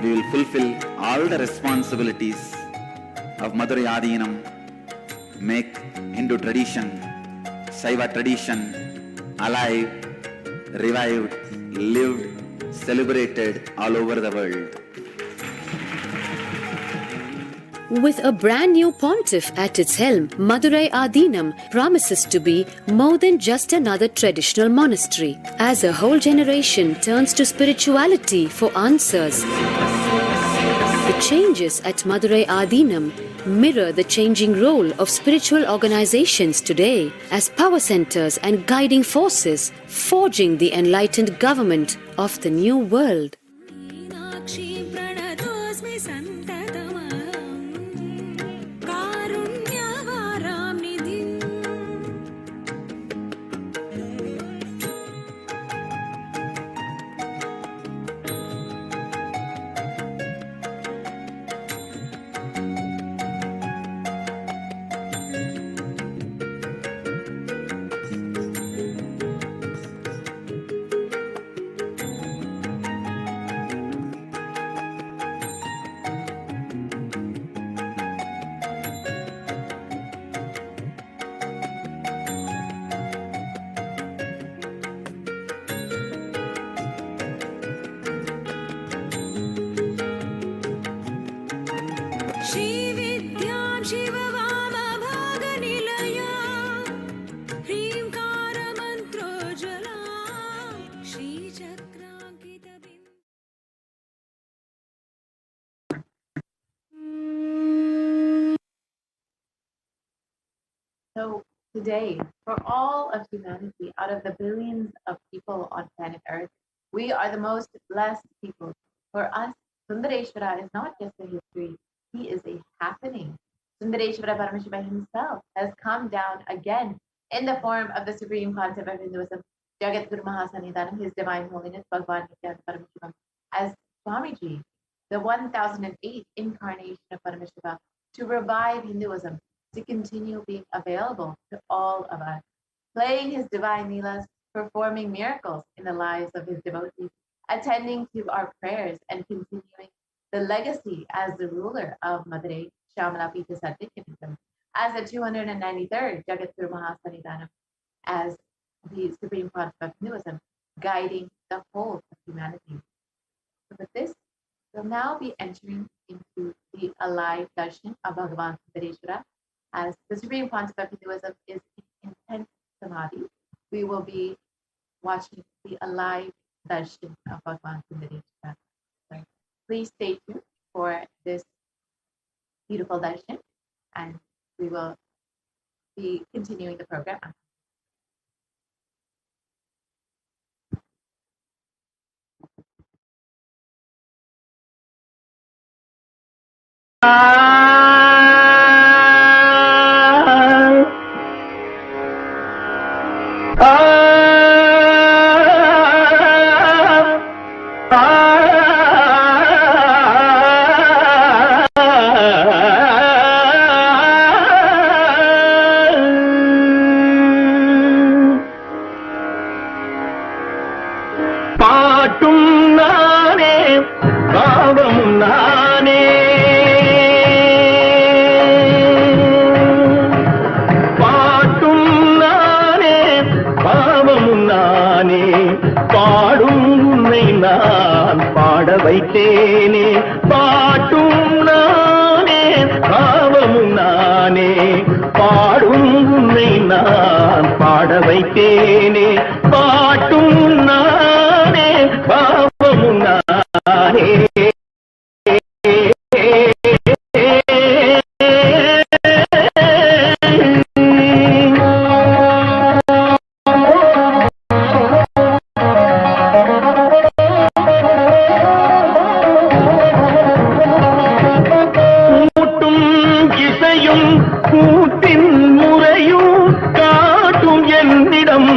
We will fulfill all the responsibilities of Madurai Adinam, make Hindu tradition, Saiva tradition alive, revived, lived, celebrated all over the world. With a brand new pontiff at its helm, Madurai Adinam promises to be more than just another traditional monastery, as a whole generation turns to spirituality for answers. The changes at Madurai Adinam mirror the changing role of spiritual organizations today as power centers and guiding forces, forging the enlightened government of the new world. So today, for all of humanity, out of the billions of people on planet Earth, we are the most blessed people. For us, Sundareshwara is not just a history, he is a happening. Sundareshwara Paramashivoham himself has come down again in the form of the supreme concept of Hinduism, Jagat Guru Mahasannidhanam, His Divine Holiness Bhagavan Nithyananda Paramashivam, as Swamiji, the 1008th incarnation of Paramashiva, to revive Hinduism, to continue being available to all of us, playing his divine leelas, performing miracles in the lives of his devotees, attending to our prayers, and continuing the legacy as the ruler of Madurai, Shamalapita Satyakinitam, as the 293rd Jagat Guru Mahasannidhanam, as the supreme concept of Hinduism, guiding the whole of humanity. So with this, we'll now be entering into the alive darshan of Bhagavan Sundareshwara. As the supreme concept of Hinduism is in intense samadhi, we will be watching the alive darshan of Bhagavan Sundareshwara. So please stay tuned for this beautiful darshan, and we will be continuing the program. பாட்டும் நானே பாவமும் நானே பாட்டும் நானே பாவமும் நானே பாடும் உன்னை நான் பாட வைத்தேனே பாட்டும் நானே பாவமும் நானே பாடும் உன்னை நான் பாட வைத்தேனே பாட்டும் நானே பாவமும் நானே கூட்டின் முறையும் காட்டும் என்னிடம்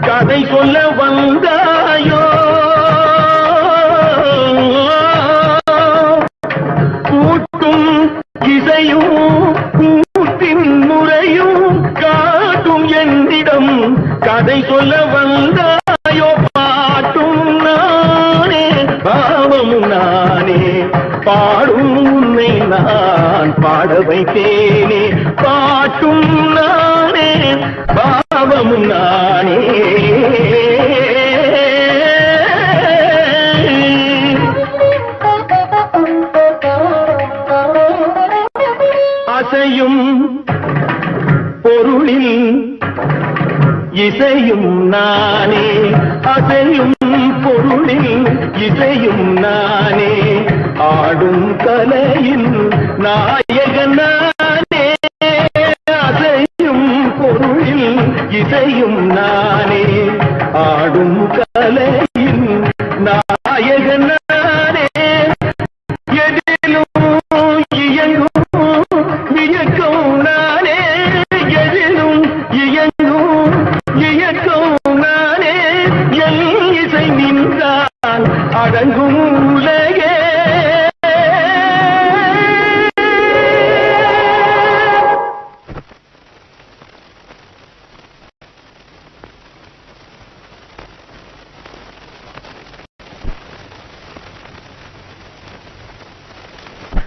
கதை சொல்ல வந்தாயோ கூட்டும் இசையும் கூட்டின் முறையும் காட்டும் என்னிடம் கதை சொல்ல வந்தாயோ பாட்டும் நானே பாவமும் நானே பாடும் உன்னை நான் பாட வைத்தேனே பாட்டும் நானே பாவமும் நானே அசையும் பொருளில் இசையும் நானே அசையும் பொருளில் இசையும் நானே ஆடும் கலையின் நாயகன் நானே அசையும் பொருளில் இசையும் நானே ஆடும் கலையின் நாயகன் நானே எதிலும் இயங்கும் இயக்கம் நானே எதிலும் இயங்கும் இயக்கம் நானே என் இசை நின்றால் அடங்கும் உலகே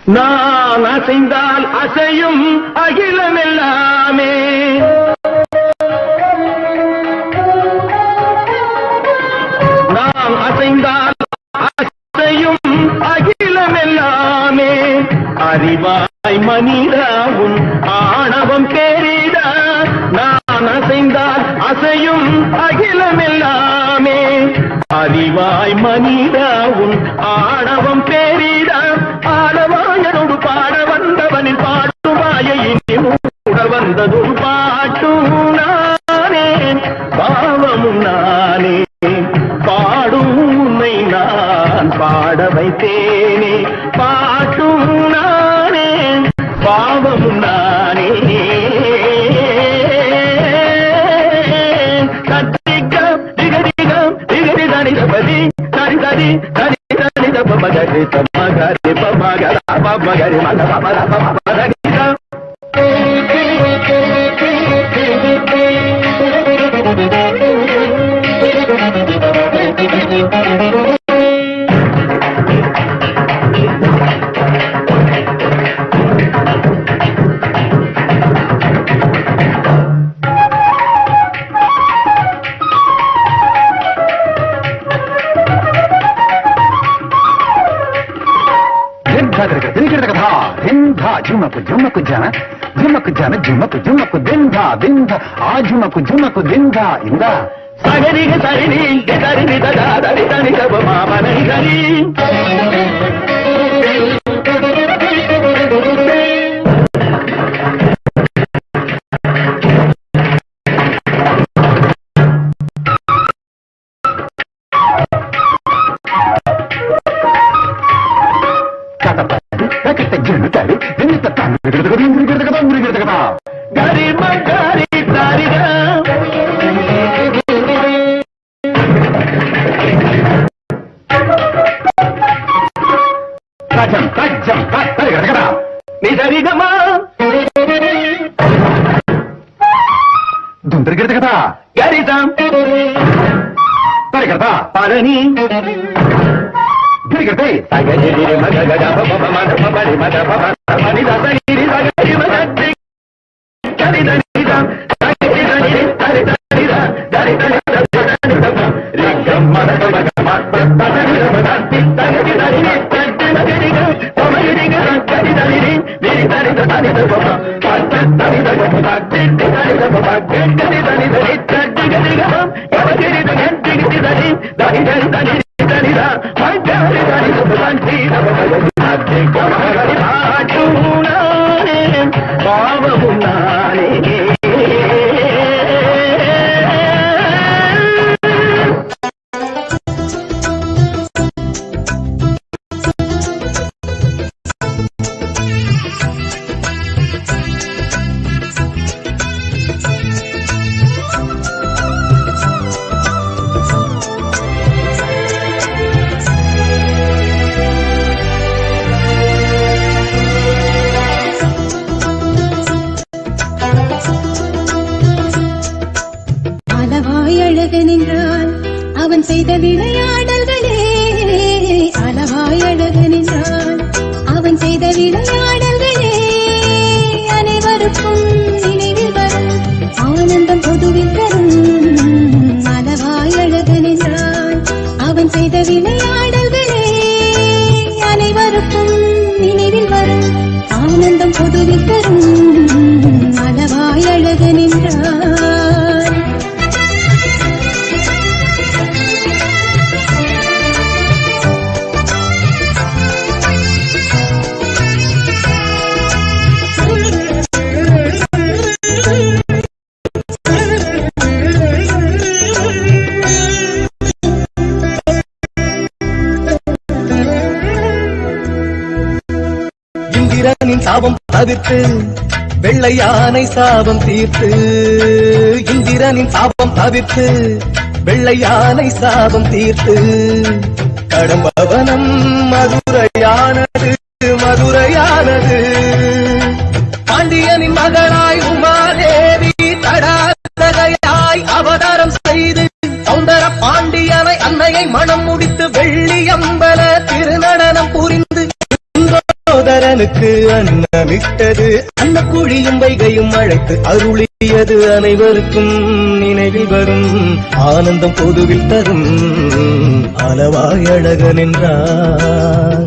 நான் அசைந்தால் அசையும் அகிலமெல்லாமே நான் அசைந்தால் அசையும் அகிலமெல்லாமே அறிவாய் மனிதாவும் ஆணவம் கேரிடா நான் அசைந்தால் அசையும் அகிலமெல்லாமே அறிவாய் மனிதாவும் ஆணவம் பேரிடா ஆடவாயனோடு பாட வந்தவனில் பாட்டுவாயை இனி மூட வந்ததொரு பாட்டும் நானே பாவமும் நானே பாடும் உன்னை நான் பாட வைத்தேனே பாட்டும் நானே பாவமும் நானே கத்திகம் திகதிகம் திகதி தனிதபதி தனி தனி தனி தனி தப மகரி மகரி மகர மகரி மகர மகரி झुमक झुमक जन झुमक जन झुमक झुमक दिंधा दिंध आ झुमक झुमक दिंधा इंदा सगरी सरिणी सरिणी ददा दरि दनि दब मामनै गरी சரிகதா பழனி சரிகதே சகஜிரி மககஜ பப மத பபரி மத பப பனி தசகிரி சகஜி மகஜி கரிதனிதா சகஜிரி தரிதனிதா தரிதனிதா தரிதனிதா ரிகம் மத பப மத தரிதனிதா தரிதனிதா தரிதனிதா பமரிங்க கரிதனிதா நிரிதனிதா தரிதா பப பத தரிதா பப தரிதனிதா பப கரிதனிதா தரிதனிதா யவகிரிதா கரிதனிதா தரிதனிதா தரிதனிதா பாவமும் நானே அழகனின்றான் அவன் செய்த விளையாடல்களே அளவாய் அழகனின்றான் அவன் செய்த விளையாடல்களே அனைவருக்கும் நினைவில் வரும் ஆனந்தம் பொதுவில் தரும் அளவாய் அழகனின்றான் அவன் செய்த விளையாடல்களே அனைவருக்கும் நினைவில் வரும் ஆனந்தம் பொதுவில் தரும் அளவாய் அழகனின்றான் இந்திரனின் சாபம் தவிர்த்து வெள்ளை யானை சாபம் தீர்த்து இந்திரனின் சாபம் தவிர்த்து வெள்ளை யானை சாபம் தீர்த்து கடம்பவனம் மதுரையானது மதுரையானது பாண்டியனின் மகளாய் உமாதேவி தடாதகையாய் அவதாரம் செய்து சௌந்தர பாண்டியனை அன்னையை மனம் முடித்து வெள்ளியம்பல திருநடனம் புரிந்து சோதரனுக்கு அன்னமிட்டது அன்ன குழியும் வைகையும் அழைத்து அருளியது அனைவருக்கும் நினைவில் வரும் ஆனந்தம் பொதுவில் தரும் அளவாய் அழகன் என்றார்.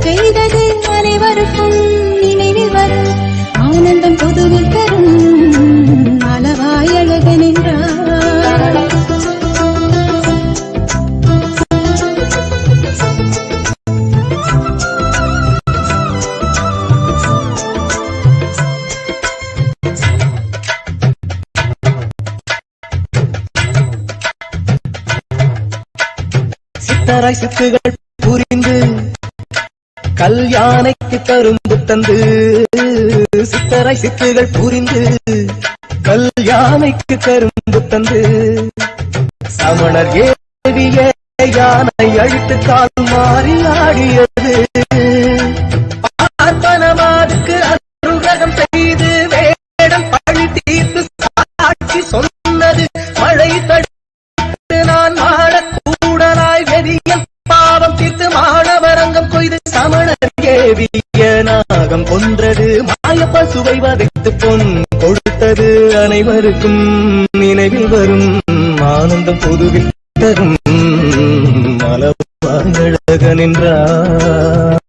செய்தது அனைவருக்கும் நினைவில் வரும் ஆனந்தம் பொதுவில் தரும் அளவாய் அழகன் என்றார். சித்தராய் சித்துகள் புரிந்து கல்யாணைக்கு கரும்பு தந்து சித்தராய் சித்துகள் புரிந்து கல்யாணைக்கு கரும்பு தந்து சமணர் ஏவிய யானை அழித்து கால் மாறி ஆடியது பார்ப்பனமாதுக்கு அருககம் செய்து வேடம் பழி தீர்த்து சாட்சி சொன்னது மழை தடுத்து நான் மாடக்கூடலாய் வெறியல் பாவம் தீர்த்து மாணவரங்கம் கொய்து சமணர் ஏவிய நாகம் கொன்றது மாய பசுவை வதைத்து பொன் கொடுத்தது அனைவருக்கும் நினைவில் வரும் ஆனந்தம் பொதுவில் தரும் அளவாய் அழகன் என்றார்.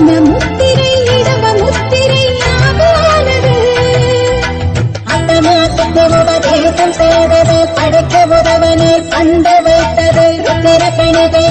மன முத்திரை இடம முத்திரை ஆகானது அத்தமாசத்து உபதேசம் செய்தது படைக்க உதவனை கண்டு வைத்தது ருத்திர கணிகை